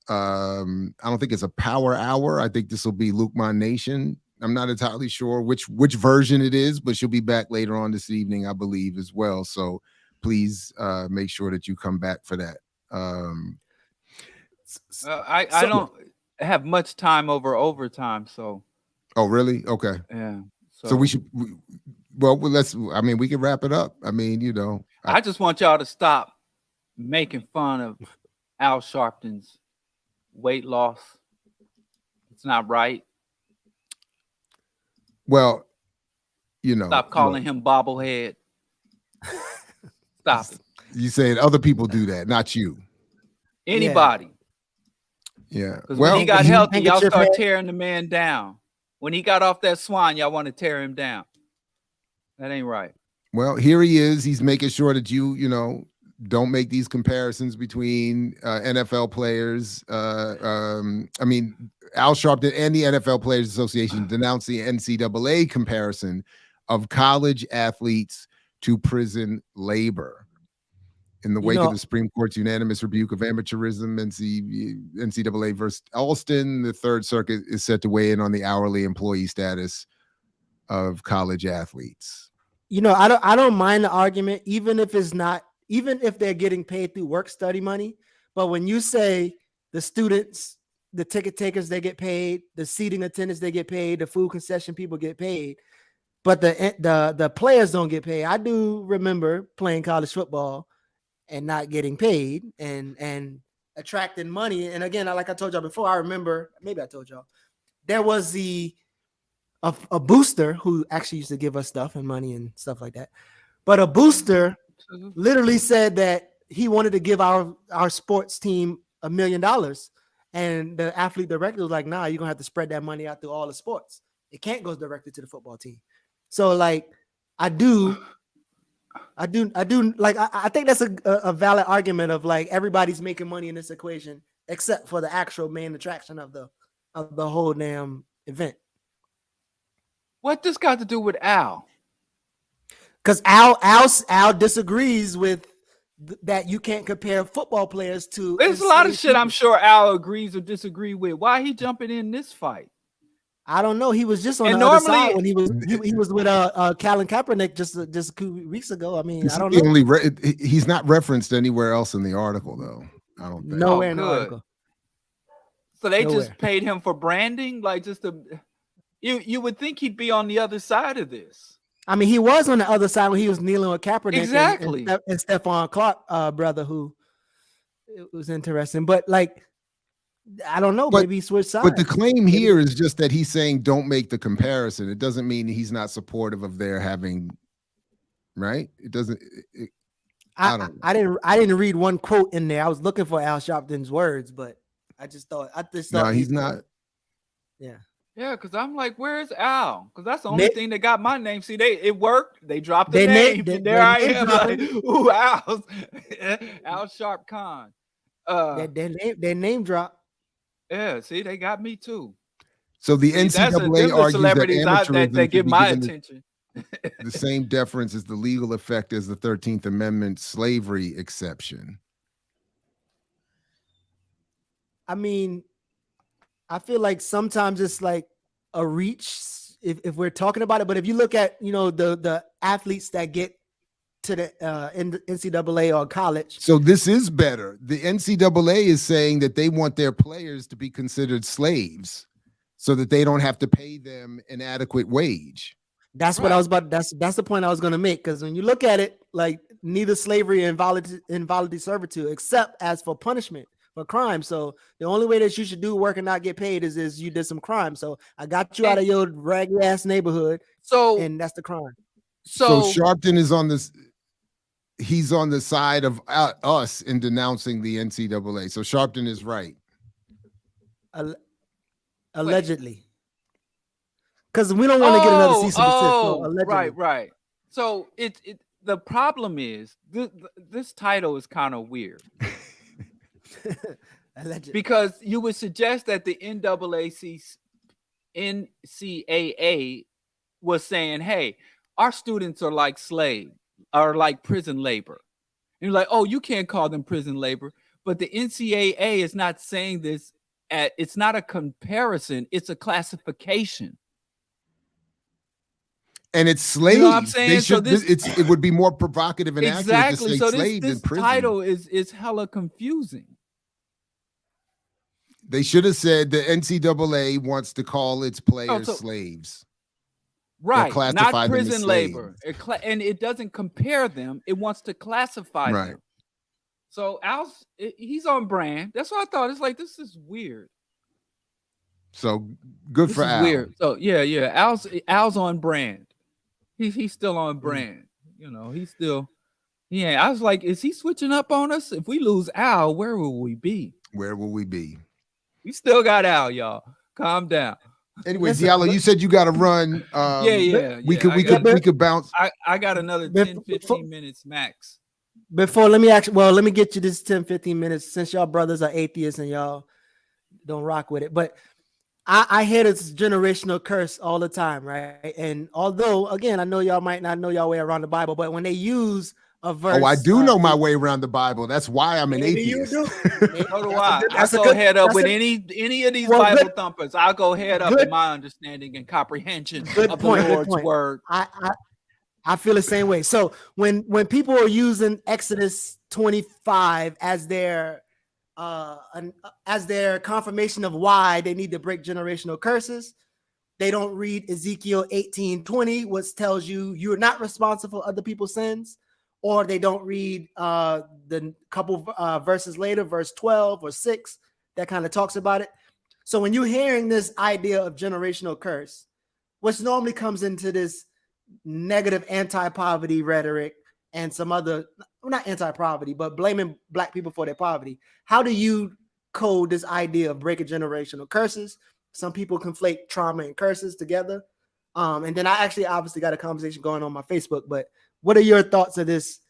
I don't think it's a power hour. I think this will be Lukman Nation. I'm not entirely sure which version it is, but she'll be back later on this evening, I believe, as well. So please make sure that you come back for that. I don't have much time over overtime, so. Oh, really? Okay. Yeah. So we should. We can wrap it up. I mean, I just want y'all to stop making fun of Al Sharpton's weight loss. It's not right. Well, you know, Stop calling him bobblehead. Stop it. You said other people do that, not you. Anybody. Yeah. Because Well, when he got healthy, y'all handkerchief start head? tearing the man down. When he got off that swine, y'all want to tear him down. That ain't right. Well, here he is. He's making sure that you know, don't make these comparisons between NFL players. I mean, Al Sharpton and the NFL Players Association denounced the NCAA comparison of college athletes to prison labor. In the wake of the Supreme Court's unanimous rebuke of amateurism, NCAA versus Alston, the Third Circuit is set to weigh in on the hourly employee status of college athletes. You know, I don't mind the argument, even if they're getting paid through work study money. But when you say the students, the ticket takers, they get paid, the seating attendants, they get paid, the food concession people get paid, but the players don't get paid. I do remember playing college football and not getting paid and attracting money. And again, like I told y'all before, I remember, maybe I told y'all, there was a booster who actually used to give us stuff and money and stuff like that. But a booster literally said that he wanted to give our sports team $1 million. And the athlete director was like, nah, you're going to have to spread that money out through all the sports. It can't go directly to the football team. So like, I do like, I think that's a valid argument of like, everybody's making money in this equation, except for the actual main attraction of the whole damn event. What this got to do with Al? Because Al disagrees with that you can't compare football players to. There's a lot of shit I'm sure Al agrees or disagrees with. Why he jumping in this fight? I don't know. He was just on the other side when he was with Colin Kaepernick just a few weeks ago. I mean, I don't know. He's not referenced anywhere else in the article, though. I don't think. Nowhere in the article. So they just paid him for branding, like just to. You would think he'd be on the other side of this. I mean, he was on the other side when he was kneeling with Kaepernick, exactly, and Stephon Clark, brother, who it was interesting. But like, I don't know, maybe he switched sides. But the claim here is just that he's saying don't make the comparison. It doesn't mean he's not supportive of their having, right? It doesn't. I didn't read one quote in there. I was looking for Al Sharpton's words, but I just thought no, he's not. Yeah. Yeah, because I'm like, where's Al? Because that's the only thing that got my name. See, it worked. They dropped the name. There I am. Like, ooh, Al Sharp Khan. Their name drop. Yeah, see, they got me too. So the NCAA argues celebrities that get my attention. The same deference as the legal effect as the 13th Amendment slavery exception. I mean, I feel like sometimes it's like a reach if we're talking about it. But if you look at, the athletes that get to the NCAA or college. So this is better. The NCAA is saying that they want their players to be considered slaves so that they don't have to pay them an adequate wage. That's what I was about. That's the point I was going to make. Because when you look at it, like neither slavery and involuntary servitude, except as for punishment. For crime. So the only way that you should do work and not get paid is you did some crime. So I got you out of your ragged ass neighborhood. And that's the crime. So Sharpton is on this. He's on the side of us in denouncing the NCAA. So Sharpton is right. Allegedly. Because we don't want to get another cease and desist. So right. So the problem is this title is kind of weird. Because you would suggest that the NCAA was saying, hey, our students are like like prison labor. And you're like, oh, you can't call them prison labor. But the NCAA is not saying this. It's not a comparison. It's a classification. And it's slaves. You know what I'm saying? It would be more provocative and accurate to say slave than prison. Title is hella confusing. They should have said the NCAA wants to call its players slaves. Right, not prison labor. And it doesn't compare them. It wants to classify them. So he's on brand. That's what I thought. It's like, this is weird. So good This for is Al. weird. So yeah. Al's on brand. He's still on brand. You know, he's still. Yeah, I was like, is he switching up on us? If we lose Al, where will we be? Where will we be? We still got Al, y'all. Calm down. Anyway, Diallo, you said you got to run. We could bounce. I got another 10, 15 minutes max. Before, let me get you this 10, 15 minutes since y'all brothers are atheists and y'all don't rock with it. But I hear this generational curse all the time, right? And although, again, I know y'all might not know y'all way around the Bible, but when they use a verse. Oh, I do know my way around the Bible. That's why I'm an atheist. So do I. I go head up with any of these Bible thumpers. I'll go head up in my understanding and comprehension of the Lord's word. I feel the same way. So when people are using Exodus 25 as their confirmation of why they need to break generational curses, they don't read Ezekiel 18:20, which tells you you're not responsible for other people's sins, or they don't read the couple verses later, verse 12 or 6, that kind of talks about it. So when you're hearing this idea of generational curse, which normally comes into this negative anti-poverty rhetoric and some other, well, not anti-poverty, but blaming Black people for their poverty, how do you code this idea of breaking generational curses? Some people conflate trauma and curses together. And then I actually obviously got a conversation going on my Facebook, but what are your thoughts of this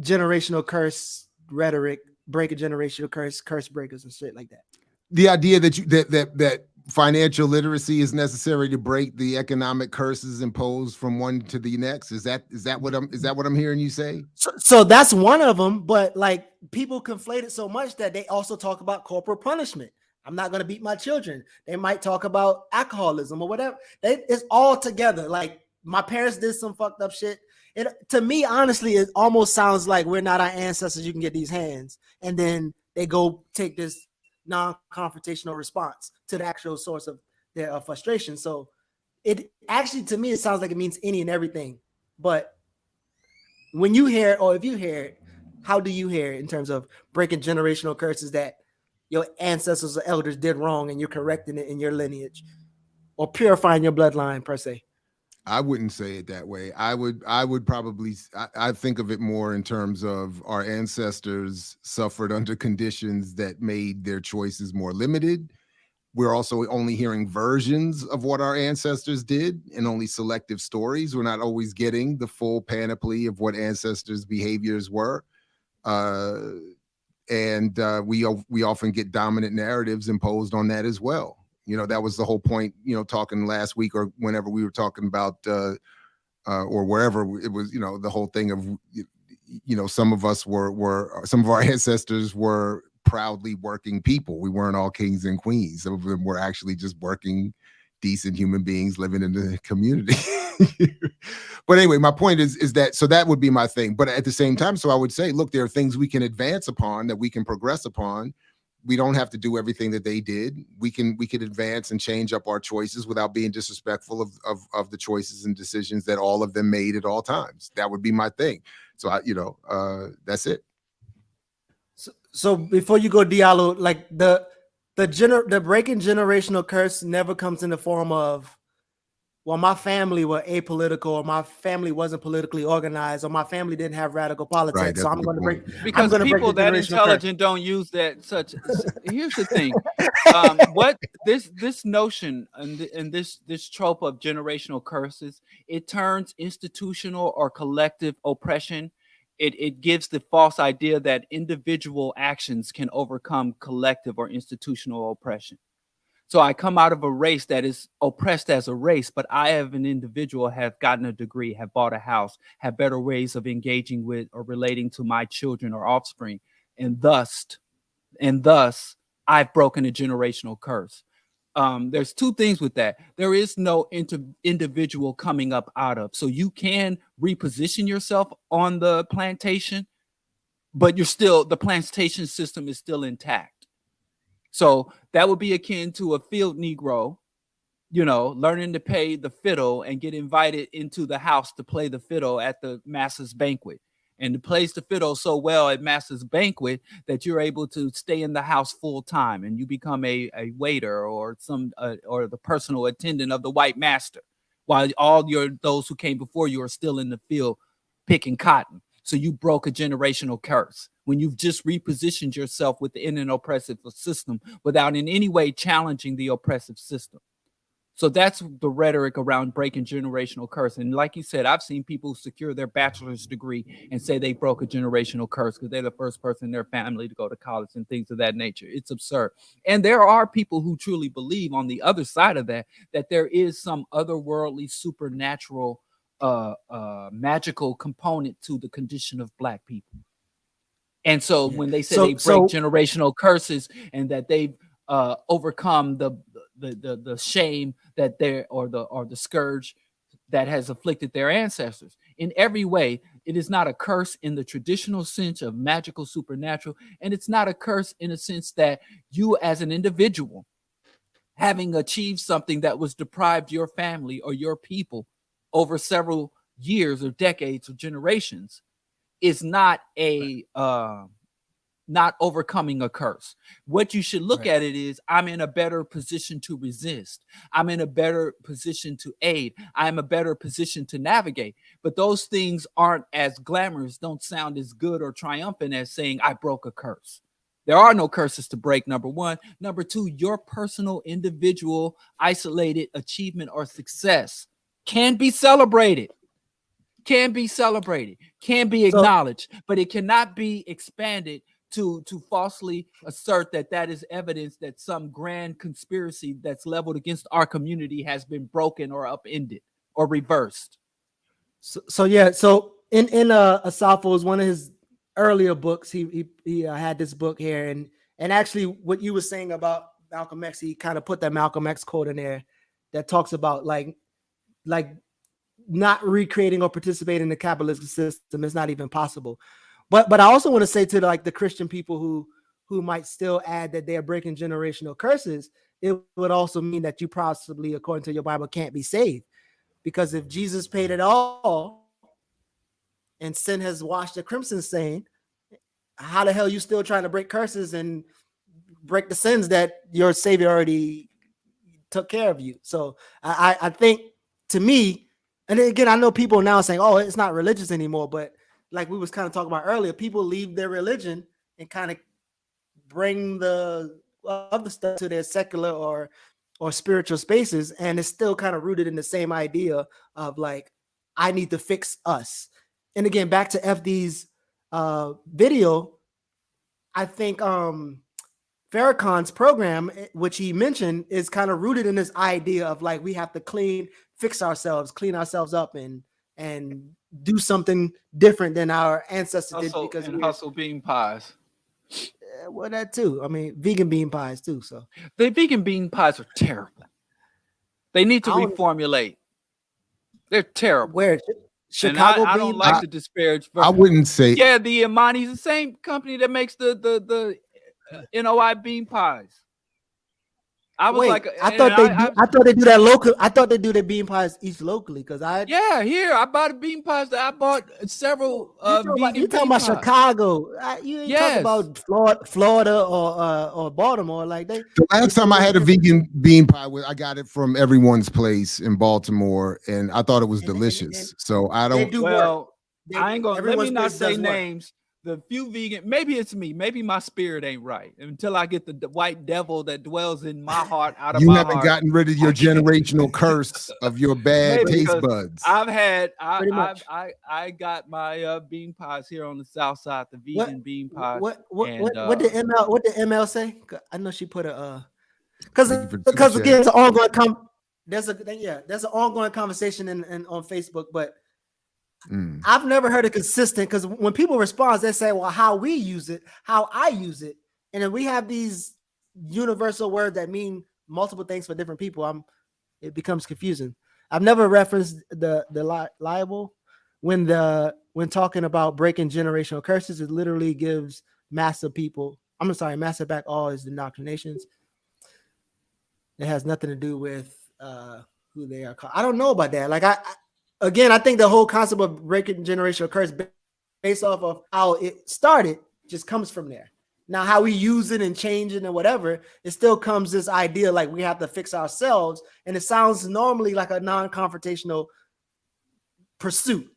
generational curse rhetoric, break a generational curse breakers and shit like that? The idea that that financial literacy is necessary to break the economic curses imposed from one to the next. Is that what I'm hearing you say? So that's one of them, but like people conflate it so much that they also talk about corporal punishment. I'm not going to beat my children. They might talk about alcoholism or whatever. It's all together. Like my parents did some fucked up shit. To me, honestly, it almost sounds like we're not our ancestors. You can get these hands, and then they go take this non-confrontational response to the actual source of their frustration. So it actually, to me, it sounds like it means any and everything. But when you hear it, or if you hear it, how do you hear it in terms of breaking generational curses that your ancestors or elders did wrong and you're correcting it in your lineage or purifying your bloodline per se? I wouldn't say it that way. I would probably, I think of it more in terms of our ancestors suffered under conditions that made their choices more limited. We're also only hearing versions of what our ancestors did and only selective stories. We're not always getting the full panoply of what ancestors' behaviors were. And we often get dominant narratives imposed on that as well. You know, that was the whole point, you know, talking last week or whenever we were talking about or wherever it was, you know, the whole thing of, you know, some of us some of our ancestors were proudly working people. We weren't all kings and queens. Some of them were actually just working, decent human beings living in the community. But anyway, my point is that, so that would be my thing. But at the same time, so I would say, look, there are things we can advance upon, that we can progress upon. We don't have to do everything that they did. We can advance and change up our choices without being disrespectful of the choices and decisions that all of them made at all times. That would be my thing. So that's it. So before you go, Diallo, like the breaking generational curse never comes in the form of, well, my family were apolitical, or my family wasn't politically organized, or my family didn't have radical politics. Right, so I'm going to break. Because people that intelligent don't use that such. Here's the thing: what this notion and this trope of generational curses, it turns institutional or collective oppression. It gives the false idea that individual actions can overcome collective or institutional oppression. So I come out of a race that is oppressed as a race, but I, as an individual, have gotten a degree, have bought a house, have better ways of engaging with or relating to my children or offspring. And thus I've broken a generational curse. There's two things with that. There is no individual coming up out of. So you can reposition yourself on the plantation, but the plantation system is still intact. So that would be akin to a field Negro, you know, learning to play the fiddle and get invited into the house to play the fiddle at the masses banquet. and plays the fiddle so well at master's banquet that you're able to stay in the house full time, and you become a waiter or or the personal attendant of the white master, while all those who came before you are still in the field picking cotton. So you broke a generational curse when you've just repositioned yourself within an oppressive system without in any way challenging the oppressive system. So that's the rhetoric around breaking generational curse. And like you said, I've seen people secure their bachelor's degree and say they broke a generational curse because they're the first person in their family to go to college and things of that nature. It's absurd. And there are people who truly believe on the other side of that there is some otherworldly, supernatural, magical component to the condition of Black people. And so when they say they break generational curses and that they've overcome the shame that or the scourge that has afflicted their ancestors in every way, it is not a curse in the traditional sense of magical supernatural, and it's not a curse in a sense that you as an individual, having achieved something that was deprived your family or your people over several years or decades or generations, is not not overcoming a curse. What you should look at it is, I'm in a better position to resist. I'm in a better position to aid. I'm a better position to navigate. But those things aren't as glamorous, don't sound as good or triumphant as saying I broke a curse. There are no curses to break, number one. Number two, your personal, individual, isolated achievement or success can be celebrated. Can be acknowledged, but it cannot be expanded to falsely assert that is evidence that some grand conspiracy that's leveled against our community has been broken or upended or reversed. So in Asafo's one of his earlier books, he had this book here, and actually what you were saying about Malcolm X, he kind of put that Malcolm X quote in there that talks about like not recreating or participating in the capitalistic system is not even possible. But I also want to say to the Christian people who might still add that they are breaking generational curses, it would also mean that you possibly, according to your Bible, can't be saved. Because if Jesus paid it all and sin has washed the crimson stain, how the hell are you still trying to break curses and break the sins that your Savior already took care of you? So I think, to me, and again, I know people now saying, oh, it's not religious anymore, but like we was kind of talking about earlier, people leave their religion and kind of bring the other stuff to their secular or spiritual spaces, and it's still kind of rooted in the same idea of like, I need to fix us. And again, back to FD's video, I think Farrakhan's program, which he mentioned, is kind of rooted in this idea of like, we have to fix ourselves, clean ourselves up, and do something different than our ancestors did, because we hustle bean pies. Well, that too. I mean, vegan bean pies too. So the vegan bean pies are terrible. They need to reformulate. They're terrible. Where Chicago? I don't like to disparage. I wouldn't say. Yeah, the Imani's the same company that makes the NOI bean pies. I was I thought they do that local. I thought they do their bean pies each locally, because here I bought bean pies that I bought several. You talking about Chicago? You ain't talking about Florida or Baltimore like they. The last time I had a vegan bean pie, I got it from Everyone's Place in Baltimore, and I thought it was delicious. So I don't. I ain't gonna. Let me not say names. The few vegan, maybe it's me, maybe my spirit ain't right until I get the white devil that dwells in my heart out of my heart. You haven't gotten rid of your generational curse of your bad taste buds. I got my bean pies here on the south side, the vegan bean pies. What did ML say? I know she put because again, it's an ongoing there's an ongoing conversation on Facebook, but I've never heard it consistent, because when people respond, they say, well, how we use it, how I use it. And then we have these universal words that mean multiple things for different people. It becomes confusing. I've never referenced the liable when talking about breaking generational curses. It literally gives massive back all his indoctrinations. It has nothing to do with who they are called. I don't know about that. Like I think the whole concept of breaking generational curse based off of how it started just comes from there. Now, how we use it and change it and whatever, it still comes this idea like we have to fix ourselves. And it sounds normally like a non-confrontational pursuit.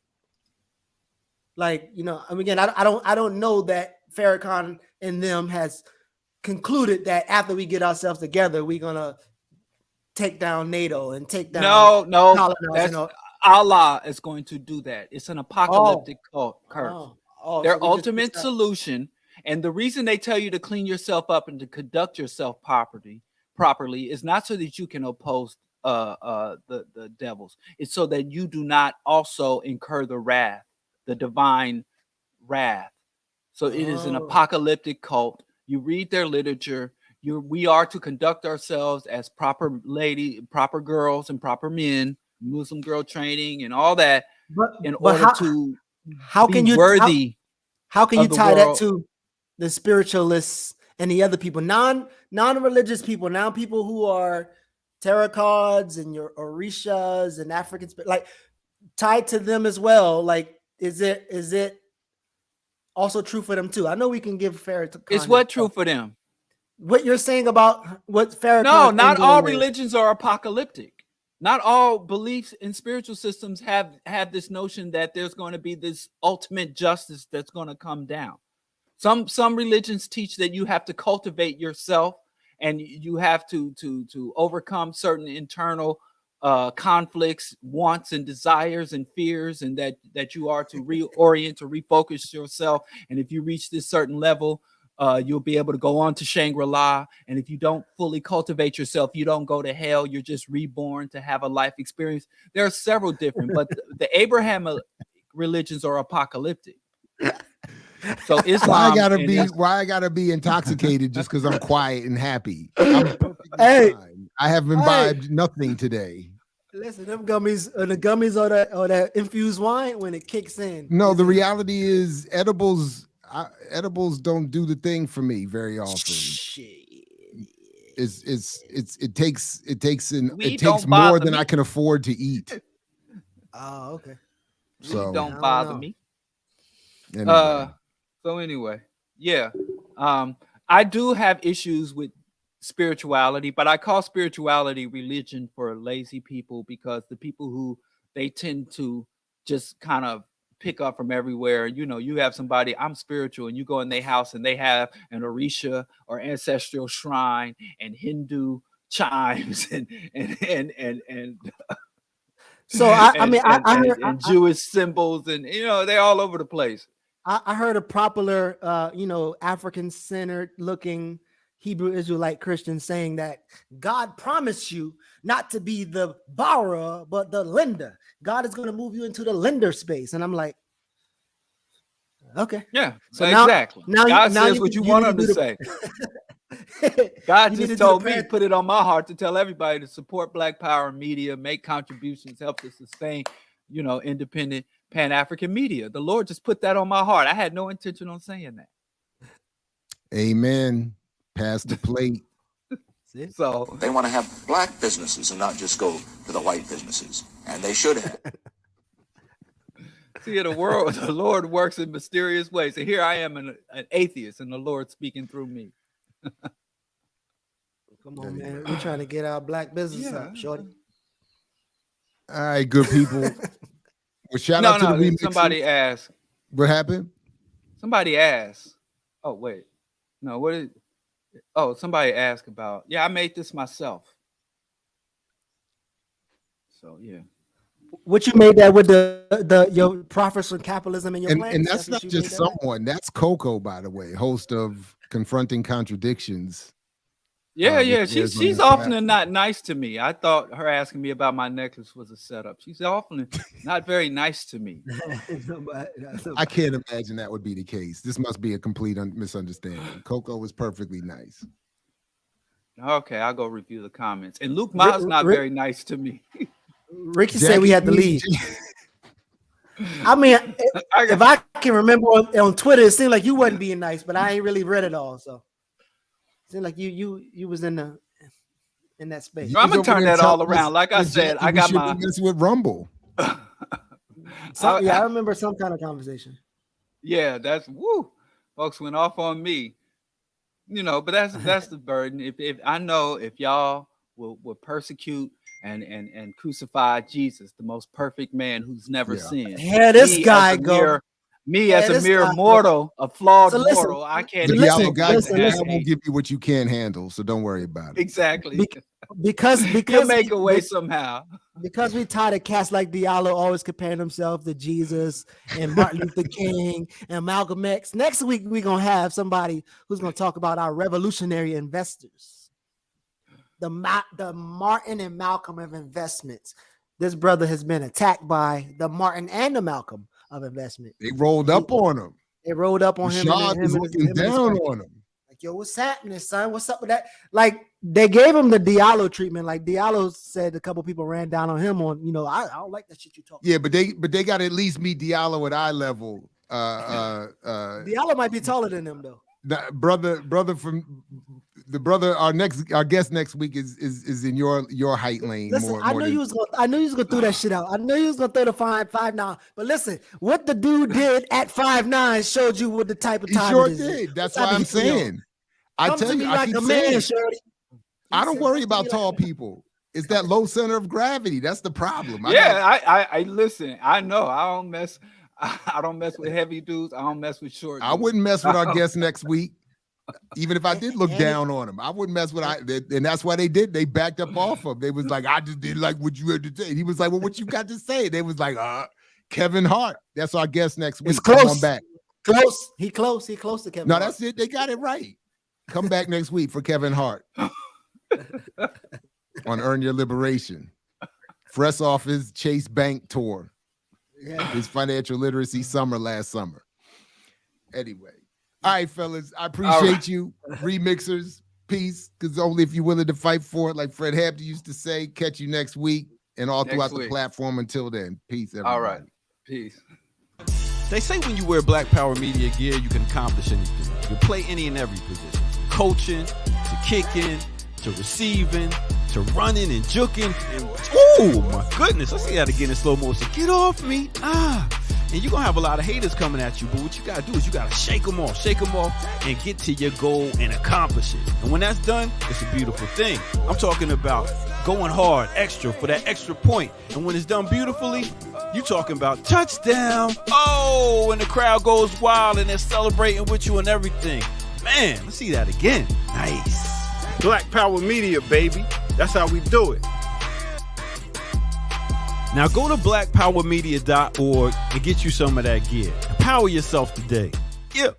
Like, you know, again, I don't know that Farrakhan and them has concluded that after we get ourselves together, we're gonna take down NATO and take down that's Allah is going to do that. It's an apocalyptic curse. Their ultimate solution, and the reason they tell you to clean yourself up and to conduct yourself properly is not so that you can oppose the devils. It's so that you do not also incur the divine wrath. So it is an apocalyptic cult. You read their literature. We are to conduct ourselves as proper girls and proper men, Muslim girl training and all that, how can you worthy. How can you tie that to the spiritualists and the other people, non-religious people, now people who are tarot cards and your orishas and African, like tied to them as well? Like, is it also true for them too? I know we can give Farrakhan. Is what true for them? What you're saying about what Farrakhan? No, not all religions are apocalyptic. Not all beliefs in spiritual systems have this notion that there's going to be this ultimate justice that's going to come down. Some religions teach that you have to cultivate yourself and you have to overcome certain internal conflicts, wants and desires and fears, and that you are to reorient or refocus yourself. And if you reach this certain level, you'll be able to go on to Shangri-La. And if you don't fully cultivate yourself, you don't go to hell. You're just reborn to have a life experience. There are several different, but the Abrahamic religions are apocalyptic. So Islam. Why I gotta be intoxicated just because I'm quiet and happy? I'm fine. I have imbibed nothing today. Listen, them gummies, the gummies or that infused wine when it kicks in. No, the reality is edibles don't do the thing for me very often. It takes more than I can afford to eat. Oh, okay. So don't bother me. Anyway. So anyway, yeah. I do have issues with spirituality, but I call spirituality religion for lazy people, because the people who they tend to just kind of pick up from everywhere. You know, you have somebody, I'm spiritual, and you go in their house and they have an Orisha or ancestral shrine and Hindu chimes and so I heard Jewish symbols, and you know, they're all over the place. I heard a popular African-centered looking Hebrew Israelite Christian saying that God promised you not to be the borrower, but the lender. God is going to move you into the lender space. And I'm like, okay. Yeah, so exactly. Now God says what you want him to say. God just told me, put it on my heart to tell everybody to support Black Power media, make contributions, help to sustain, you know, independent Pan-African media. The Lord just put that on my heart. I had no intention on saying that. Amen. Pass the plate. So they want to have Black businesses and not just go to the white businesses, and they should have. See, in the world, the Lord works in mysterious ways. And here I am, an atheist, and the Lord speaking through me. Come on, man. We're trying to get our Black business up, shorty. All right, good people. Well, shout out to the remixers. Somebody asked. What happened? Somebody asked. Oh, wait. No, what is... Oh, somebody asked about... Yeah, I made this myself. So, yeah. What you made that with your Prophets from Capitalism and your plans? And that's not just someone. That's Coco, by the way, host of Confronting Contradictions. Yeah. She's often not nice to me. I thought her asking me about my necklace was a setup. She's often not very nice to me. I can't imagine that would be the case. This must be a complete misunderstanding. Coco was perfectly nice. Okay, I'll go review the comments. And Luke Ma's not very nice to me. Ricky said we had to leave. I mean, if I can remember on Twitter, it seemed like you wasn't being nice, but I ain't really read it all. So it seemed like you was in that space. I'm gonna turn that all around. Like I said, I got my with Rumble. I remember some kind of conversation. Yeah, that's woo. Folks went off on me. You know, but that's the burden. If I know if y'all will persecute and crucify Jesus, the most perfect man who's never sinned. Here this guy go. As a mere mortal, a flawed mortal, I can't. The Diallo guy won't give you what you can't handle, so don't worry about it. Exactly. Because he'll make a way somehow. Because we tired of cats like Diallo always comparing himself to Jesus and Martin Luther King and Malcolm X. Next week we're gonna have somebody who's gonna talk about our revolutionary investors, the Martin and Malcolm of investments. This brother has been attacked by the Martin and the Malcolm of investment. They rolled up on him. They rolled up on him. Rashad was looking down on him. Like, yo, what's happening, son? What's up with that? Like, they gave him the Diallo treatment. Like Diallo said, a couple people ran down on him on, I don't like that shit you talking. Yeah, but they got to at least meet Diallo at eye level. Diallo might be taller than him though. Our guest next week is in your height lane. Listen, I knew you was gonna throw that shit out. I knew you was gonna throw the 5'9". But listen, what the dude did at 5'9" showed you what the type of time. He sure did. That's why I'm saying. I tell you, I keep saying, I don't worry about tall people. It's that low center of gravity. That's the problem. I listen. I know. I don't mess with heavy dudes. I don't mess with short dudes. I wouldn't mess with our guest next week. Even if I did look down on him, I wouldn't mess with and that's why they did. They backed up off him. They was like, I just didn't like what you had to say. He was like, well, what you got to say? They was like, Kevin Hart. That's our guest next week. It's close. Come on back. Close. He close to Kevin Hart. No, that's it. They got it right. Come back next week for Kevin Hart on Earn Your Liberation. Fresh off his Chase Bank tour. Yeah. His financial literacy summer last summer. Anyway. All right, fellas. I appreciate you. Remixers, peace. Because only if you're willing to fight for it, like Fred Hampton used to say, catch you next week and all throughout the platform. Until then, peace, everybody. All right. Peace. They say when you wear Black Power Media gear, you can accomplish anything. You can play any and every position. Coaching, to kicking, to receiving, to running and juking. And, oh, my goodness. I see that again in slow motion. Get off me. And you're going to have a lot of haters coming at you, but what you got to do is you got to shake them off, and get to your goal and accomplish it. And when that's done, it's a beautiful thing. I'm talking about going hard, extra, for that extra point. And when it's done beautifully, you talking about touchdown. Oh, and the crowd goes wild and they're celebrating with you and everything. Man, let's see that again. Nice. Black Power Media, baby. That's how we do it. Now go to blackpowermedia.org and get you some of that gear. Empower yourself today. Yeah.